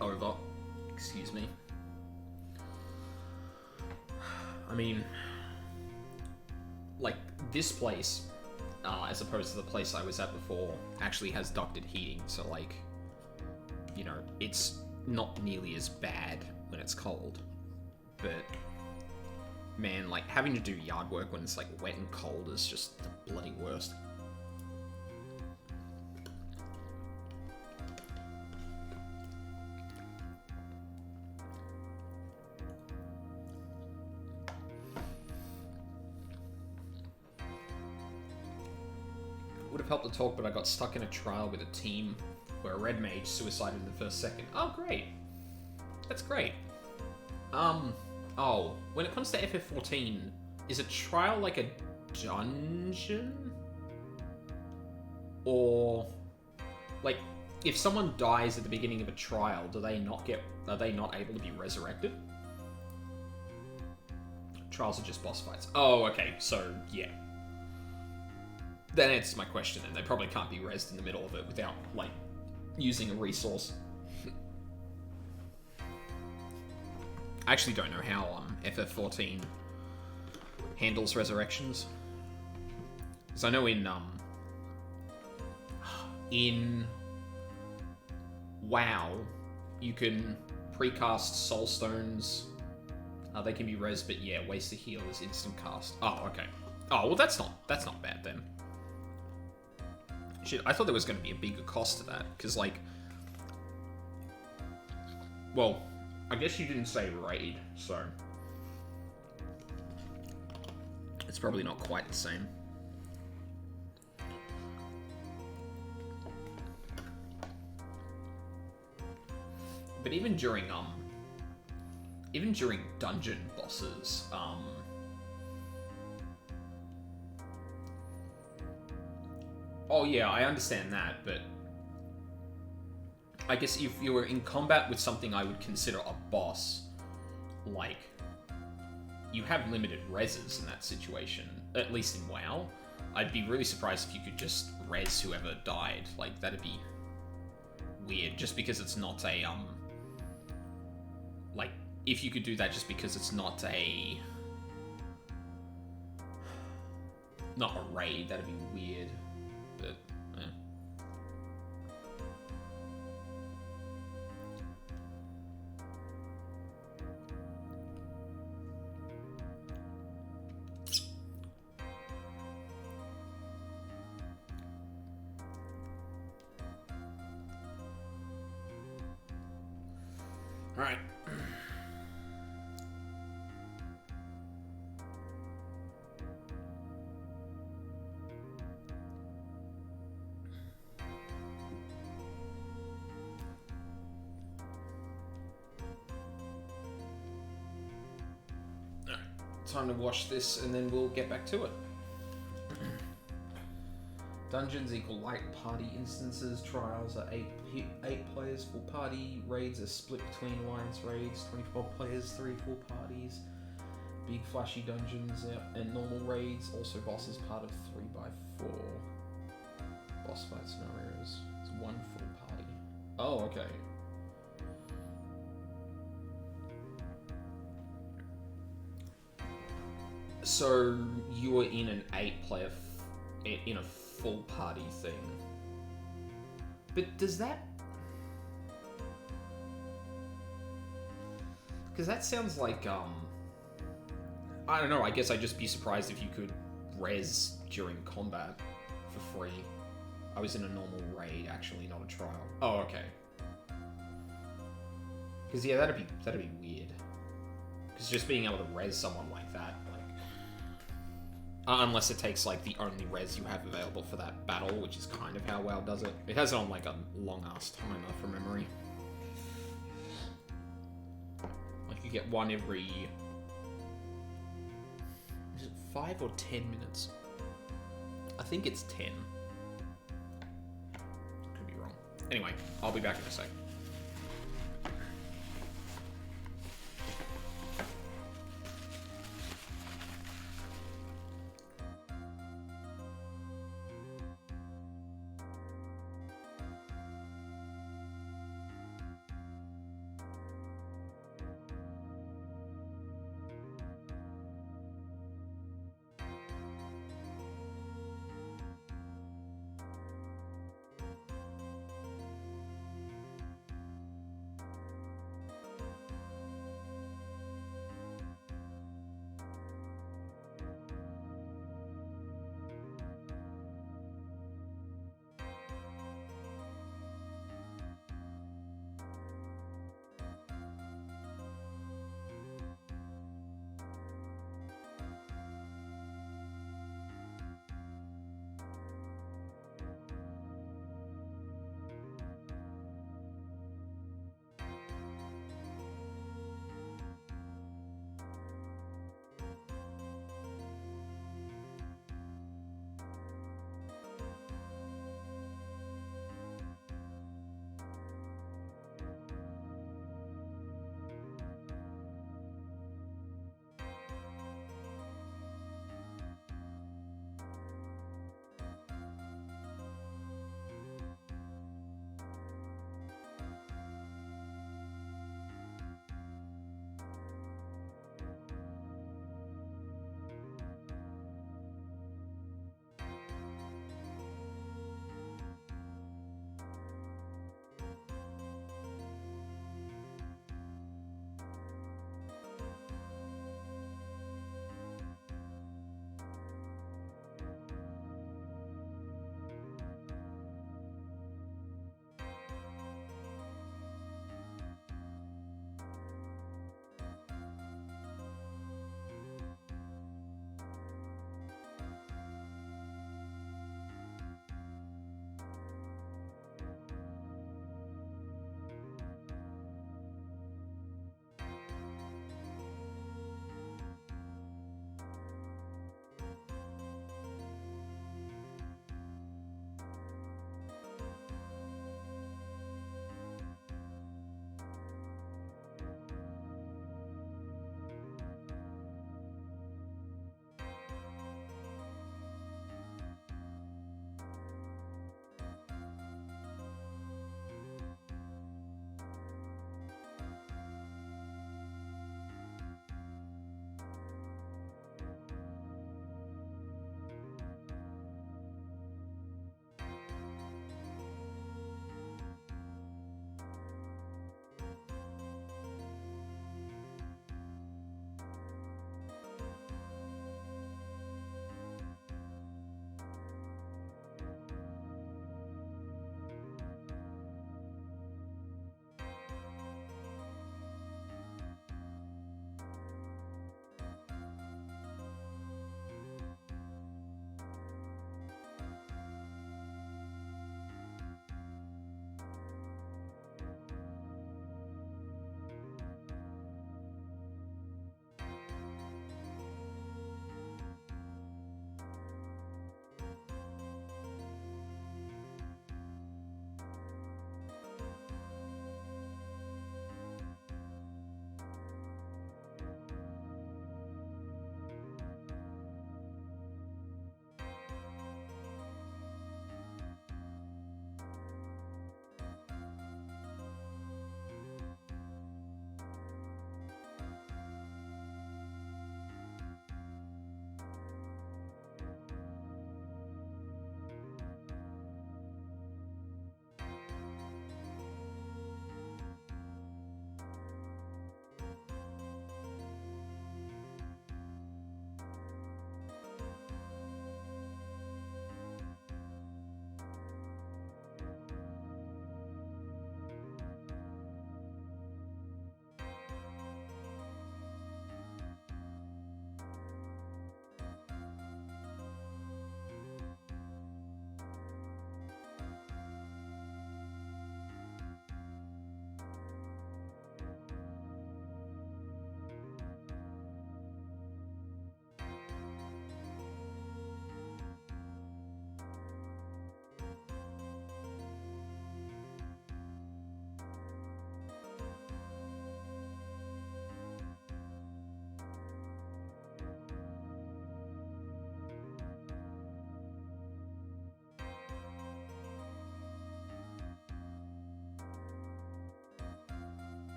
over. Excuse me. I mean, like, this place, as opposed to the place I was at before, actually has ducted heating, so, like, you know, it's not nearly as bad when it's cold. But, man, like, having to do yard work when it's, like, wet and cold is just the bloody worst. Would have helped to talk, but I got stuck in a trial with a team where a red mage suicided in the first second. Oh, great. That's great. Oh, when it comes to FF14, is a trial like a dungeon? Or, like, if someone dies at the beginning of a trial, are they not able to be resurrected? Trials are just boss fights. Oh, okay, so, yeah. That answers my question, and they probably can't be rezzed in the middle of it without, like, using a resource. I actually don't know how FF14 handles resurrections. Because I know in WoW, you can precast soul stones. They can be res, but yeah, waste the heal is instant cast. Oh, okay. Oh, well, that's not bad then. Shit, I thought there was going to be a bigger cost to that, because, like, well, I guess you didn't say raid, so it's probably not quite the same. But even during dungeon bosses, oh yeah, I understand that, but I guess if you were in combat with something I would consider a boss, like, you have limited reses in that situation, at least in WoW. I'd be really surprised if you could just res whoever died. Like, that'd be weird, just because it's not a, like, if you could do that just because it's not a raid, that'd be weird, but, eh. Alright. Time to wash this and then we'll get back to it. Dungeons equal like party instances. Trials are 8 players, full party. Raids are split between alliance raids, 24 players, 3 full parties. Big flashy dungeons and normal raids. Also bosses part of 3x4. Boss fight scenarios. It's 1 full party. Oh, okay. So you were in an 8-player in a full party thing, but does that? Because that sounds like I don't know. I guess I'd just be surprised if you could res during combat for free. I was in a normal raid, actually, not a trial. Oh, okay. Because yeah, that'd be weird. Because just being able to res someone like that. Unless it takes, like, the only res you have available for that battle, which is kind of how WoW does it. It has it on, like, a long-ass timer from memory. Like, you get one every... Is it 5 or 10 minutes? I think it's 10. Could be wrong. Anyway, I'll be back in a sec.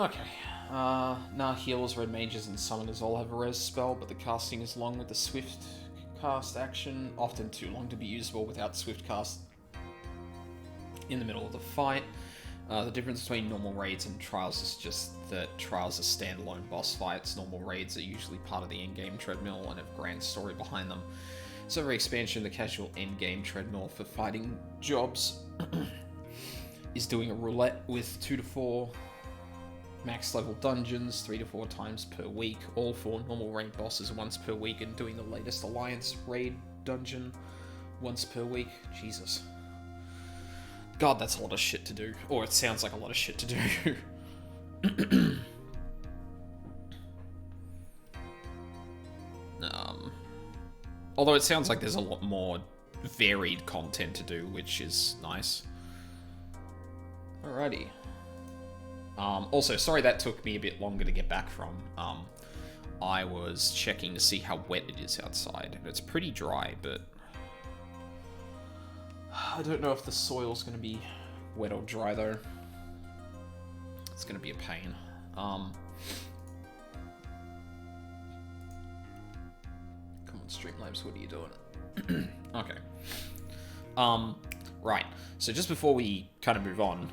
Okay. Nah, healers, red mages, and summoners all have a res spell, but the casting is long with the swift cast action, often too long to be usable without swift cast in the middle of the fight. The difference between normal raids and trials is just that trials are standalone boss fights. Normal raids are usually part of the in-game treadmill and have a grand story behind them. So every expansion of the casual end-game treadmill for fighting jobs is doing a roulette with 2 to 4 max level dungeons 3 to 4 times per week, all for normal raid bosses once per week, and doing the latest Alliance raid dungeon once per week. Jesus. God, that's a lot of shit to do. Or it sounds like a lot of shit to do. Although it sounds like there's a lot more varied content to do, which is nice. Alrighty. Also, sorry that took me a bit longer to get back from. I was checking to see how wet it is outside, and it's pretty dry, but I don't know if the soil's going to be wet or dry, though. It's going to be a pain. Come on, Streamlabs, what are you doing? Okay. Right. So just before we kind of move on,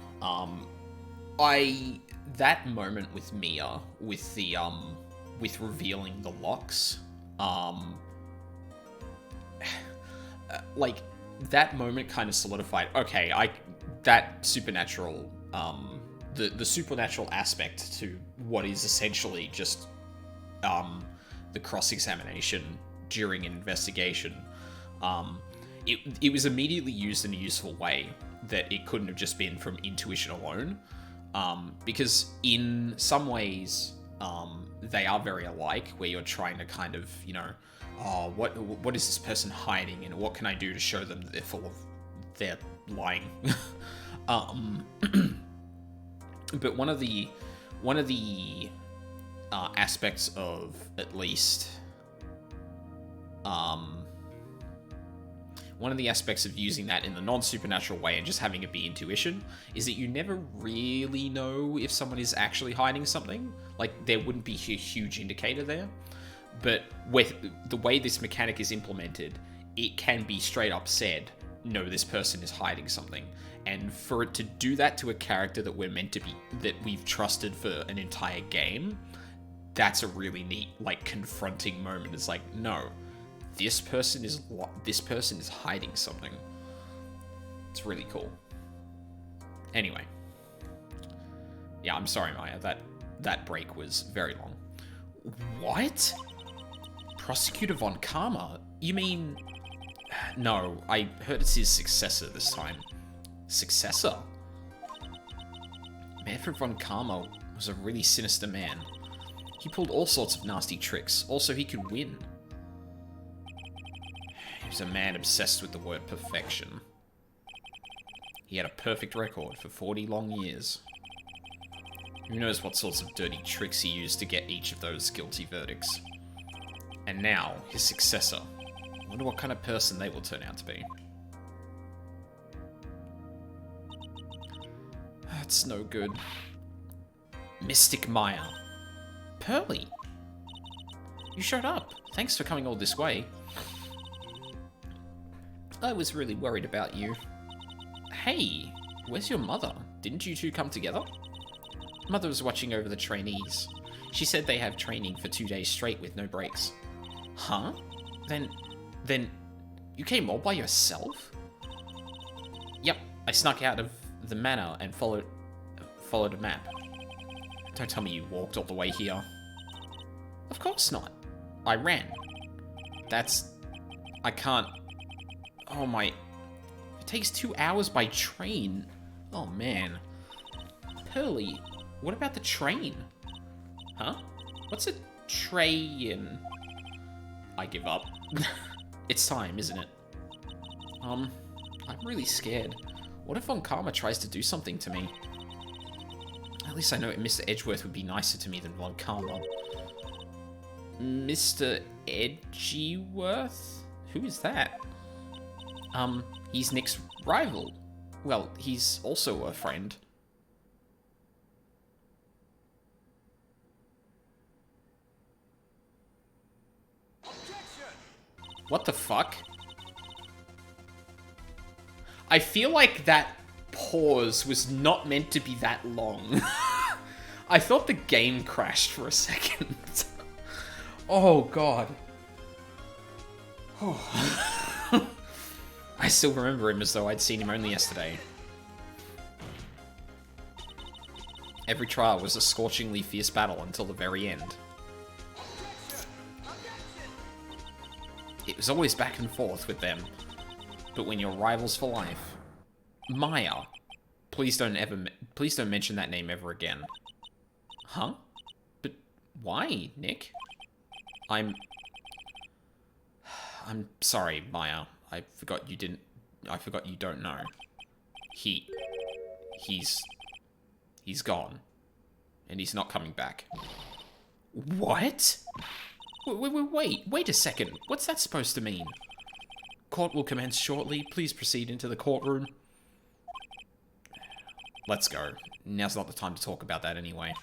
that moment with Mia, with the, with revealing the locks, like, that moment kind of solidified, okay, that supernatural, the supernatural aspect to what is essentially just, the cross-examination during an investigation, it was immediately used in a useful way that it couldn't have just been from intuition alone, because in some ways, they are very alike, where you're trying to kind of, you know, oh, what is this person hiding, and what can I do to show them that they're lying? But one of the aspects of, at least, one of the aspects of using that in the non-supernatural way and just having it be intuition is that you never really know if someone is actually hiding something. Like, there wouldn't be a huge indicator there. But with the way this mechanic is implemented, it can be straight up said, no, this person is hiding something. And for it to do that to a character that we're meant to be, that we've trusted for an entire game, that's a really neat, like, confronting moment. It's like, no, this person is hiding something. It's really cool. Anyway. Yeah, I'm sorry, Maya. That break was very long. What? Prosecutor Von Karma? You mean... No, I heard it's his successor this time. Successor? Manfred Von Karma was a really sinister man. He pulled all sorts of nasty tricks. Also, he could win. He was a man obsessed with the word perfection. He had a perfect record for 40 long years. Who knows what sorts of dirty tricks he used to get each of those guilty verdicts. And now, his successor. I wonder what kind of person they will turn out to be. That's no good. Mystic Maya. Pearly. You showed up. Thanks for coming all this way. I was really worried about you. Hey, where's your mother? Didn't you two come together? Mother was watching over the trainees. She said they have training for 2 days straight with no breaks. Huh? Then you came all by yourself? Yep, I snuck out of the manor and followed a map. Don't tell me you walked all the way here. Of course not. I ran. I can't... Oh my... It takes 2 hours by train. Oh man. Pearly, what about the train? Huh? What's a train? I give up. It's time, isn't it? I'm really scared. What if Von Karma tries to do something to me? At least I know Mr. Edgeworth would be nicer to me than Von Karma. Mr. Edgeworth? Who is that? He's Nick's rival. Well, he's also a friend. What the fuck? I feel like that pause was not meant to be that long. I thought the game crashed for a second. Oh, God. Oh. I still remember him as though I'd seen him only yesterday. Every trial was a scorchingly fierce battle until the very end. It was always back and forth with them. But when you're rivals for life... Maya. Please don't mention that name ever again. Huh? But why, Nick? I'm sorry, Maya. I forgot you don't know. He's gone. And he's not coming back. What? Wait a second. What's that supposed to mean? Court will commence shortly. Please proceed into the courtroom. Let's go. Now's not the time to talk about that anyway.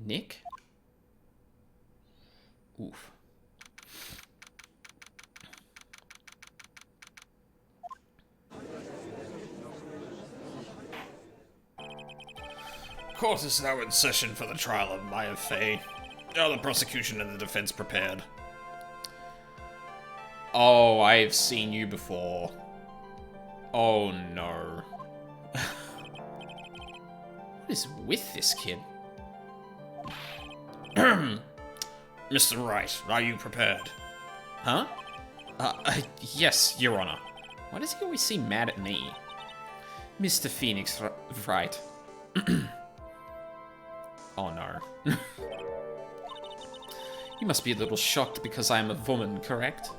Nick? Oof. Court is now in session for the trial of Maya Fey. Are the prosecution and the defense prepared? Oh, I've seen you before. Oh no. What is with this kid? Mr. Wright, are you prepared? Huh? Yes, Your Honor. Why does he always seem mad at me? Mr. Phoenix Wright. Oh no. You must be a little shocked because I am a woman, correct?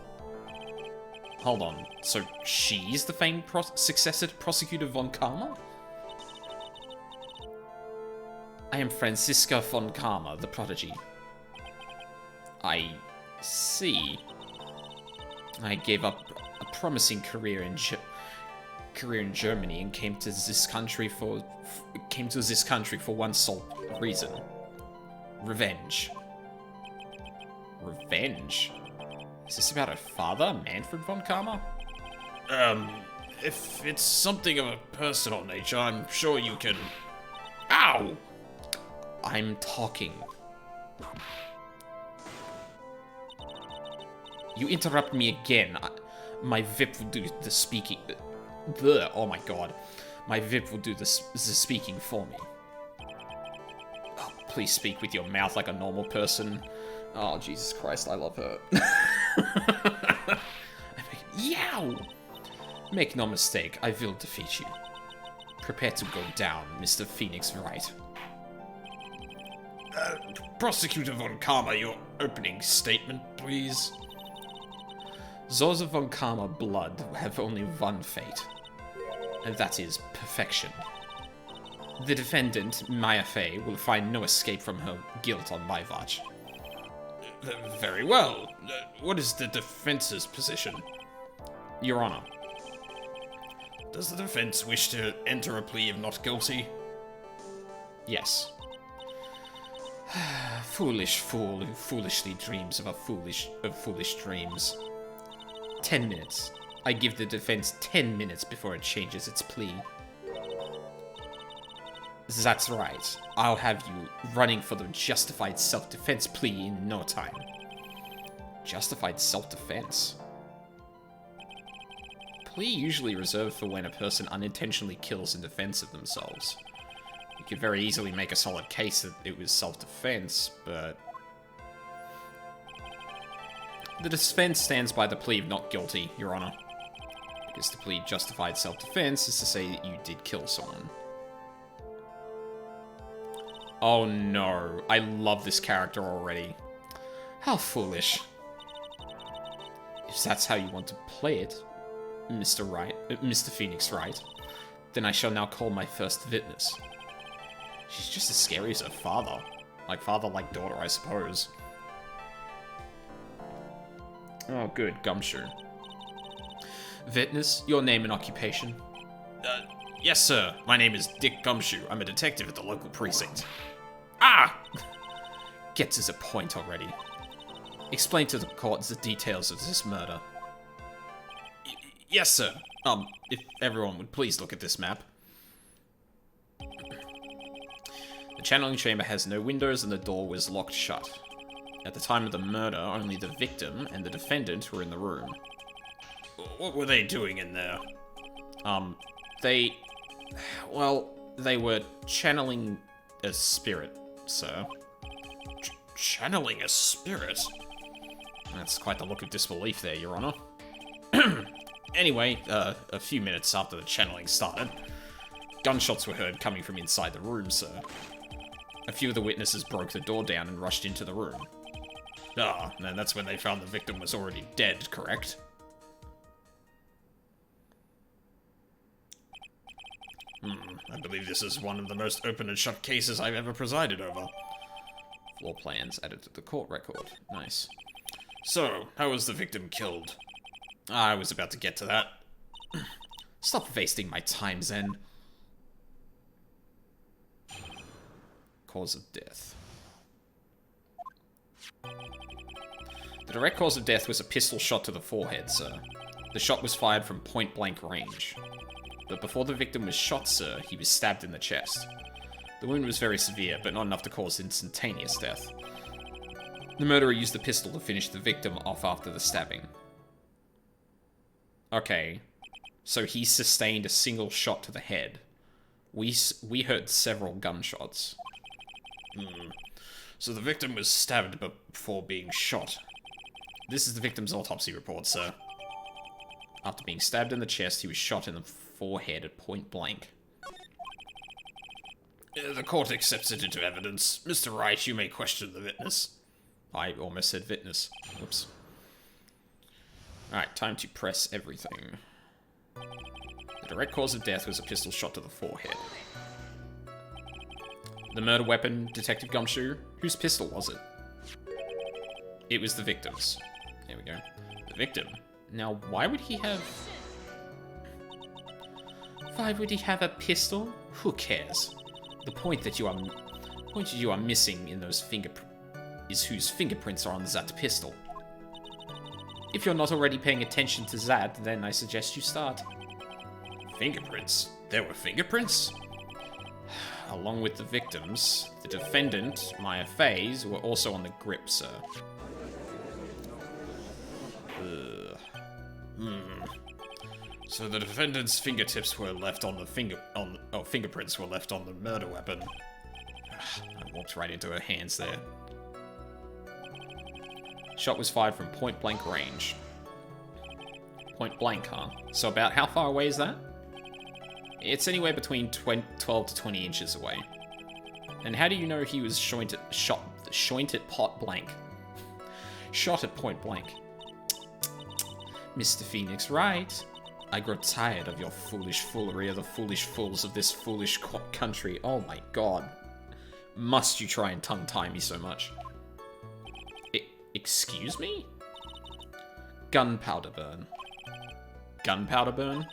Hold on, so she's the famed successor to Prosecutor von Karma? I am Franziska von Karma, the prodigy. I see. I gave up a promising career in Germany and came to this country for one sole reason: revenge. Revenge? Is this about her father, Manfred von Karma? If it's something of a personal nature, I'm sure you can... Ow! I'm talking. You interrupt me again. My VIP will do the speaking. Oh my god. My VIP will do the speaking for me. Oh, please speak with your mouth like a normal person. Oh, Jesus Christ, I love her. Yow! Make no mistake, I will defeat you. Prepare to go down, Mr. Phoenix Wright. Prosecutor von Karma, your opening statement, please. Those of von Karma blood have only one fate, and that is perfection. The defendant, Maya Fey, will find no escape from her guilt on my watch. Very well. What is the defense's position? Your Honor. Does the defense wish to enter a plea of not guilty? Yes. Foolish fool who foolishly dreams of foolish dreams. 10 minutes. I give the defense 10 minutes before it changes its plea. That's right. I'll have you running for the justified self-defense plea in no time. Justified self-defense? Plea usually reserved for when a person unintentionally kills in defense of themselves. You could very easily make a solid case that it was self-defense, but... The defense stands by the plea of not guilty, Your Honor. Because to plead justified self-defense is to say that you did kill someone. Oh no, I love this character already. How foolish. If that's how you want to play it, Mr. Phoenix Wright, then I shall now call my first witness. She's just as scary as her father. Like father, like daughter, I suppose. Oh, good, Gumshoe. Witness, your name and occupation? Yes, sir. My name is Dick Gumshoe. I'm a detective at the local precinct. Ah! Get to the point already. Explain to the court the details of this murder. Yes, sir. If everyone would please look at this map. The channeling chamber has no windows and the door was locked shut. At the time of the murder, only the victim and the defendant were in the room. What were they doing in there? They were channeling a spirit, sir. Channeling a spirit? That's quite the look of disbelief there, Your Honor. Anyway, a few minutes after the channeling started, gunshots were heard coming from inside the room, sir. A few of the witnesses broke the door down and rushed into the room. And that's when they found the victim was already dead, correct? I believe this is one of the most open and shut cases I've ever presided over. Floor plans added to the court record. Nice. So, how was the victim killed? I was about to get to that. Stop wasting my time, Zen. Cause of death. The direct cause of death was a pistol shot to the forehead, sir. The shot was fired from point-blank range. But before the victim was shot, sir, he was stabbed in the chest. The wound was very severe, but not enough to cause instantaneous death. The murderer used the pistol to finish the victim off after the stabbing. Okay, so he sustained a single shot to the head. We heard several gunshots. So the victim was stabbed before being shot. This is the victim's autopsy report, sir. After being stabbed in the chest, he was shot in the forehead at point blank. The court accepts it into evidence. Mr. Wright, you may question the witness. I almost said witness. Oops. Alright, time to press everything. The direct cause of death was a pistol shot to the forehead. The murder weapon, Detective Gumshoe, whose pistol was it? It was the victim's. There we go. The victim. Now, why would he have... Why would he have a pistol? Who cares? The point that you are missing in those is whose fingerprints are on that pistol. If you're not already paying attention to that, then I suggest you start. Fingerprints? There were fingerprints? Along with the victims, the defendant, Maya Fey's, were also on the grip, sir. So the defendant's fingertips were left on the fingerprints were left on the murder weapon. I walked right into her hands there. Shot was fired from point-blank range. Point-blank, huh? So about how far away is that? It's anywhere between 12 to 20 inches away. And how do you know he was shot at pot blank? Shot at point blank. Mr. Phoenix Wright, I grow tired of your foolish foolery of the foolish fools of this foolish country. Oh my god. Must you try and tongue-tie me so much? Excuse me? Gunpowder burn. Gunpowder burn?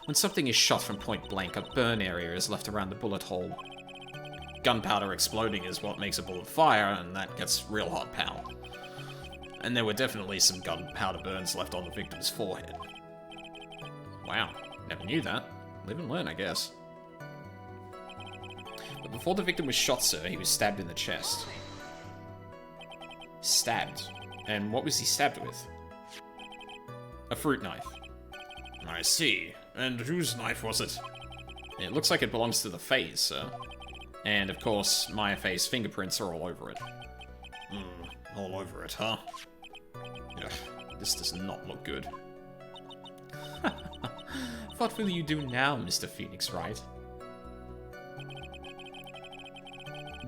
When something is shot from point blank, a burn area is left around the bullet hole. Gunpowder exploding is what makes a bullet fire, and that gets real hot, pal. And there were definitely some gunpowder burns left on the victim's forehead. Wow, never knew that. Live and learn, I guess. But before the victim was shot, sir, he was stabbed in the chest. Stabbed? And what was he stabbed with? A fruit knife. I see. And whose knife was it? It looks like it belongs to the Feys, sir. And, of course, Maya Fey's fingerprints are all over it. All over it, huh? Ugh, this does not look good. What will you do now, Mr. Phoenix Wright?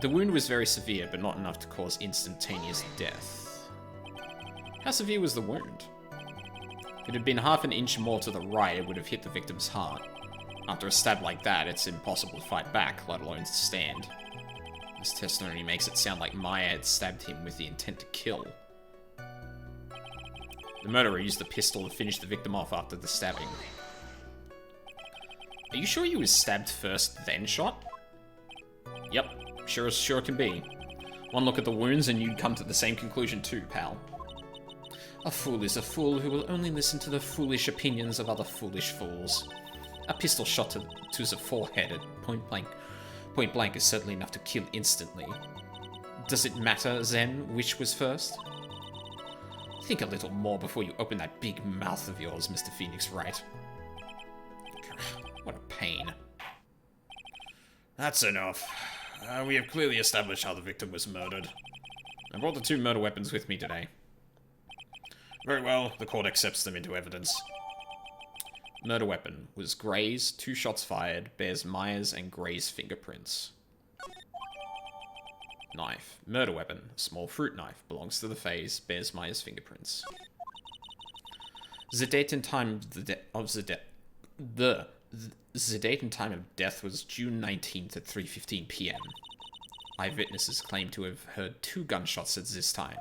The wound was very severe, but not enough to cause instantaneous death. How severe was the wound? If it had been half an inch more to the right, it would have hit the victim's heart. After a stab like that, it's impossible to fight back, let alone to stand. This testimony makes it sound like Maya had stabbed him with the intent to kill. The murderer used the pistol to finish the victim off after the stabbing. Are you sure he was stabbed first, then shot? Yep, sure as sure can be. One look at the wounds and you'd come to the same conclusion too, pal. A fool is a fool who will only listen to the foolish opinions of other foolish fools. A pistol shot to the forehead at point blank is certainly enough to kill instantly. Does it matter, then, which was first? Think a little more before you open that big mouth of yours, Mr. Phoenix Wright. What a pain. That's enough. We have clearly established how the victim was murdered. I brought the 2 murder weapons with me today. Very well, the court accepts them into evidence. Murder weapon was Gray's, 2 shots fired, bears Myers and Gray's fingerprints. Knife. Murder weapon, small fruit knife, belongs to the Fays, bears Myers' fingerprints. The date and time of the date and time of death was June 19th at 3:15 p.m. Eyewitnesses claim to have heard 2 gunshots at this time.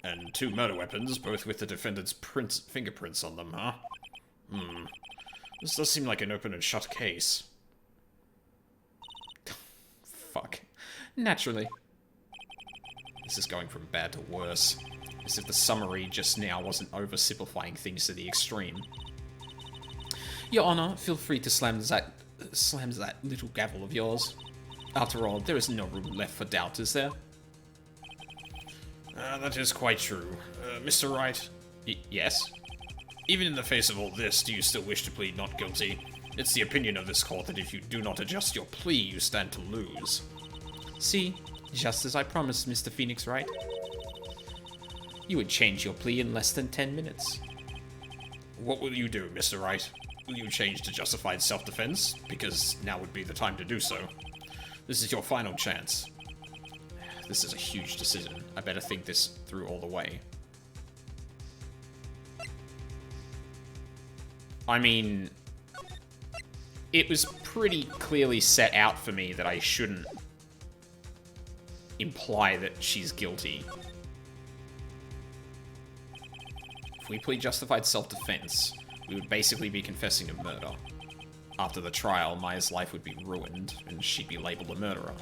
And 2 murder weapons, both with the defendant's fingerprints on them, huh? This does seem like an open and shut case. Fuck. Naturally. This is going from bad to worse. As if the summary just now wasn't oversimplifying things to the extreme. Your Honor, feel free to slam that little gavel of yours. After all, there is no room left for doubt, is there? That is quite true. Mr. Wright? Yes? Even in the face of all this, do you still wish to plead not guilty? It's the opinion of this court that if you do not adjust your plea, you stand to lose. See, just as I promised, Mr. Phoenix Wright. You would change your plea in less than 10 minutes. What will you do, Mr. Wright? Will you change to justified self-defense? Because now would be the time to do so. This is your final chance. This is a huge decision. I better think this through all the way. I mean, it was pretty clearly set out for me that I shouldn't imply that she's guilty. If we plead justified self-defense, we would basically be confessing a murder. After the trial, Maya's life would be ruined, and she'd be labeled a murderer.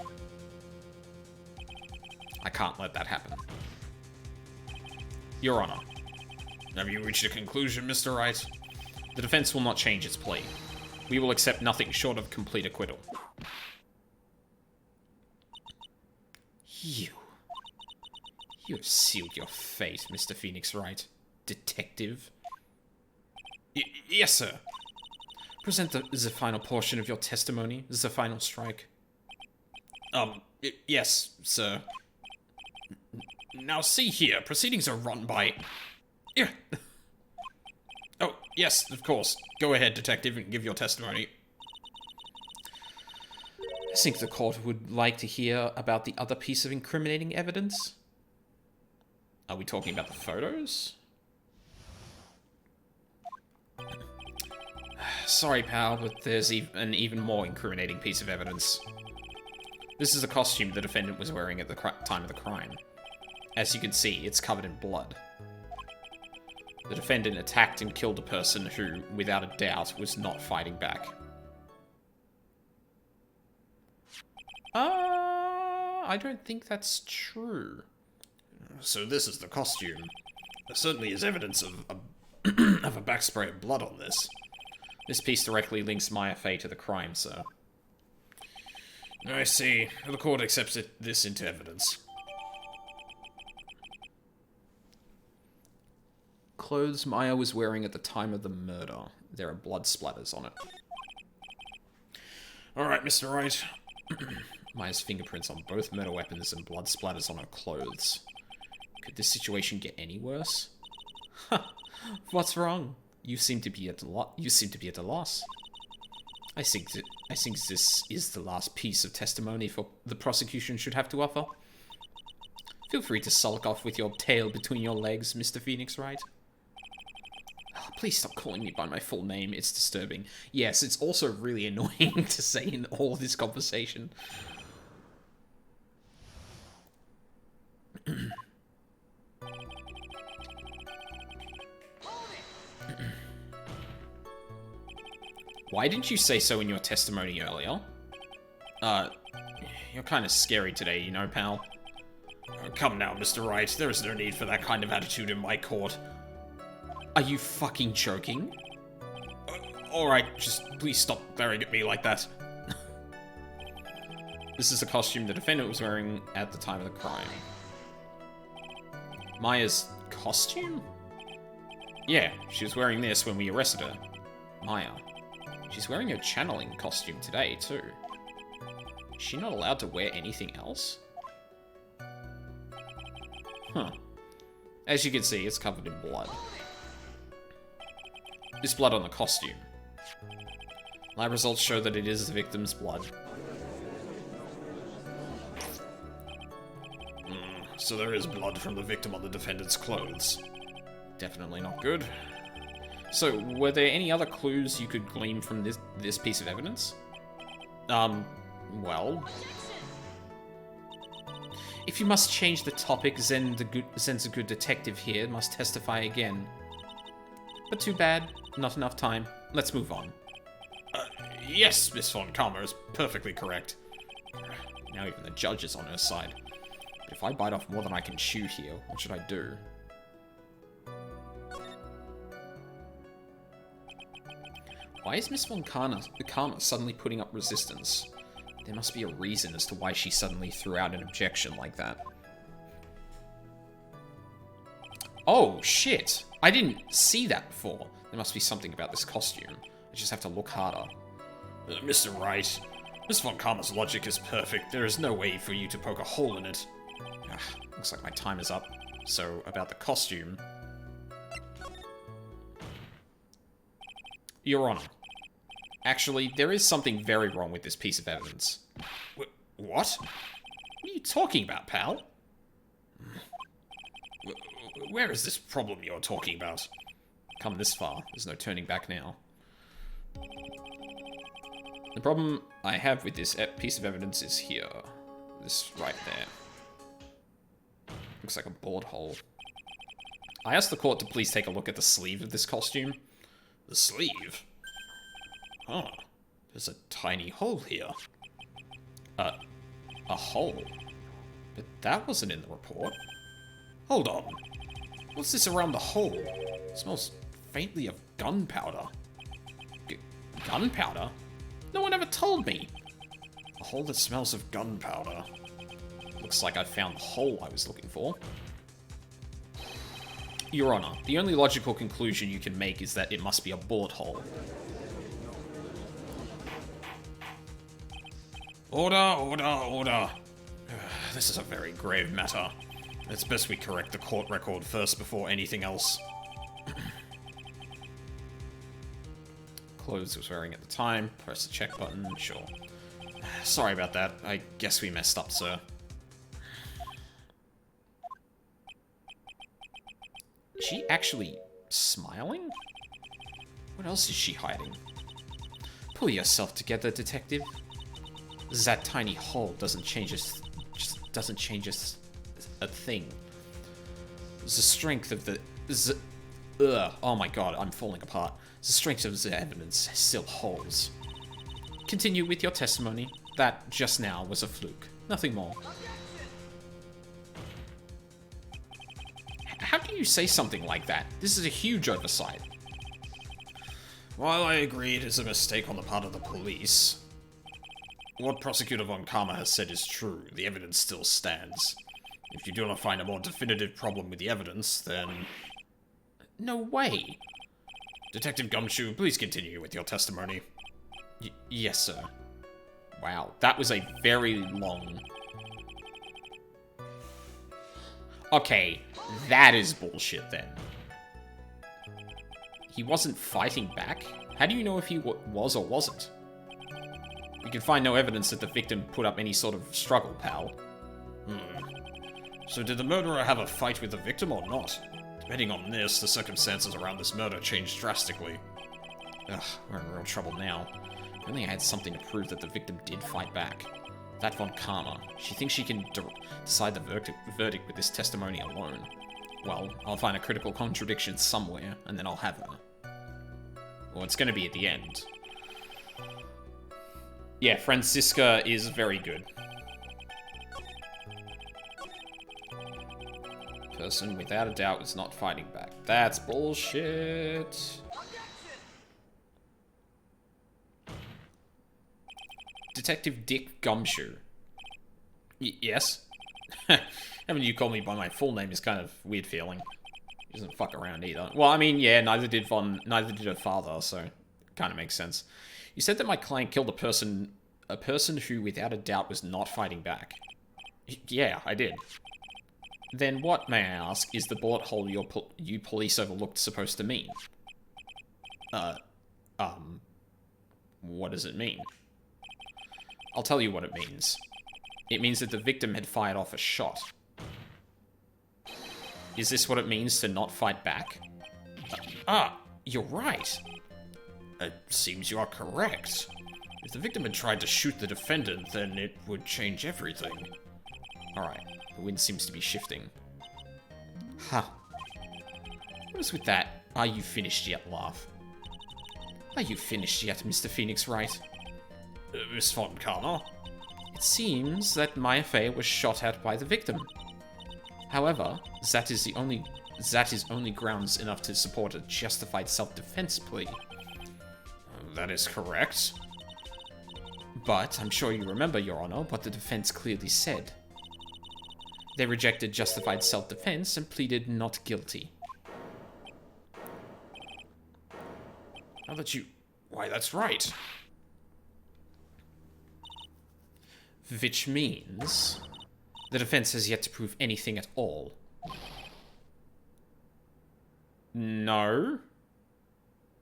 I can't let that happen. Your Honor. Have you reached a conclusion, Mr. Wright? The defense will not change its plea. We will accept nothing short of complete acquittal. You have sealed your fate, Mr. Phoenix Wright. Detective. Yes, sir. Present the final portion of your testimony, the final strike. Yes, sir. Now see here, proceedings are run by... Yeah. Oh, yes, of course. Go ahead, detective, and give your testimony. I think the court would like to hear about the other piece of incriminating evidence. Are we talking about the photos? Sorry, pal, but there's an even more incriminating piece of evidence. This is a costume the defendant was wearing at the time of the crime. As you can see, it's covered in blood. The defendant attacked and killed a person who, without a doubt, was not fighting back. I don't think that's true. So this is the costume. There certainly is evidence of of a backspray of blood on this. This piece directly links Maya Fey to the crime, sir. I see. The court accepts this into evidence. Clothes Maya was wearing at the time of the murder. There are blood splatters on it. Alright, Mr. Wright. Maya's fingerprints on both murder weapons and blood splatters on her clothes. Could this situation get any worse? What's wrong? You seem to be at a loss. I think this is the last piece of testimony for the prosecution should have to offer. Feel free to sulk off with your tail between your legs, Mr. Phoenix Wright. Please stop calling me by my full name, it's disturbing. Yes, it's also really annoying to say in all this conversation. Why didn't you say so in your testimony earlier? You're kind of scary today, you know, pal. Come now, Mr. Wright. There is no need for that kind of attitude in my court. Are you fucking joking? Alright, just please stop glaring at me like that. This is the costume the defendant was wearing at the time of the crime. Maya's costume? Yeah, she was wearing this when we arrested her. Maya. She's wearing her channeling costume today, too. Is she not allowed to wear anything else? Huh. As you can see, it's covered in blood. This blood on the costume. Lab results show that it is the victim's blood. So there is blood from the victim on the defendant's clothes. Definitely not good. So, were there any other clues you could glean from this piece of evidence? Well... If you must change the topic, Zen's a good detective here, must testify again. But too bad, not enough time. Let's move on. Yes, Miss Von Karma is perfectly correct. Now even the judge is on her side. But if I bite off more than I can chew here, what should I do? Why is Miss Von Karma suddenly putting up resistance? There must be a reason as to why she suddenly threw out an objection like that. Oh, shit! I didn't see that before. There must be something about this costume. I just have to look harder. Mr. Wright, Miss Von Karma's logic is perfect. There is no way for you to poke a hole in it. Looks like my time is up. So, about the costume... Your Honor. Actually, there is something very wrong with this piece of evidence. What? What are you talking about, pal? Where is this problem you're talking about? Come this far, there's no turning back now. The problem I have with this piece of evidence is here. This right there. Looks like a bullet hole. I asked the court to please take a look at the sleeve of this costume. The sleeve? Huh. There's a tiny hole here. A hole? But that wasn't in the report. Hold on. What's this around the hole? It smells faintly of gunpowder. Gunpowder? No one ever told me! A hole that smells of gunpowder. Looks like I found the hole I was looking for. Your Honor, the only logical conclusion you can make is that it must be a bullet hole. Order, order, order. This is a very grave matter. It's best we correct the court record first before anything else. Clothes was wearing at the time. Press the check button. Sure. Sorry about that. I guess we messed up, sir. Is she actually smiling? What else is she hiding? Pull yourself together, detective. That tiny hole doesn't change us. Just doesn't change us a thing. The strength of the. Oh my god, I'm falling apart. The strength of the evidence still holds. Continue with your testimony. That just now was a fluke. Nothing more. How can you say something like that? This is a huge oversight. While I agree it is a mistake on the part of the police, what Prosecutor Von Karma has said is true. The evidence still stands. If you do not find a more definitive problem with the evidence, then... No way. Detective Gumshoe, please continue with your testimony. Yes, sir. Wow, that was a very long... Okay, that is bullshit then. He wasn't fighting back? How do you know if he was or wasn't? We can find no evidence that the victim put up any sort of struggle, pal. So did the murderer have a fight with the victim or not? Depending on this, the circumstances around this murder changed drastically. Ugh, we're in real trouble now. If only I had something to prove that the victim did fight back. That Von Karma, she thinks she can decide the verdict with this testimony alone. Well, I'll find a critical contradiction somewhere, and then I'll have her. Well, it's gonna be at the end. Yeah, Francisca is very good. person without a doubt was not fighting back. That's bullshit. Detective Dick Gumshoe. Yes? Having you call me by my full name is kind of weird feeling. He doesn't fuck around either. Well, I mean, yeah, neither did her father, so kind of makes sense. You said that my client killed a person who without a doubt was not fighting back. Yeah, I did. Then what, may I ask, is the bullet hole you police overlooked supposed to mean? What does it mean? I'll tell you what it means. It means that the victim had fired off a shot. Is this what it means to not fight back? You're right. It seems you are correct. If the victim had tried to shoot the defendant, then it would change everything. Alright, the wind seems to be shifting. Huh. What is with that "are you finished yet" laugh? Are you finished yet, Mr. Phoenix Wright? Miss Fontana? It seems that Maya Fey was shot at by the victim. However, that is only grounds enough to support a justified self-defense plea. That is correct. But I'm sure you remember, Your Honor, what the defense clearly said. They rejected justified self-defense and pleaded not guilty. Now that you... Why, that's right. Which means the defense has yet to prove anything at all. No.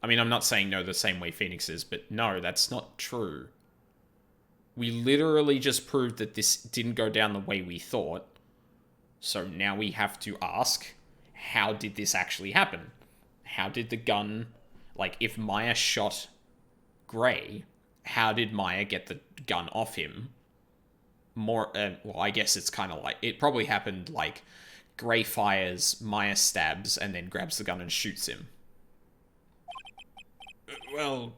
I mean, I'm not saying no the same way Phoenix is, but no, that's not true. We literally just proved that this didn't go down the way we thought. So now we have to ask, how did this actually happen? How did the gun... Like, if Maya shot Gray, how did Maya get the gun off him? Well, I guess it's kind of like... It probably happened like Gray fires, Maya stabs, and then grabs the gun and shoots him. Well,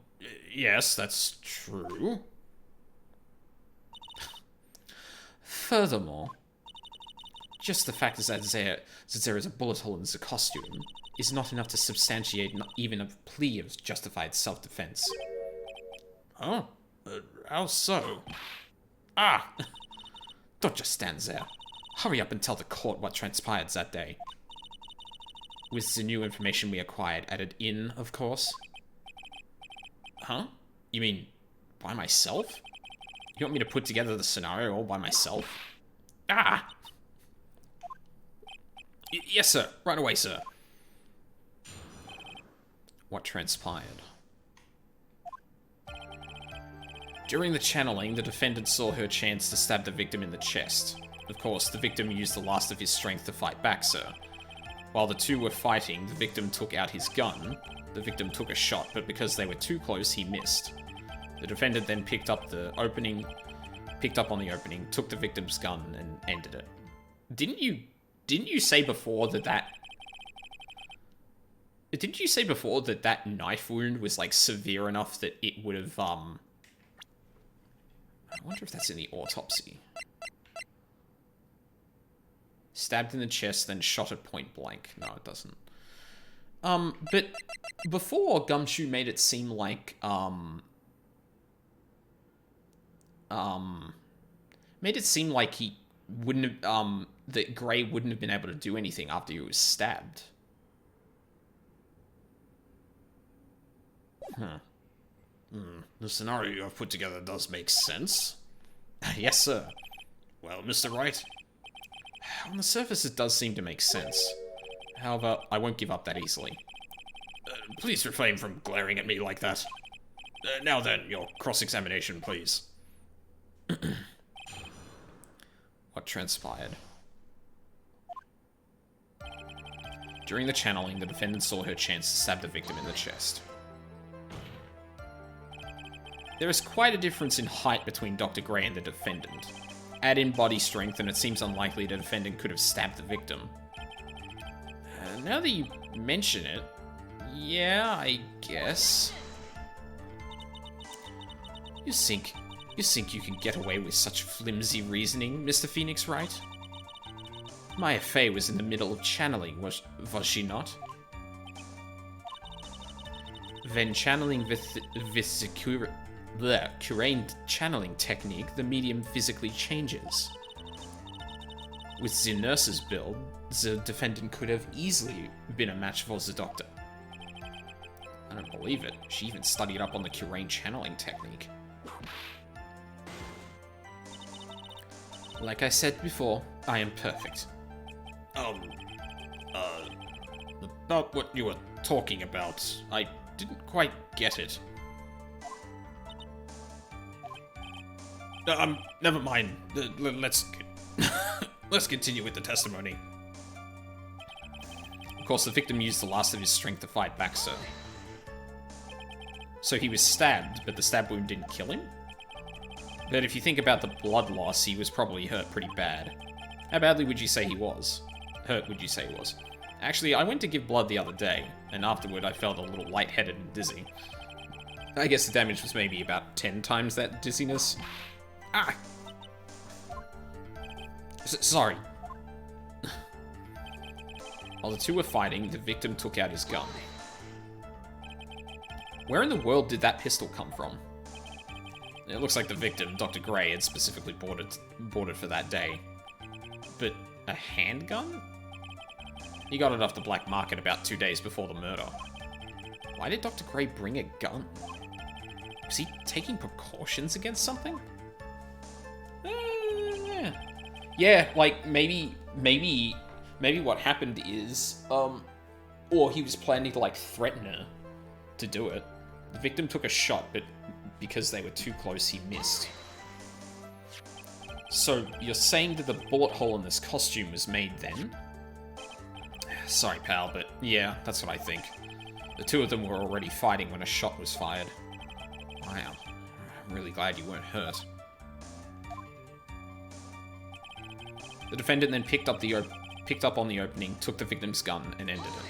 yes, that's true. Furthermore, just the fact that there is a bullet hole in the costume is not enough to substantiate even a plea of justified self-defense. Oh? How so? Don't just stand there. Hurry up and tell the court what transpired that day. With the new information we acquired added in, of course. Huh? You mean by myself? You want me to put together the scenario all by myself? Yes, sir. Right away, sir. What transpired? During the channeling, the defendant saw her chance to stab the victim in the chest. Of course, the victim used the last of his strength to fight back, sir. While the two were fighting, the victim took out his gun. The victim took a shot, but because they were too close, he missed. The defendant then picked up on the opening, took the victim's gun, and ended it. Didn't you say before that knife wound was, like, severe enough that it would have, I wonder if that's in the autopsy. Stabbed in the chest, then shot at point blank. No, it doesn't. But before, Gumshoe made it seem like, he wouldn't have, that Gray wouldn't have been able to do anything after he was stabbed. The scenario you have put together does make sense. Yes, sir. Well, Mr. Wright, on the surface it does seem to make sense. However, I won't give up that easily. Please refrain from glaring at me like that. Now then, your cross-examination, please. What transpired? During the channeling, the defendant saw her chance to stab the victim in the chest. There is quite a difference in height between Dr. Gray and the defendant. Add in body strength, and it seems unlikely the defendant could have stabbed the victim. Now that you mention it, yeah, I guess. You think you can get away with such flimsy reasoning, Mr. Phoenix Wright? Maya Fey was in the middle of channeling, was she not? When channeling with the current channeling technique, the medium physically changes. With the nurse's build, the defendant could have easily been a match for the doctor. I don't believe it. She even studied up on the Curain channeling technique. Like I said before, I am perfect. About what you were talking about, I didn't quite get it. Never mind. Let's let's continue with the testimony. Of course, the victim used the last of his strength to fight back, sir. So he was stabbed, but the stab wound didn't kill him? But if you think about the blood loss, he was probably hurt pretty bad. How badly would you say he was? Hurt would you say he was? Actually, I went to give blood the other day, and afterward I felt a little lightheaded and dizzy. I guess the damage was maybe about 10 times that dizziness. Ah! Sorry. While the two were fighting, the victim took out his gun. Where in the world did that pistol come from? It looks like the victim, Dr. Gray, had specifically bought it for that day. But a handgun? He got it off the black market about 2 days before the murder. Why did Dr. Gray bring a gun? Was he taking precautions against something? Yeah. Yeah, like, maybe what happened is, or he was planning to, like, threaten her to do it. The victim took a shot, but because they were too close, he missed. So, you're saying that the bullet hole in this costume was made then? Sorry, pal, but yeah, that's what I think. The two of them were already fighting when a shot was fired. Wow. I'm really glad you weren't hurt. The defendant then picked up on the opening, took the victim's gun, and ended it.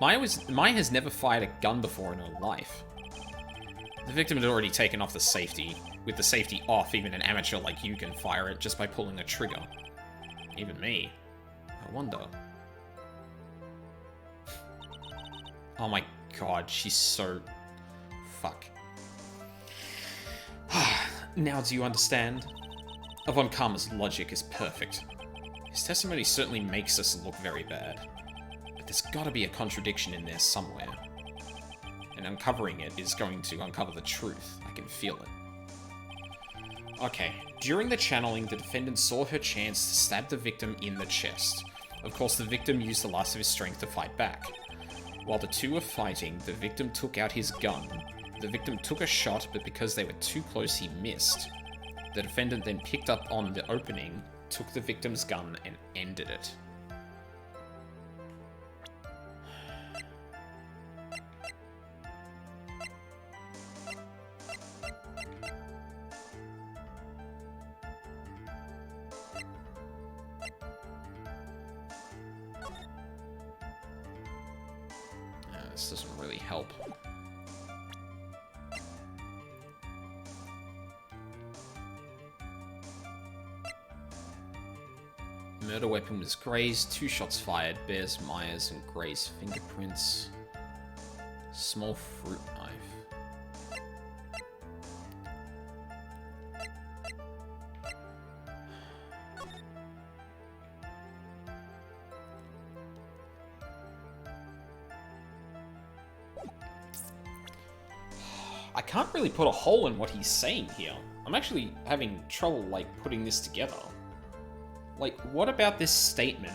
Maya has never fired a gun before in her life. The victim had already taken off the safety. With the safety off, even an amateur like you can fire it just by pulling the trigger. Even me. I wonder. Oh my god, she's so... Fuck. Now do you understand? Von Karma's logic is perfect. His testimony certainly makes us look very bad. But there's gotta be a contradiction in there somewhere. And uncovering it is going to uncover the truth. I can feel it. Okay, during the channeling, the defendant saw her chance to stab the victim in the chest. Of course, the victim used the last of his strength to fight back. While the two were fighting, the victim took out his gun. The victim took a shot, but because they were too close, he missed. The defendant then picked up on the opening, took the victim's gun, and ended it. This doesn't really help. Murder weapon was Gray's, 2 shots fired, bears Myers and Gray's fingerprints. Small fruit knife. I can't really put a hole in what he's saying here. I'm actually having trouble, like, putting this together. Like, what about this statement?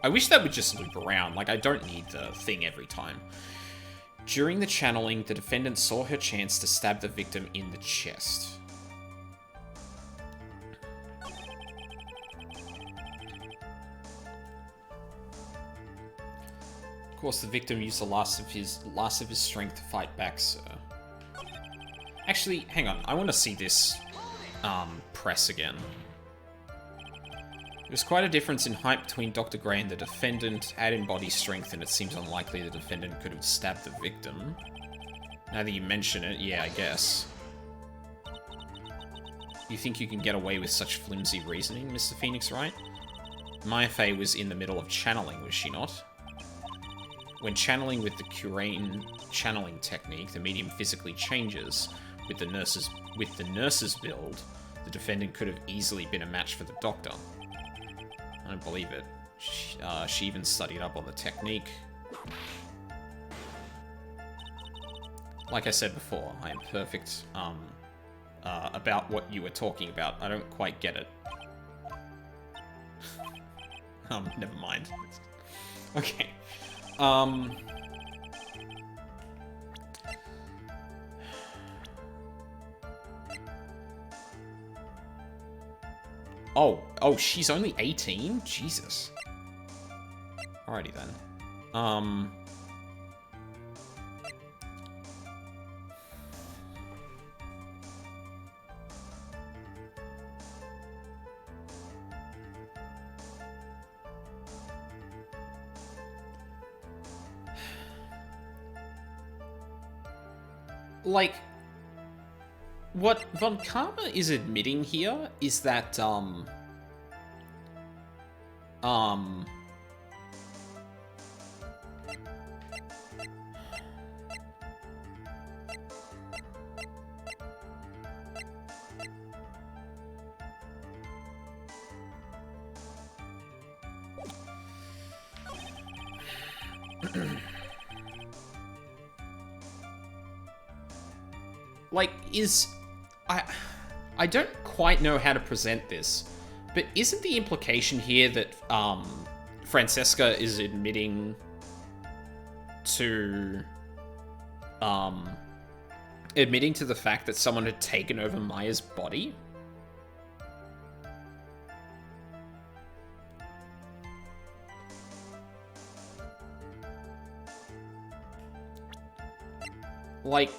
I wish that would just loop around. Like, I don't need the thing every time. During the channeling, the defendant saw her chance to stab the victim in the chest. Of course, the victim used the last of his strength to fight back, sir. Actually, hang on. I want to see this press again. There's quite a difference in height between Dr. Gray and the defendant. Add in body strength, and it seems unlikely the defendant could have stabbed the victim. Now that you mention it, yeah, I guess. You think you can get away with such flimsy reasoning, Mr. Phoenix Wright? Maya Fey was in the middle of channeling, was she not? When channeling with the Curane channeling technique, the medium physically changes. With the nurse's build, the defendant could have easily been a match for the doctor. I don't believe it. She even studied up on the technique. Like I said before, I am perfect about what you were talking about. I don't quite get it. Never mind. Okay. Oh, she's only 18? Jesus. Alrighty then. Like, what Von Karma is admitting here is that, like, I don't quite know how to present this, but isn't the implication here that, Francesca is admitting to the fact that someone had taken over Maya's body? Like,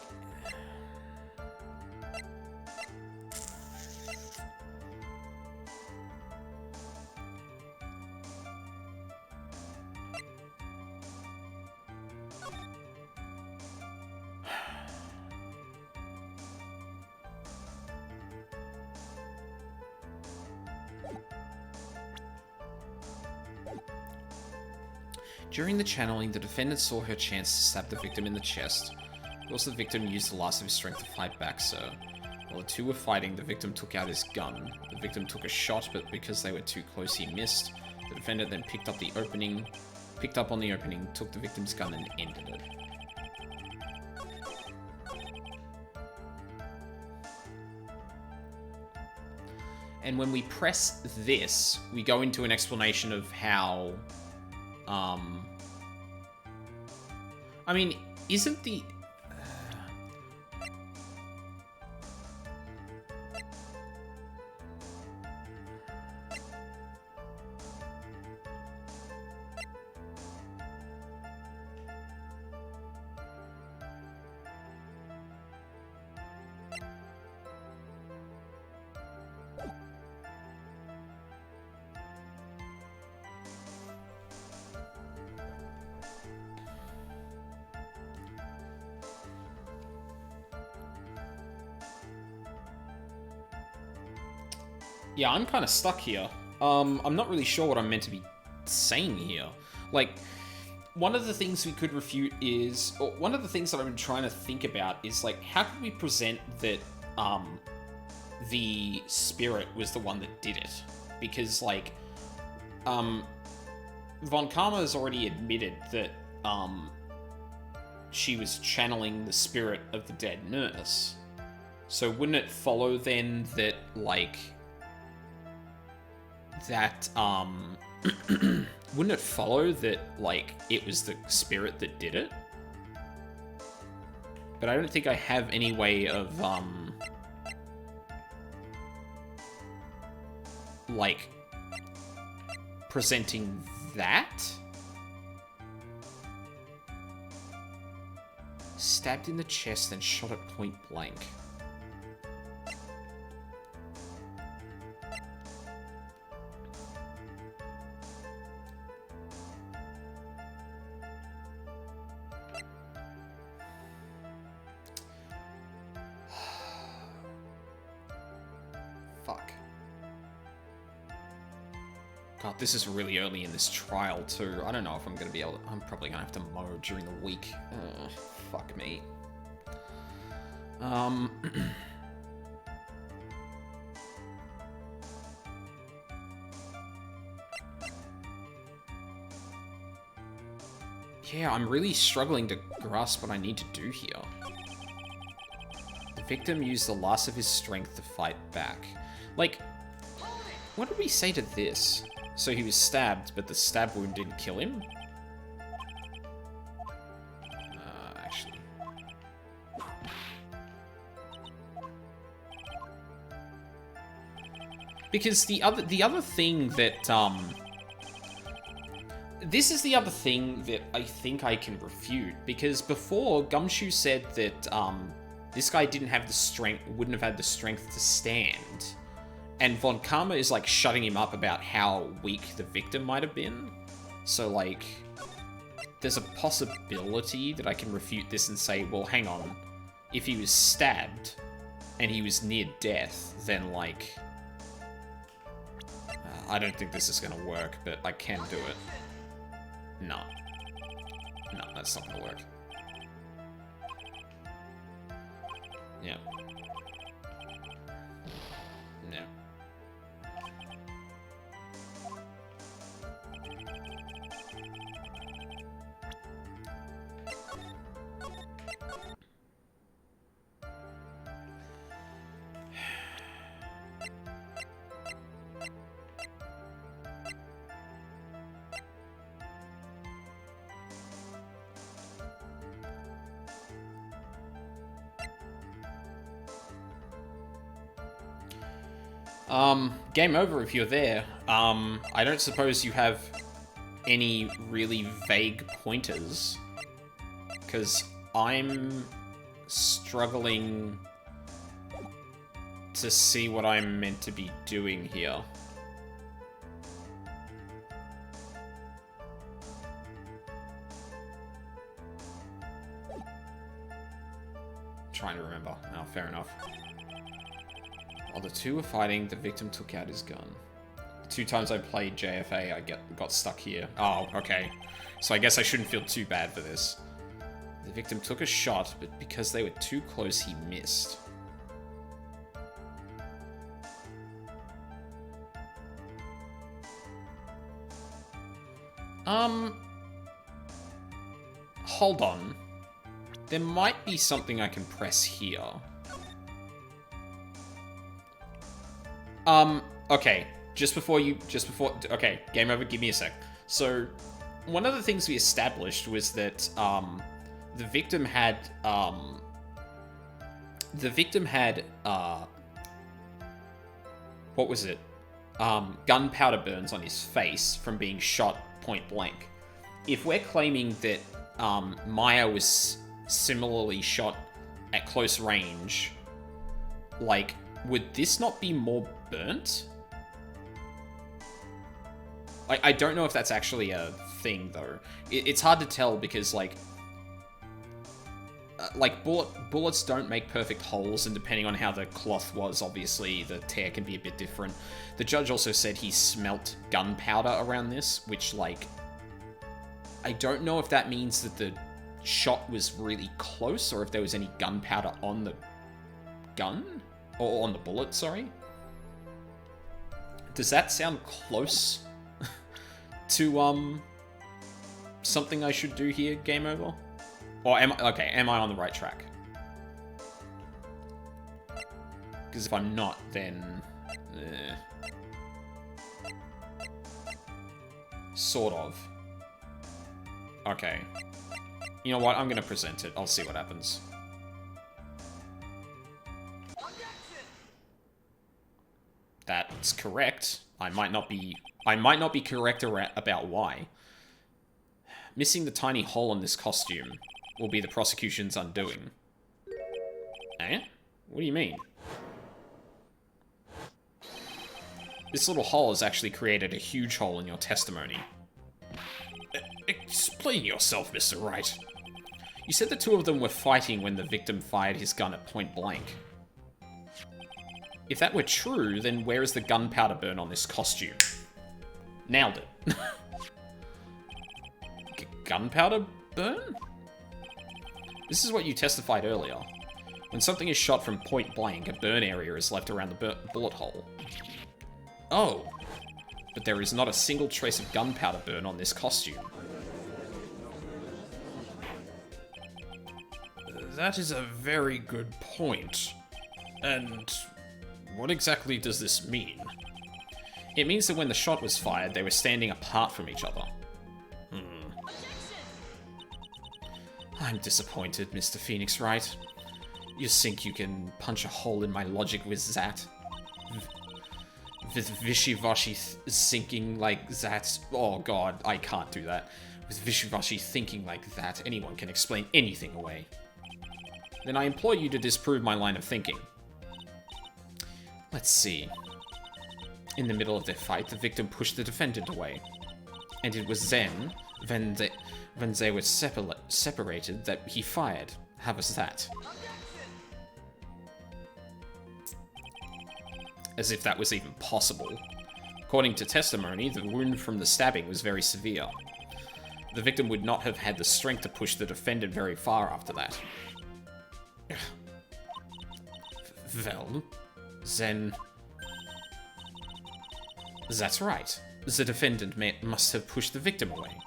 during the channeling, the defendant saw her chance to stab the victim in the chest. Of course, the victim used the last of his strength to fight back, so while the two were fighting, the victim took out his gun. The victim took a shot, but because they were too close, he missed. The defendant then picked up on the opening, took the victim's gun, and ended it. And when we press this, we go into an explanation of how, I mean, isn't the... Yeah, I'm kind of stuck here. I'm not really sure what I'm meant to be saying here. Like, one of the things we could refute is, or one of the things that I've been trying to think about is, like, how can we present that, the spirit was the one that did it? Because, like, Von Karma has already admitted that, she was channeling the spirit of the dead nurse. So wouldn't it follow then that, like... that, wouldn't it follow that, like, it was the spirit that did it? But I don't think I have any way of, like, presenting that? Stabbed in the chest, then shot at point blank. God, this is really early in this trial, too. I don't know if I'm going to be able to... I'm probably going to have to mow during the week. Fuck me. Yeah, I'm really struggling to grasp what I need to do here. The victim used the last of his strength to fight back. Like, what did we say to this? So he was stabbed, but the stab wound didn't kill him? Actually. Because the other thing that, this is the other thing that I think I can refute, because before, Gumshoe said that, this guy didn't have the strength, wouldn't have had the strength to stand. And Von Karma is, like, shutting him up about how weak the victim might have been. So, like, there's a possibility that I can refute this and say, well, hang on. If he was stabbed and he was near death, then, like... I don't think this is going to work, but I can do it. No. No, that's not going to work. Yeah. Yeah. Game over if you're there. I don't suppose you have any really vague pointers, because I'm struggling to see what I'm meant to be doing here. Trying to remember. Oh, fair enough. While the two were fighting, the victim took out his gun. The 2 times I played JFA, I got stuck here. Oh, okay. So I guess I shouldn't feel too bad for this. The victim took a shot, but because they were too close, he missed. Hold on. There might be something I can press here. Okay, okay, game over, give me a sec. So, one of the things we established was that, the victim had, what was it? Gunpowder burns on his face from being shot point blank. If we're claiming that, Maya was similarly shot at close range, like, would this not be more burnt? I don't know if that's actually a thing, though. It's hard to tell because, like bullets don't make perfect holes, and depending on how the cloth was, obviously, the tear can be a bit different. The judge also said he smelt gunpowder around this, which, like, I don't know if that means that the shot was really close, or if there was any gunpowder on the gun? Or on the bullet, sorry. Does that sound close to, something I should do here, game over? Or am I on the right track? Because if I'm not, then... Sort of. Okay. You know what, I'm gonna present it. I'll see what happens. That's correct. I might not be correct about why. Missing the tiny hole in this costume will be the prosecution's undoing. Eh? What do you mean? This little hole has actually created a huge hole in your testimony. Explain yourself, Mr. Wright. You said the 2 of them were fighting when the victim fired his gun at point blank. If that were true, then where is the gunpowder burn on this costume? Nailed it. Gunpowder burn? This is what you testified earlier. When something is shot from point blank, a burn area is left around the bullet hole. Oh. But there is not a single trace of gunpowder burn on this costume. That is a very good point. And what exactly does this mean? It means that when the shot was fired, they were standing apart from each other. I'm disappointed, Mr. Phoenix Wright. You think you can punch a hole in my logic with that? With wishy-washy thinking like that? Oh god, I can't do that. With wishy-washy thinking like that, anyone can explain anything away. Then I implore you to disprove my line of thinking. Let's see. In the middle of their fight, the victim pushed the defendant away. And it was then, when they were separated, that he fired. How was that? As if that was even possible. According to testimony, the wound from the stabbing was very severe. The victim would not have had the strength to push the defendant very far after that. Well, then... That's right. The defendant must have pushed the victim away.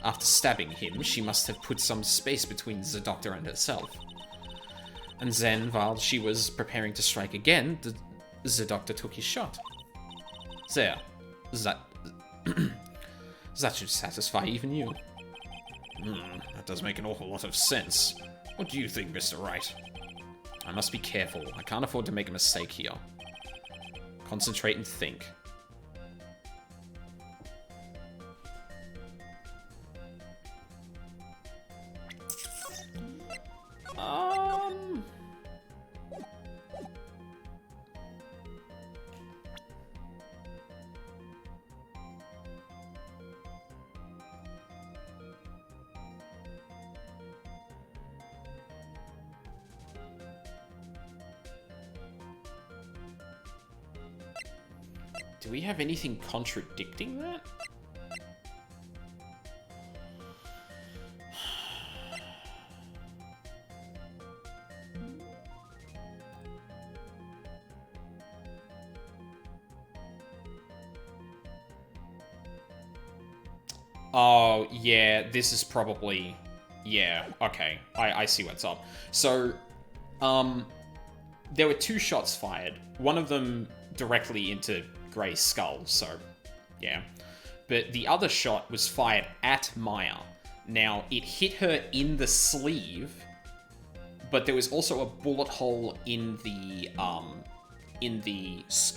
After stabbing him, she must have put some space between the doctor and herself. And then, while she was preparing to strike again, the doctor took his shot. There. That should satisfy even you. That does make an awful lot of sense. What do you think, Mr. Wright? I must be careful. I can't afford to make a mistake here. Concentrate and think. Do we have anything contradicting that? Oh, yeah, this is probably... Yeah, okay. I see what's up. So, there were 2 shots fired. One of them directly into Grey's skull, so, yeah. But the other shot was fired at Maya. Now, it hit her in the sleeve, but there was also a bullet hole in the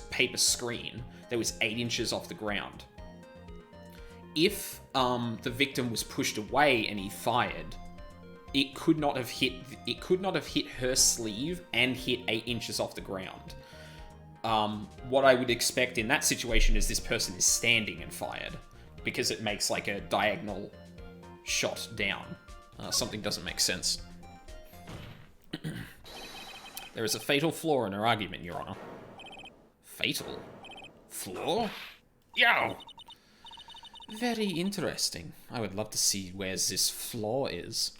paper screen that was 8 inches off the ground. If the victim was pushed away and he fired, it could not have hit her sleeve and hit 8 inches off the ground. What I would expect in that situation is this person is standing and fired, because it makes like a diagonal shot down. Something doesn't make sense. There is a fatal flaw in her argument, Your Honor. Fatal? Flaw? Yow! Very interesting. I would love to see where this flaw is.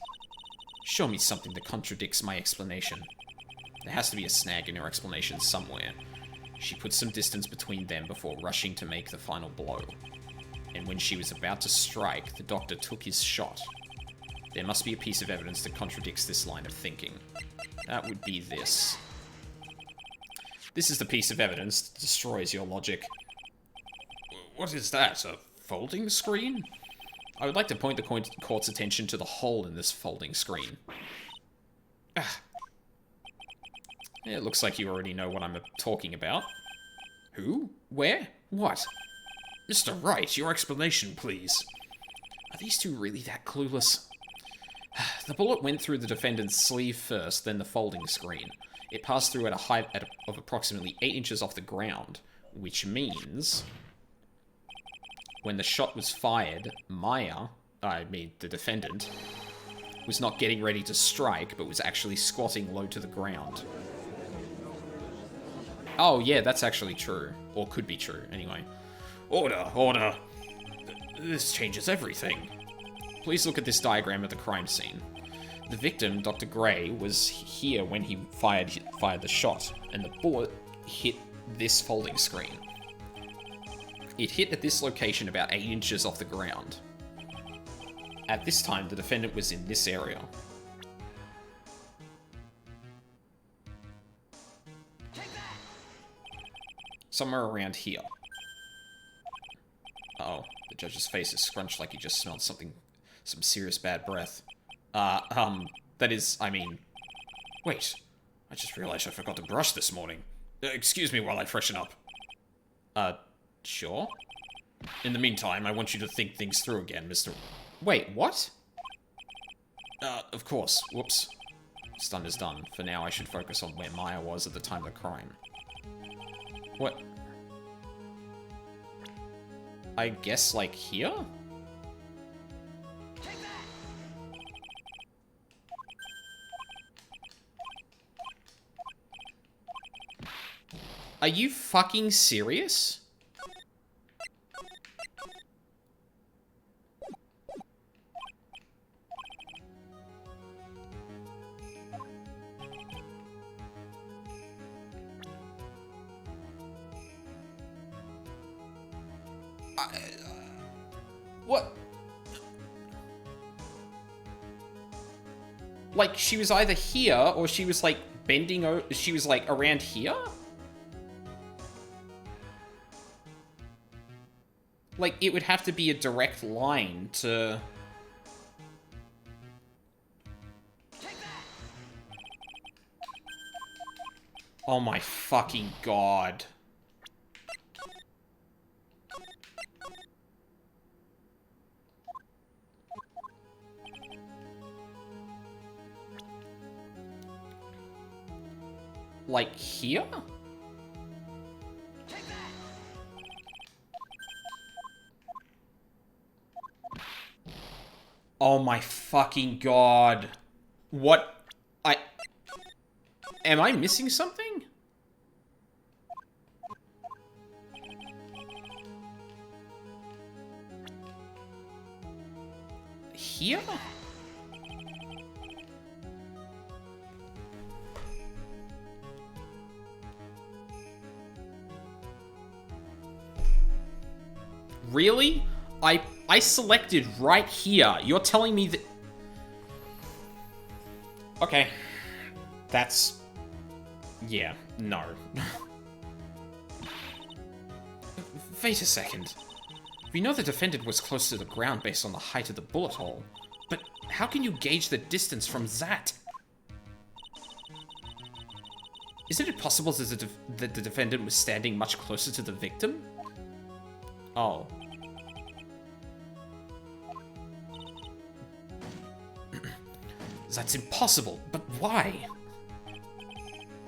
Show me something that contradicts my explanation. There has to be a snag in her explanation somewhere. She put some distance between them before rushing to make the final blow. And when she was about to strike, the doctor took his shot. There must be a piece of evidence that contradicts this line of thinking. That would be this. This is the piece of evidence that destroys your logic. What is that? A folding screen? I would like to point the court's attention to the hole in this folding screen. It looks like you already know what I'm talking about. Who? Where? What? Mr. Wright, your explanation, please. Are these two really that clueless? The bullet went through the defendant's sleeve first, then the folding screen. It passed through at a height of approximately 8 inches off the ground, which means... when the shot was fired, the defendant, was not getting ready to strike, but was actually squatting low to the ground. Oh, yeah, that's actually true. Or could be true, anyway. Order, order. This changes everything. Please look at this diagram of the crime scene. The victim, Dr. Gray, was here when he fired the shot, and the bullet hit this folding screen. It hit at this location about 8 inches off the ground. At this time, the defendant was in this area. Somewhere around here. Uh-oh, the judge's face is scrunched like he just smelled some serious bad breath. That is, I mean... Wait, I just realized I forgot to brush this morning. Excuse me while I freshen up. Sure? In the meantime, I want you to think things through again, Mr. Wait, what? Of course. Whoops. What's done is done. For now, I should focus on where Maya was at the time of the crime. What? I guess, like, here? Are you fucking serious? What? Like, she was either here, or she was, like, bending over... She was, like, around here? Like, it would have to be a direct line to... Oh my fucking god. Like, here? Oh my fucking god. What? Am I missing something? Here? Really? I selected right here. You're telling me that... Okay. That's... Yeah, no. Wait a second. We know the defendant was close to the ground based on the height of the bullet hole, but how can you gauge the distance from that? Isn't it possible that the defendant was standing much closer to the victim? Oh. That's impossible, but why?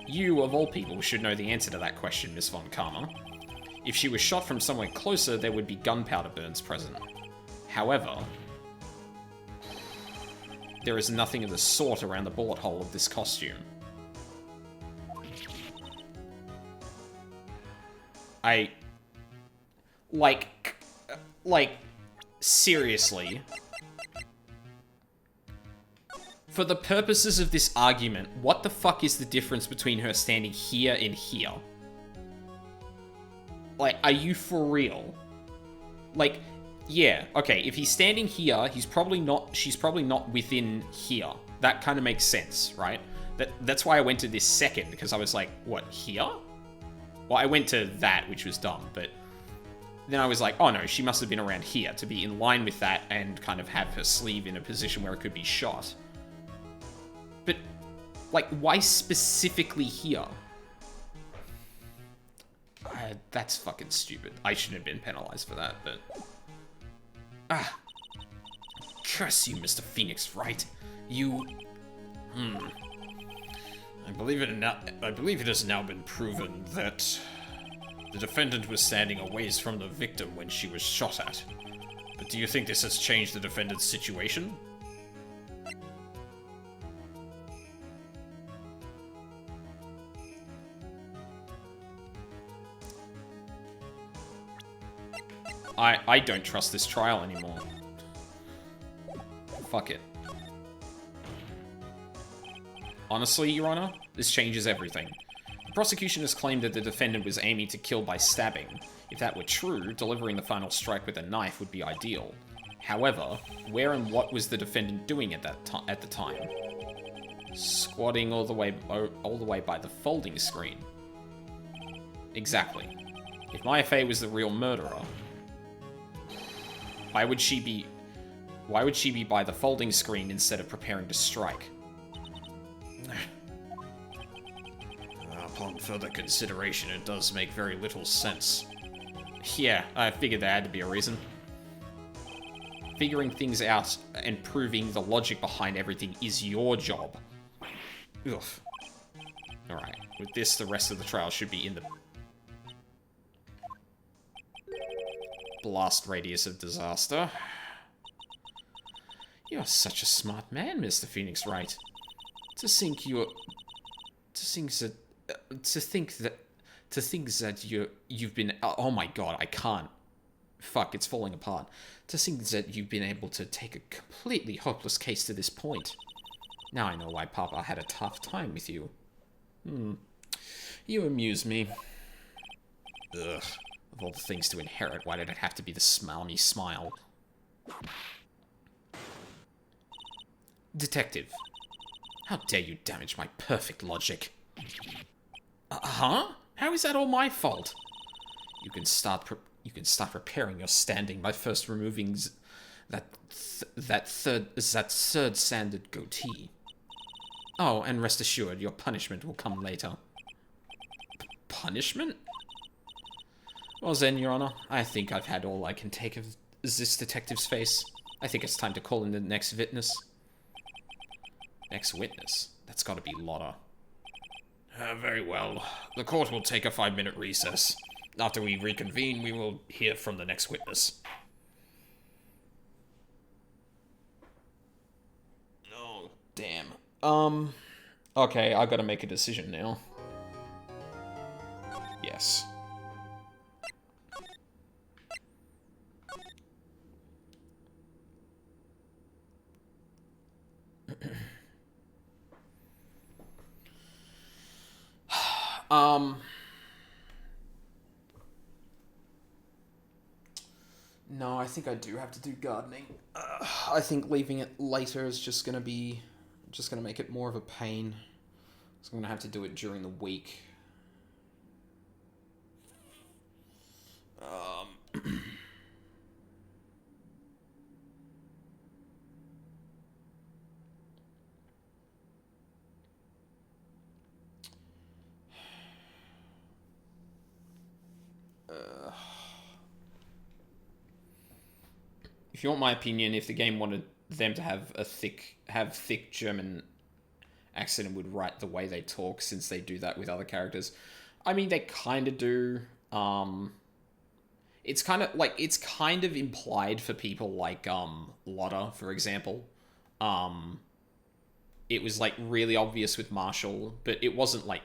You, of all people, should know the answer to that question, Miss Von Karma. If she was shot from somewhere closer, there would be gunpowder burns present. However, there is nothing of the sort around the bullet hole of this costume. Like, seriously. For the purposes of this argument, what the fuck is the difference between her standing here and here? Like, are you for real? Like, yeah, okay, if he's standing here, she's probably not within here. That kind of makes sense, right? That's why I went to this second, because I was like, what, here? Well, I went to that, which was dumb, but then I was like, oh no, she must have been around here to be in line with that and kind of have her sleeve in a position where it could be shot. But, like, why specifically here? That's fucking stupid. I shouldn't have been penalized for that, but... Curse you, Mr. Phoenix Wright. You... I believe it has now been proven that the defendant was standing a ways from the victim when she was shot at. But do you think this has changed the defendant's situation? I don't trust this trial anymore. Fuck it. Honestly, Your Honor, this changes everything. The prosecution has claimed that the defendant was aiming to kill by stabbing. If that were true, delivering the final strike with a knife would be ideal. However, where and what was the defendant doing at the time? Squatting all the way by the folding screen. Exactly. If Maya Fey was the real murderer, why would she be by the folding screen instead of preparing to strike? Upon further consideration, it does make very little sense. Yeah, I figured there had to be a reason. Figuring things out and proving the logic behind everything is your job. Ugh. Alright, with this, the rest of the trial should be in the blast radius of disaster. You're such a smart man, Mr. Phoenix Wright. To think that you've been... Oh my god, I can't. Fuck, it's falling apart. To think that you've been able to take a completely hopeless case to this point. Now I know why Papa had a tough time with you. You amuse me. Ugh. Of all the things to inherit, why did it have to be the smarmy smile? Detective. How dare you damage my perfect logic? Huh? How is that all my fault? You can start preparing your standing by first removing that third sanded goatee. Oh, and rest assured, your punishment will come later. Punishment? Well then, Your Honor, I think I've had all I can take of this detective's face. I think it's time to call in the next witness. Next witness? That's gotta be Lotta. Very well. The court will take a 5-minute recess. After we reconvene, we will hear from the next witness. Oh, damn. Okay, I gotta make a decision now. Yes. No, I think I do have to do gardening. I think leaving it later is just gonna make it more of a pain. So I'm gonna have to do it during the week. If you want my opinion, if the game wanted them to have thick German accent and would write the way they talk, since they do that with other characters, I mean they kind of do. It's kind of implied for people like Lotta, for example. It was like really obvious with Marshall, but it wasn't like,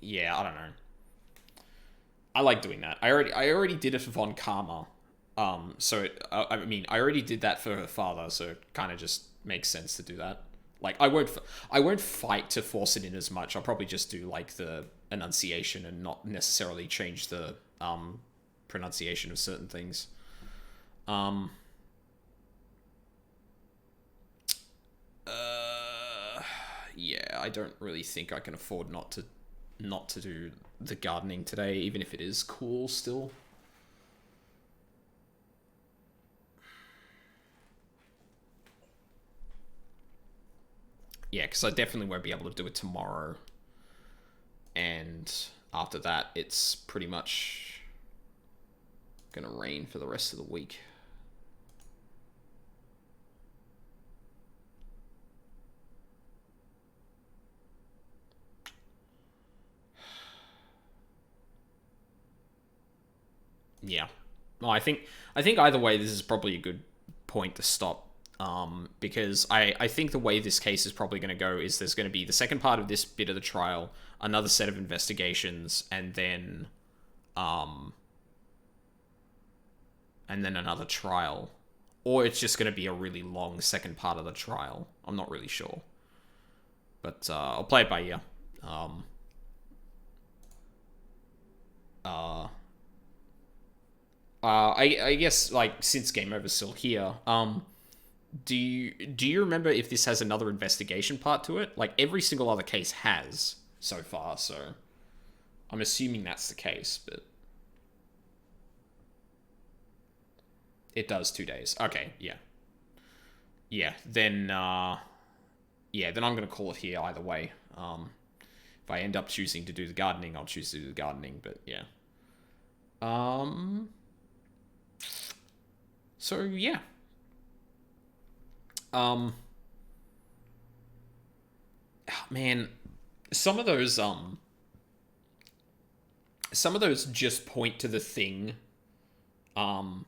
yeah, I don't know. I like doing that. I already did it for Von Karma. I mean, I already did that for her father, so it kind of just makes sense to do that. Like, I won't fight to force it in as much. I'll probably just do, like, the enunciation and not necessarily change the, pronunciation of certain things. Yeah, I don't really think I can afford not to do the gardening today, even if it is cool still. Yeah, because I definitely won't be able to do it tomorrow. And after that, it's pretty much gonna rain for the rest of the week. Yeah. Well, I think either way, this is probably a good point to stop. Because I think the way this case is probably going to go is there's going to be the second part of this bit of the trial, another set of investigations, and then and then another trial. Or it's just going to be a really long second part of the trial. I'm not really sure. But I'll play it by ear. I guess, like, since Game Over's still here, do you remember if this has another investigation part to it? Like, every single other case has so far, so I'm assuming that's the case, but it does 2 days. Okay, yeah. Yeah, then I'm gonna call it here either way. If I end up choosing to do the gardening, I'll choose to do the gardening, but yeah. So yeah. Man, some of those just point to the thing, point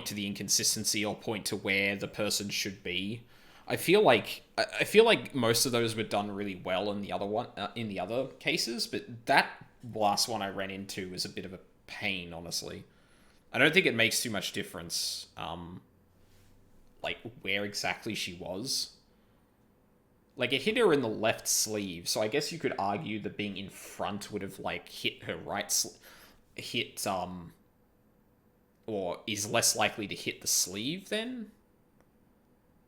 to the inconsistency or point to where the person should be. I feel like most of those were done really well in the other cases, but that last one I ran into was a bit of a pain, honestly. I don't think it makes too much difference, like, where exactly she was. Like, it hit her in the left sleeve, so I guess you could argue that being in front would have, like, hit her or is less likely to hit the sleeve then?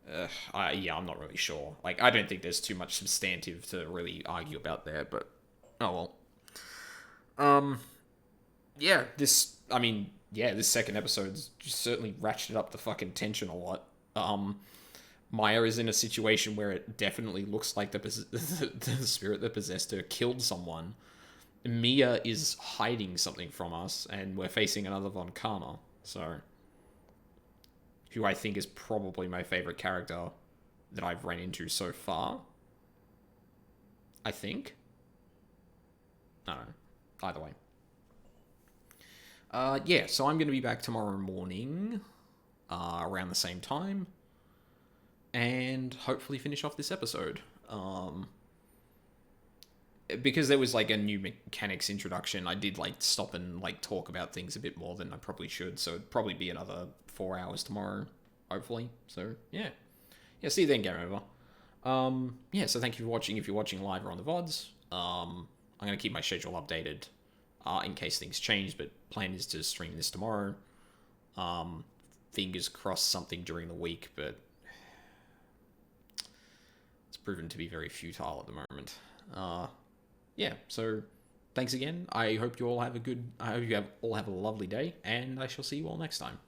Yeah, I'm not really sure. Like, I don't think there's too much substantive to really argue about there, but oh well. This second episode's certainly ratcheted up the fucking tension a lot. Maya is in a situation where it definitely looks like the spirit that possessed her killed someone. Mia is hiding something from us, and we're facing another Von Karma, so... who I think is probably my favorite character that I've run into so far. I think. I don't know. Either way. Yeah, so I'm going to be back tomorrow morning, around the same time, and hopefully finish off this episode. Because there was, like, a new mechanics introduction, I did, like, stop and, like, talk about things a bit more than I probably should, so it'd probably be another 4 hours tomorrow, hopefully. So, yeah. Yeah, see you then, Game Over. Yeah, so thank you for watching. If you're watching live or on the VODs, I'm going to keep my schedule updated, in case things change, but plan is to stream this tomorrow. Fingers crossed something during the week, but it's proven to be very futile at the moment. Yeah, so thanks again. I hope you all have a lovely day, and I shall see you all next time.